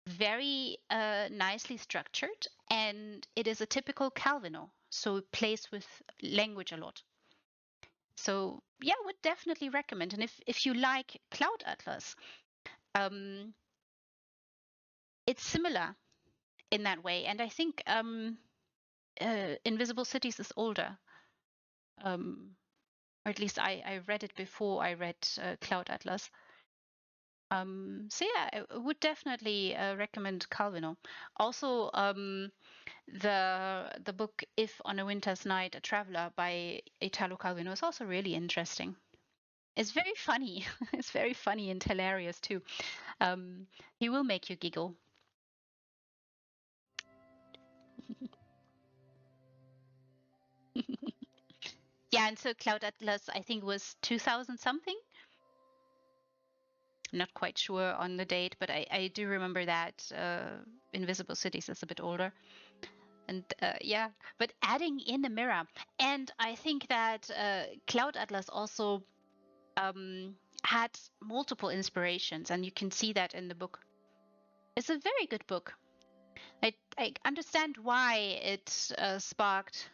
very nicely structured, and it is a typical Calvino, so it plays with language a lot. So yeah, would definitely recommend. And if you like Cloud Atlas, it's similar in that way. And I think Invisible Cities is older, or at least I read it before I read Cloud Atlas. So yeah, I would definitely recommend Calvino. Also, the book If on a Winter's Night a Traveler by Italo Calvino is also really interesting. It's very funny. It's very funny and hilarious too. He will make you giggle. Yeah, and so Cloud Atlas, I think, was 2000 something. I'm not quite sure on the date, but I do remember that Invisible Cities is a bit older. And yeah, but adding in a mirror. And I think that Cloud Atlas also had multiple inspirations, and you can see that in the book. It's a very good book. I understand why it sparked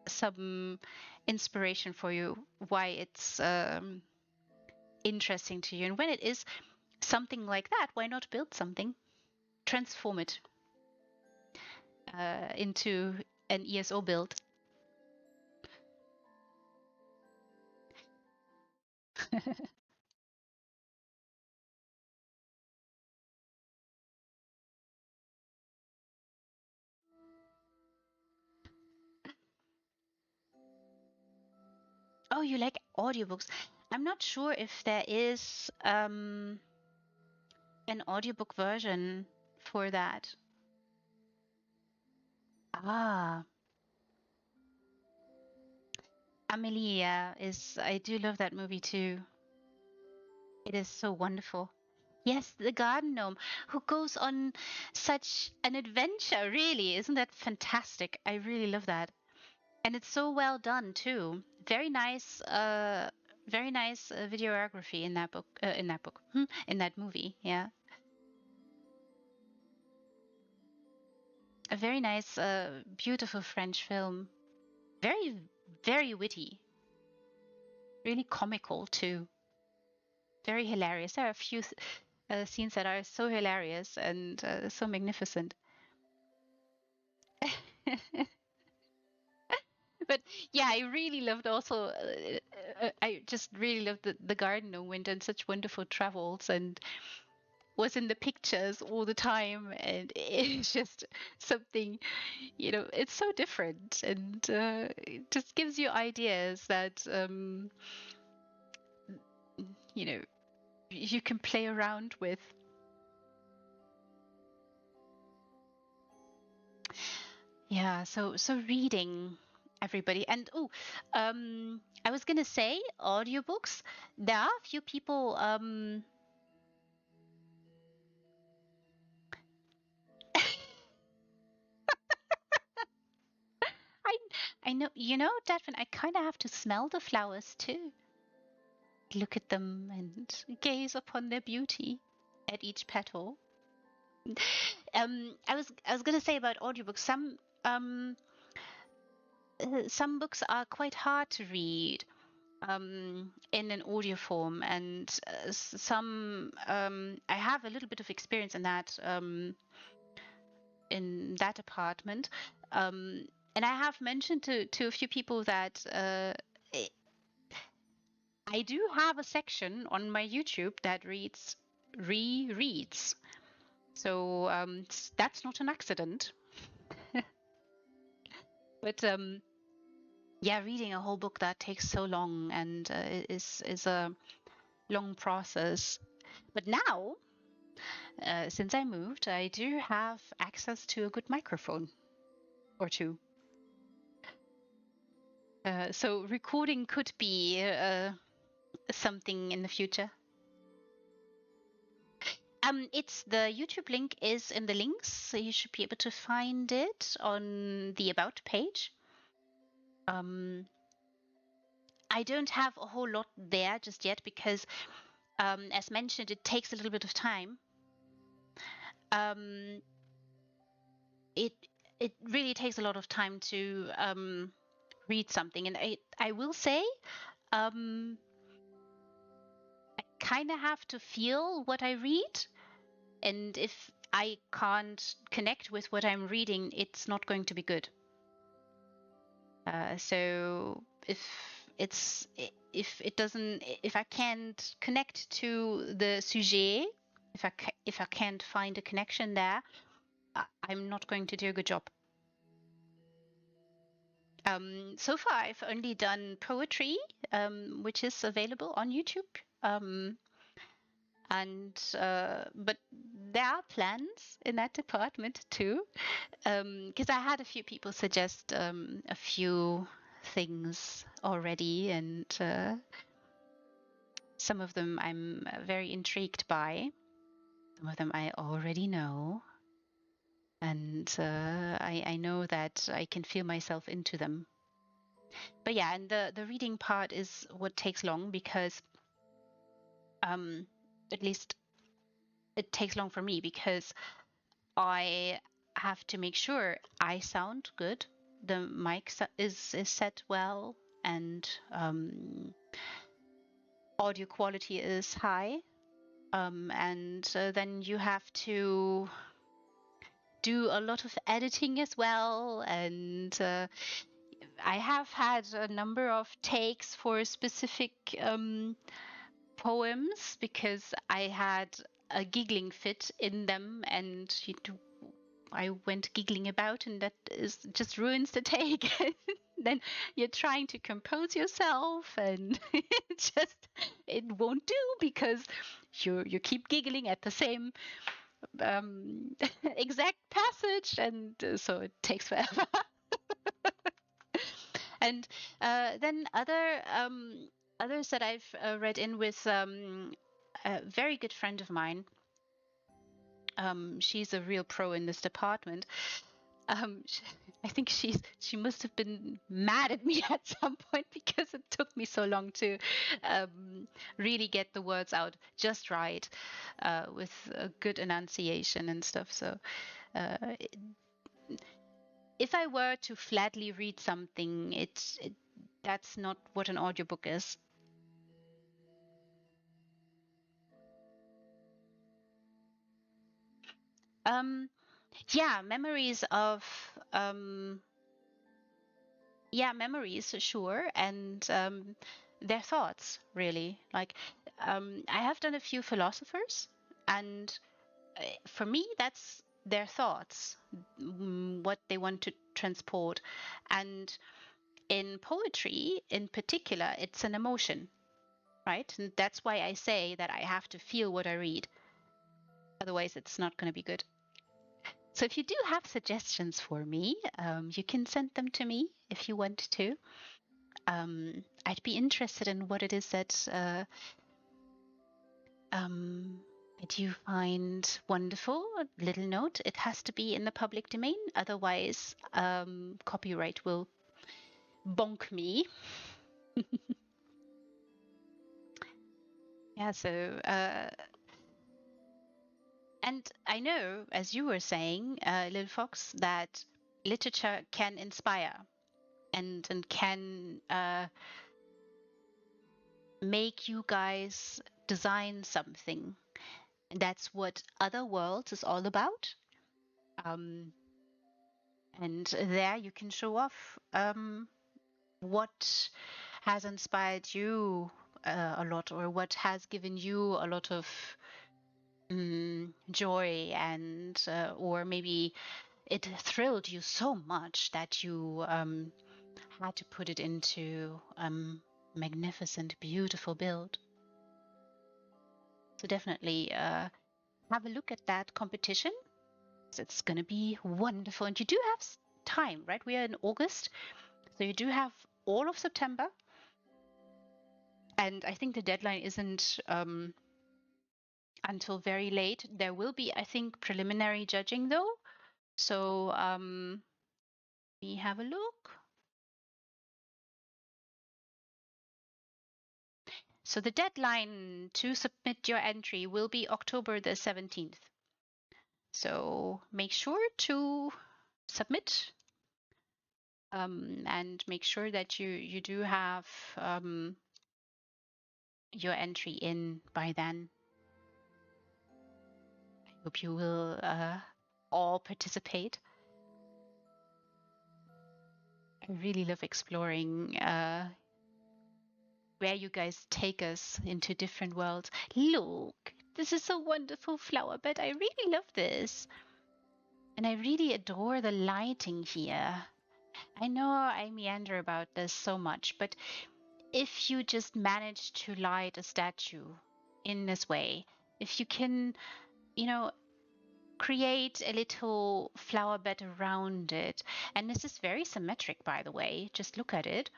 some inspiration for you, why it's interesting to you. And when it is something like that, why not build something, transform it into an ESO build? Oh, you like audiobooks? I'm not sure if there is an audiobook version for that. Ah, Amelia I do love that movie too. It is so wonderful. Yes, the garden gnome who goes on such an adventure, really. Isn't that fantastic? I really love that. And it's so well done too. Very nice videography in that book, in that movie. Yeah, a very nice, beautiful French film. Very, very witty. Really comical too. Very hilarious. There are a few scenes that are so hilarious and so magnificent. But yeah, I really loved also. I just really loved the garden gnome went on such wonderful travels and was in the pictures all the time, and it's just something, it's so different, and it just gives you ideas that you know you can play around with. Yeah, so reading. everybody. And I was gonna say audiobooks. There are a few people. I I know, Devin. I kind of have to smell the flowers too. Look at them and gaze upon their beauty at each petal. I was gonna say about audiobooks. Some books are quite hard to read in an audio form, and some I have a little bit of experience in that department. And I have mentioned to a few people that I do have a section on my YouTube that rereads. So that's not an accident. But yeah, reading a whole book that takes so long and is a long process. But now, since I moved, I do have access to a good microphone or two. So recording could be something in the future. It's the YouTube link is in the links, so you should be able to find it on the About page. I don't have a whole lot there just yet because, as mentioned, it takes a little bit of time. It really takes a lot of time to read something, and I will say, I kind of have to feel what I read, and if I can't connect with what I'm reading, it's not going to be good. So if I can't connect to the sujet, if I can't find a connection there, I'm not going to do a good job. So far, I've only done poetry, which is available on YouTube. But there are plans in that department too, because I had a few people suggest a few things already, and some of them I'm very intrigued by. Some of them I already know, and I know that I can feel myself into them. But yeah, and the reading part is what takes long because at least it takes long for me because I have to make sure I sound good, the mic is set well, and audio quality is high. And then you have to do a lot of editing as well. And I have had a number of takes for specific poems because I had a giggling fit in them, and I went giggling about, and that just ruins the take. Then you're trying to compose yourself, and it won't do because you keep giggling at the same exact passage, and so it takes forever. And then others that I've read in with a very good friend of mine. She's a real pro in this department. I think she must have been mad at me at some point because it took me so long to really get the words out just right, with a good enunciation and stuff. So if I were to flatly read something, that's not what an audiobook is. Yeah, memories of memories, sure, and their thoughts, really. Like, I have done a few philosophers, and for me, that's their thoughts, what they want to transport. And in poetry, in particular, it's an emotion, right? And that's why I say that I have to feel what I read. Otherwise, it's not going to be good. So if you do have suggestions for me, you can send them to me if you want to. I'd be interested in what it is that you find wonderful. A little note: it has to be in the public domain, otherwise copyright will bonk me. Yeah, so and I know, as you were saying, Lil Fox, that literature can inspire and can make you guys design something. And that's what Other Worlds is all about. And there you can show off what has inspired you a lot, or what has given you a lot of joy, and or maybe it thrilled you so much that you had to put it into magnificent, beautiful build. So definitely have a look at that competition. It's going to be wonderful. And you do have time, right? We are in August, so you do have all of September. And I think the deadline isn't until very late. There will be, I think, preliminary judging though. So we have a look. So the deadline to submit your entry will be October the 17th. So make sure to submit and make sure that you do have your entry in by then. I hope you will all participate. I really love exploring where you guys take us into different worlds. Look, this is a wonderful flower bed. I really love this. And I really adore the lighting here. I know I meander about this so much, but if you just manage to light a statue in this way, if you can, create a little flower bed around it, and this is very symmetric, by the way, just look at it.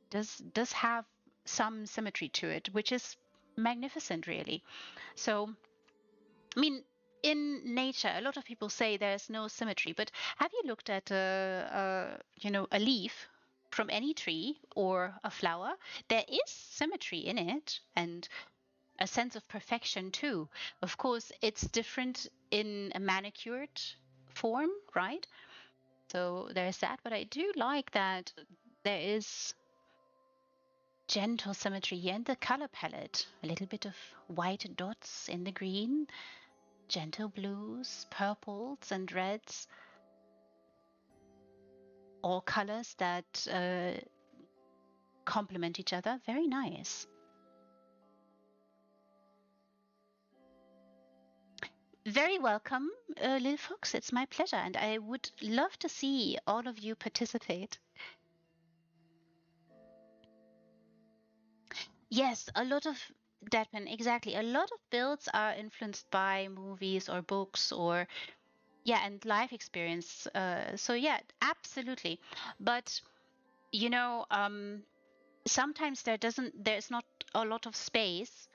Does have some symmetry to it, which is magnificent, really. So, I mean, in nature, a lot of people say there's no symmetry, but have you looked at a leaf from any tree or a flower? There is symmetry in it, and a sense of perfection too. Of course, it's different in a manicured form, right? So there's that, but I do like that there is gentle symmetry here in the color palette. A little bit of white dots in the green, gentle blues, purples, and reds. All colors that complement each other. Very nice. Very welcome, Lil Fox. It's my pleasure, and I would love to see all of you participate. Yes, a lot of Deadpan, exactly. A lot of builds are influenced by movies or books or and life experience. So yeah, absolutely. But sometimes there's not a lot of space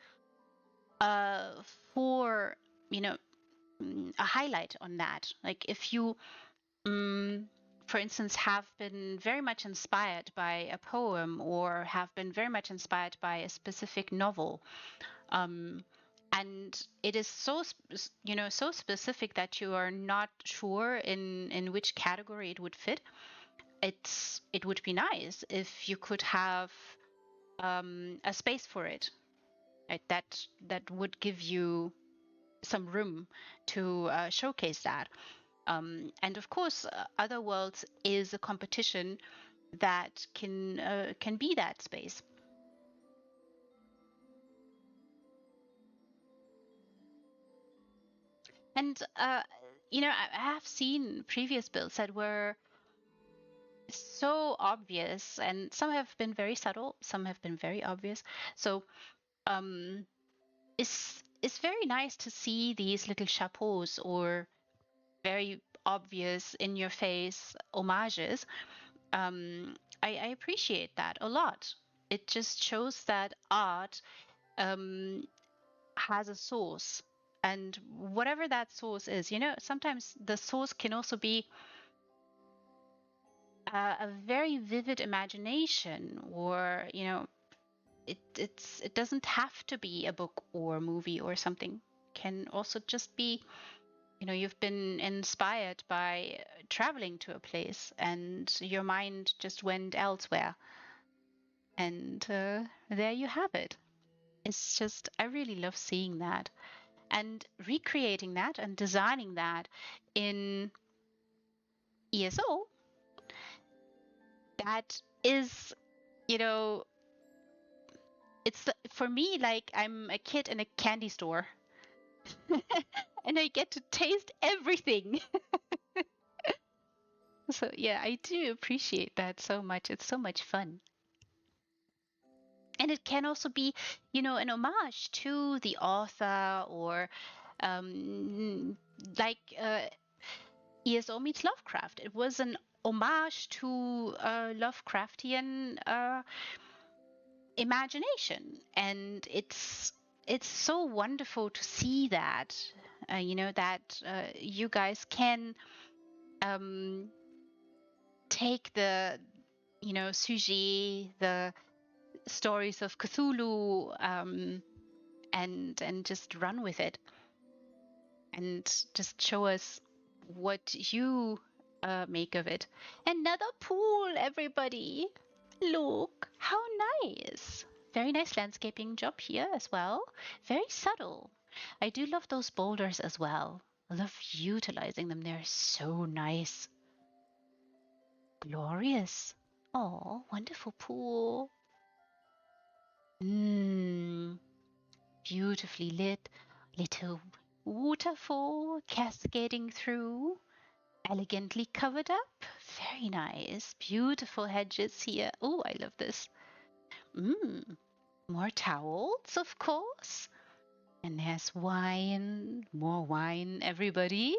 for a highlight on that. Like if you for instance, have been very much inspired by a poem or have been very much inspired by a specific novel, and it is so specific that you are not sure in which category it would fit. It would be nice if you could have a space for it, right? That would give you some room to showcase that. And of course, Other Worlds is a competition that can be that space. And I have seen previous builds that were so obvious, and some have been very subtle, some have been very obvious. So it's very nice to see these little chapeaus or very obvious in your face homages. I appreciate that a lot. It just shows that art um, has a source. And whatever that source is, sometimes the source can also be a very vivid imagination, or it doesn't have to be a book or a movie or something. Can also just be, you've been inspired by traveling to a place and your mind just went elsewhere, and there you have it. It's just, I really love seeing that and recreating that and designing that in ESO. That is, you know it's for me like I'm a kid in a candy store. And I get to taste everything. So yeah, I do appreciate that so much. It's so much fun. And it can also be, an homage to the author, or um, like ESO meets Lovecraft. It was an homage to Lovecraftian imagination, and it's so wonderful to see that, that you guys can um, take the sujet, the stories of Cthulhu, and just run with it, and just show us what you make of it. Another pool, everybody! Look, how nice! Very nice landscaping job here as well. Very subtle. I do love those boulders as well. I love utilizing them. They're so nice. Glorious. Oh, wonderful pool. Beautifully lit. Little waterfall cascading through. Elegantly covered up. Very nice. Beautiful hedges here. Oh, I love this. More towels, of course. And there's wine. More wine, everybody.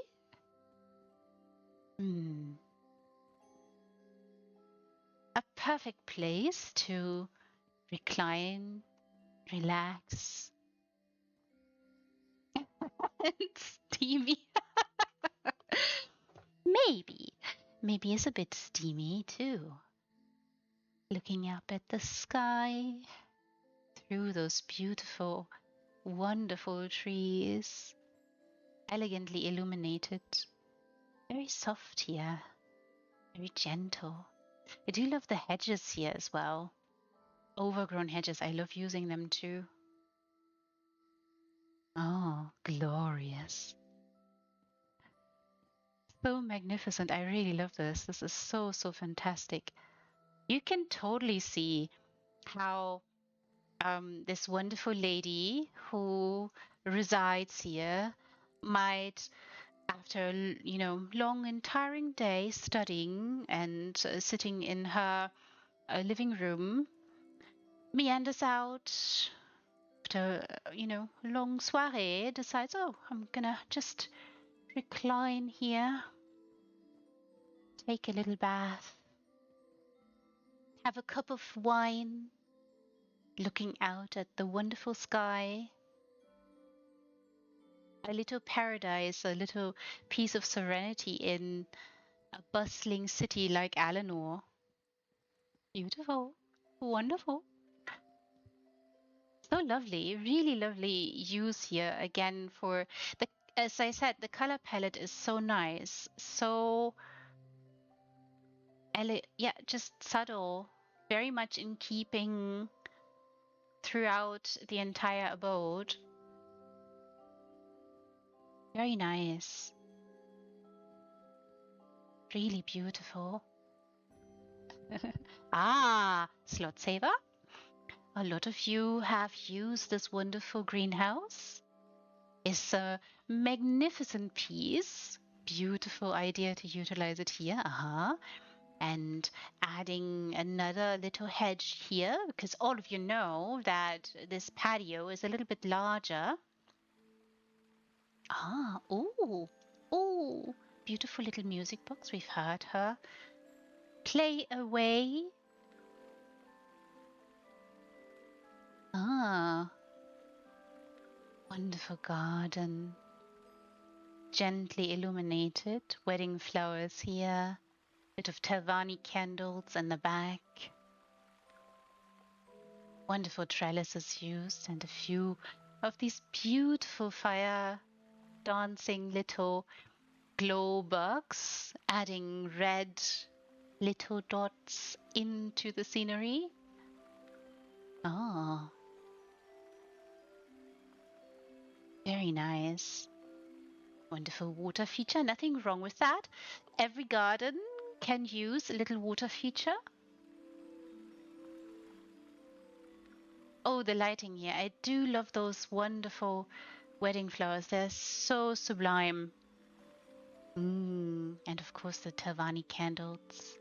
A perfect place to recline, relax. It's steamy. Maybe it's a bit steamy too. Looking up at the sky through those beautiful, wonderful trees, elegantly illuminated. Very soft here, very gentle. I do love the hedges here as well. Overgrown hedges, I love using them too. Oh, glorious. So magnificent. I really love this. This is so, so fantastic. You can totally see how this wonderful lady who resides here might, after long and tiring day studying and sitting in her living room, meanders out after long soiree, decides, oh, I'm gonna just recline here, take a little bath, have a cup of wine, looking out at the wonderful sky. A little paradise, a little piece of serenity in a bustling city like Alinor. Beautiful. Wonderful. So lovely. Really lovely use here again for the, as I said, the color palette is so nice. So, yeah, just subtle. Very much in keeping throughout the entire abode. Very nice. Really beautiful. Slot saver. A lot of you have used this wonderful greenhouse. It's a magnificent piece. Beautiful idea to utilize it here. And adding another little hedge here, because all of you know that this patio is a little bit larger. Oh, beautiful little music box. We've heard her play away. Ah, wonderful garden. Gently illuminated. Wedding flowers here. Bit of Telvanni candles in the back. Wonderful trellises used and a few of these beautiful fire dancing little glow bugs, adding red little dots into the scenery. Oh, very nice. Wonderful water feature. Nothing wrong with that. Every garden can use a little water feature. Oh, the lighting here. I do love those wonderful wedding flowers. They're so sublime. And of course the Telvanni candles.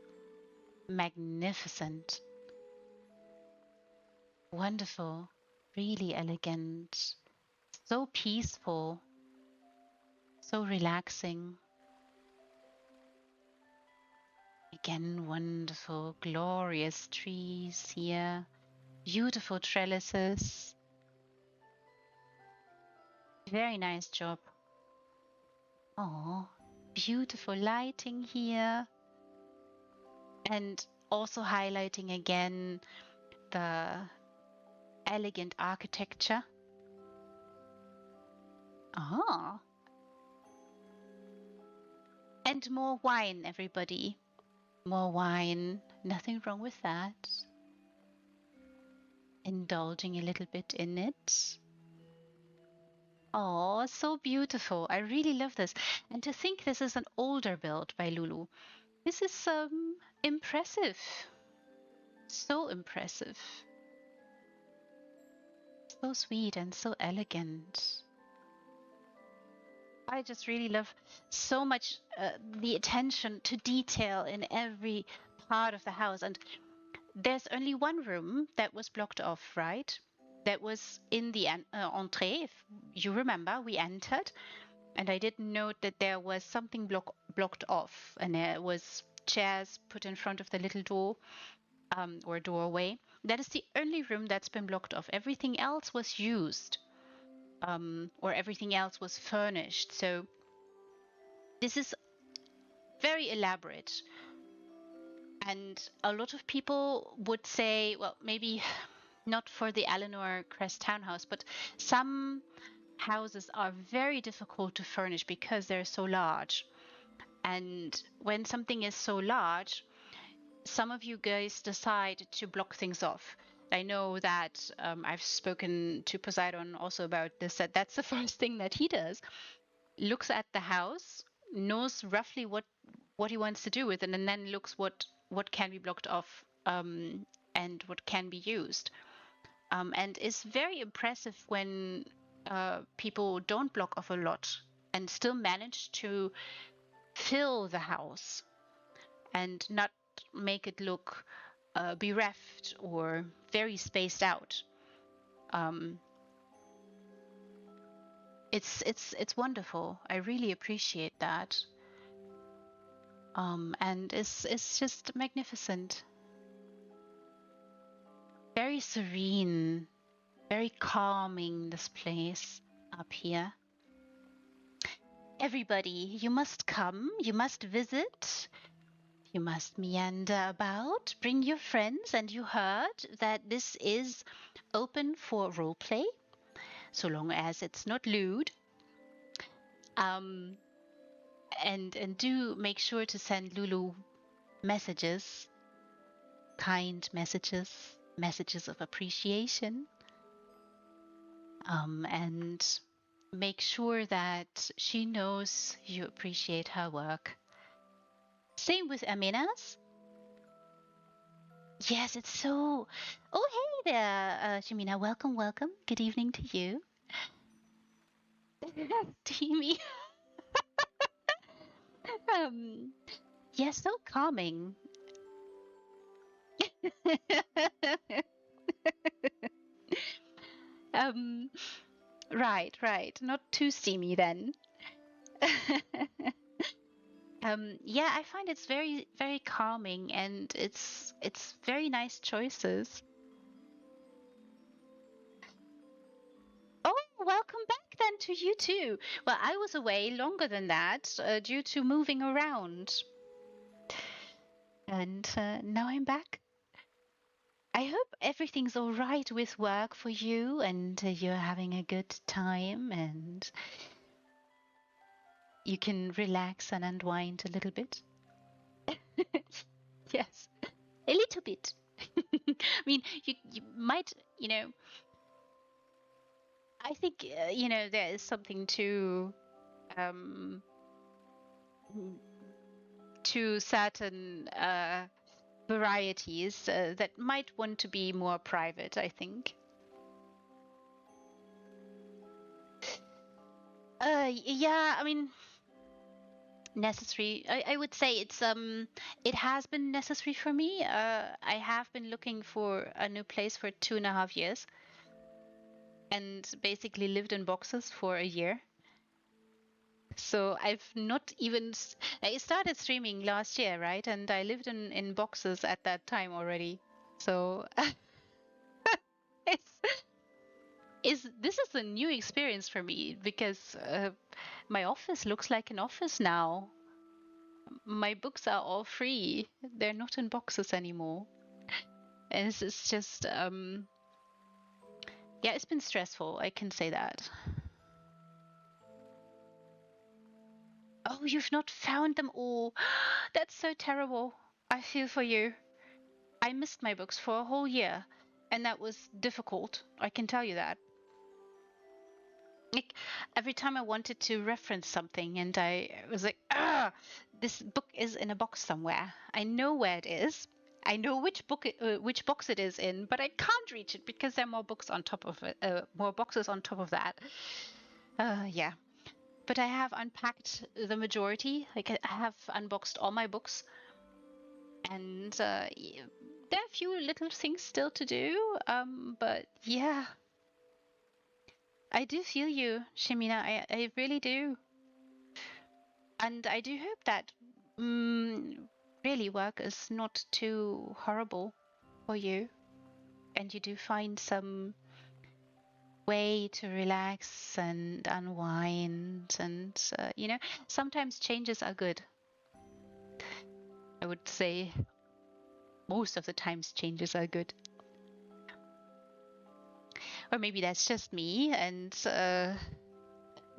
Magnificent. Wonderful. Really elegant. So peaceful. So relaxing. Again, wonderful, glorious trees here. Beautiful trellises. Very nice job. Oh, beautiful lighting here. And also highlighting again the elegant architecture. Oh. And more wine, everybody. More wine. Nothing wrong with that. Indulging a little bit in it. Oh, so beautiful. I really love this. And to think this is an older build by Lulu. This is impressive. So impressive. So sweet and so elegant. I just really love so much the attention to detail in every part of the house. And there's only one room that was blocked off, right? That was in the entree. If you remember, we entered, and I did note that there was something blocked off, and there was chairs put in front of the little door or doorway. That is the only room that's been blocked off. Everything else was used, or everything else was furnished. So this is very elaborate. And a lot of people would say, well, maybe not for the Alinor Crest Townhouse, but some houses are very difficult to furnish because they're so large. And when something is so large, some of you guys decide to block things off. I know that I've spoken to Poseidon also about this, that that's the first thing that he does. Looks at the house, knows roughly what he wants to do with it, and then looks what can be blocked off and what can be used. And it's very impressive when people don't block off a lot and still manage to fill the house and not make it look bereft or very spaced out. It's wonderful. I really appreciate that. And it's just magnificent. Very serene, very calming, this place up here. Everybody, you must come, you must visit, you must meander about, bring your friends, and you heard that this is open for roleplay, so long as it's not lewd. And do make sure to send Lulu messages, kind messages, messages of appreciation, and make sure that she knows you appreciate her work. Same with Amina's. Yes, it's so... Oh, hey there, Shamina. Welcome, welcome. Good evening to you. Teamy. Yes, so calming. Right. Not too steamy then. Yeah, I find it's very, very calming, and it's very nice choices. Oh, welcome back then to you too. Well, I was away longer than that due to moving around, and now I'm back. I hope everything's all right with work for you, and you're having a good time, and you can relax and unwind a little bit. Yes, a little bit. I mean, you might, you know, I think, there is something um, to certain varieties that might want to be more private, I think. Yeah, I mean, necessary. I would say it has been necessary for me. I have been looking for a new place for 2.5 years and basically lived in boxes for a year. So I've not even I started streaming last year, right? And I lived in boxes at that time already. So it's is this is a new experience for me because my office looks like an office now. My books are all free. They're not in boxes anymore. And it's just yeah, it's been stressful. I can say that. Oh, you've not found them all. That's so terrible. I feel for you. I missed my books for a whole year, and that was difficult. I can tell you that. Like every time I wanted to reference something, and I was like, this book is in a box somewhere. I know where it is. I know which box it is in, but I can't reach it because there are more books on top of it, more boxes on top of that. Yeah, but I have unpacked the majority. Like I have unboxed all my books, and there are a few little things still to do. But yeah, I do feel you, Shimina. I really do. And I do hope that really work is not too horrible for you, and you do find some way to relax and unwind. And, sometimes changes are good. I would say most of the times changes are good. Or maybe that's just me, and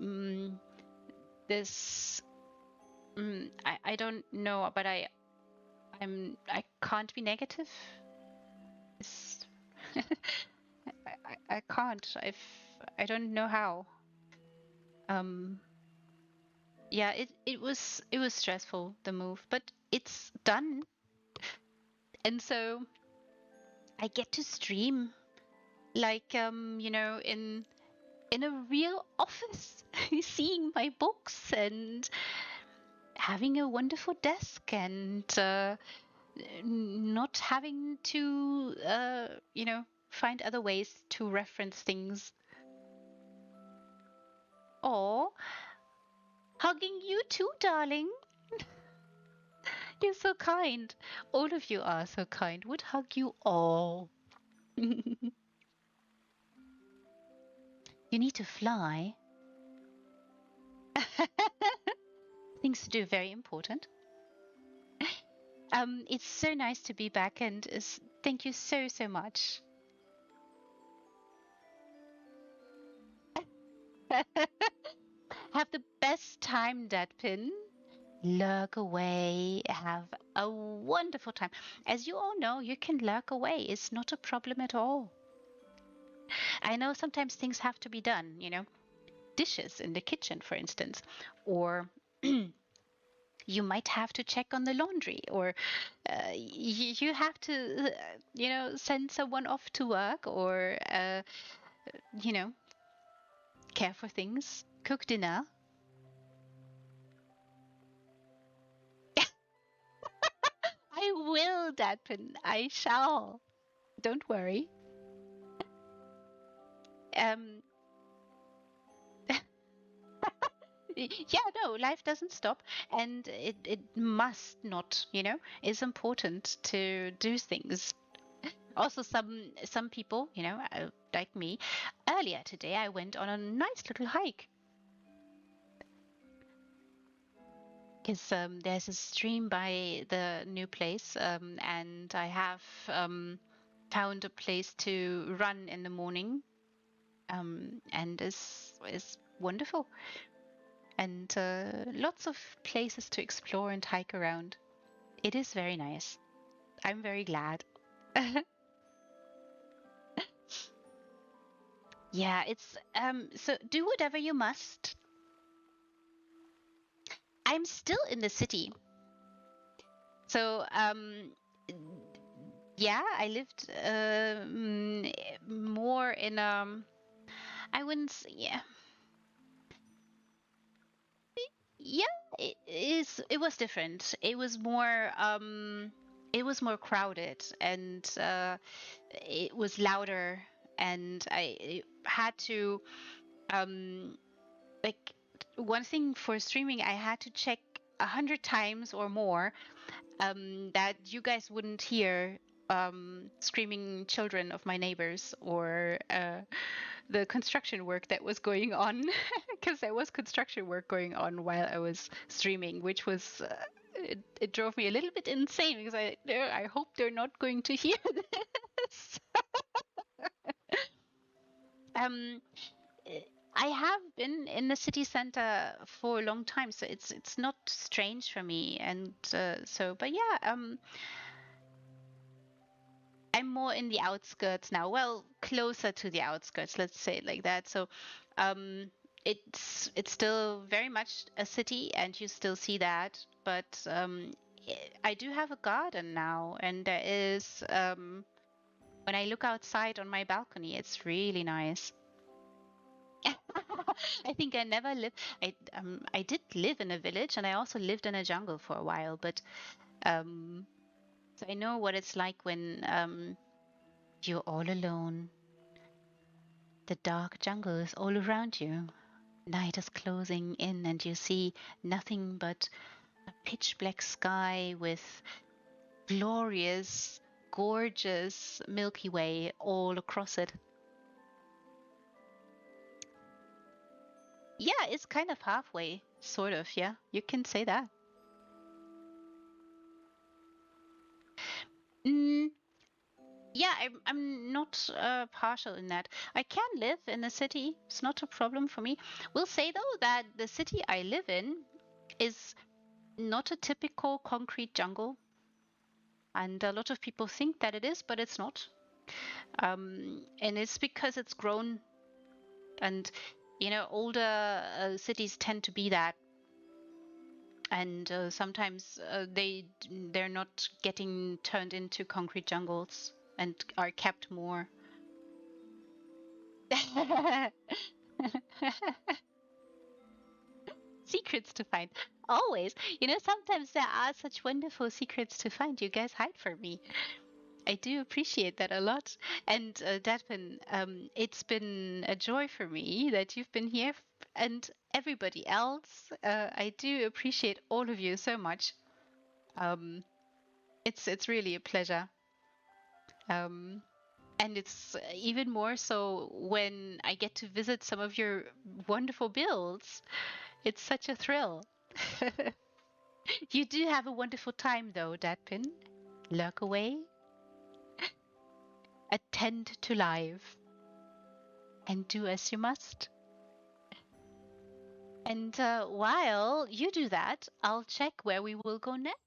mm, this. I don't know, but I can't be negative. It's I can't. I don't know how. Um, yeah, it was stressful, the move, but it's done, and so I get to stream like in a real office, seeing my books and having a wonderful desk and not having to find other ways to reference things. Or hugging you too, darling. You're so kind. All of you are so kind. Would hug you all. You need to fly. Things to do, very important. It's so nice to be back, and thank you so, so much. Have the best time, Deadpin. Lurk away, have a wonderful time. As you all know, you can lurk away. It's not a problem at all. I know sometimes things have to be done, dishes in the kitchen, for instance, or you might have to check on the laundry, or you have to, send someone off to work, or, you know, care for things, cook dinner. I will, Dadpin. I shall. Don't worry. Um, Yeah, no, life doesn't stop, and it must not, you know. It's important to do things. Also, some people, you know, like me, earlier today I went on a nice little hike because there's a stream by the new place, and I have found a place to run in the morning, and is wonderful, and lots of places to explore and hike around. It is very nice. I'm very glad. Yeah, it's so do whatever you must. I'm still in the city. So yeah, I lived more in I wouldn't yeah. Yeah, it was different. It was more crowded, and it was louder, and I had to um like one thing for streaming, I had to check 100 times or more that you guys wouldn't hear screaming children of my neighbors, or the construction work that was going on, because there was construction work going on while I was streaming, which was it drove me a little bit insane because I hope they're not going to hear this. um, eh, I have been in the city center for a long time, so it's not strange for me, and but yeah, I'm more in the outskirts now. Well, closer to the outskirts, let's say it like that. So, um, it's still very much a city, and you still see that. But I do have a garden now, and there is when I look outside on my balcony, it's really nice. I think I never lived. I did live in a village, and I also lived in a jungle for a while. But um, so I know what it's like when you're all alone. The dark jungle is all around you. Night is closing in, and you see nothing but a pitch black sky with glorious, gorgeous Milky Way all across it. Yeah, it's kind of halfway, sort of. Yeah, you can say that. Mm, yeah, I'm not partial in that. I can live in the city. It's not a problem for me. We'll say though that the city I live in is not a typical concrete jungle, and a lot of people think that it is, but it's not. And it's because it's grown, and you know, older cities tend to be that, and sometimes they're not getting turned into concrete jungles and are kept more. Secrets to find. Always. You know, sometimes there are such wonderful secrets to find. You guys hide from me. I do appreciate that a lot. And Datpin, it's been a joy for me that you've been here, and everybody else. I do appreciate all of you so much. Um, it's really a pleasure. Um, and it's even more so when I get to visit some of your wonderful builds. It's such a thrill. You do have a wonderful time though, Datpin. Lurk away, attend to live, and do as you must. And while you do that, I'll check where we will go next.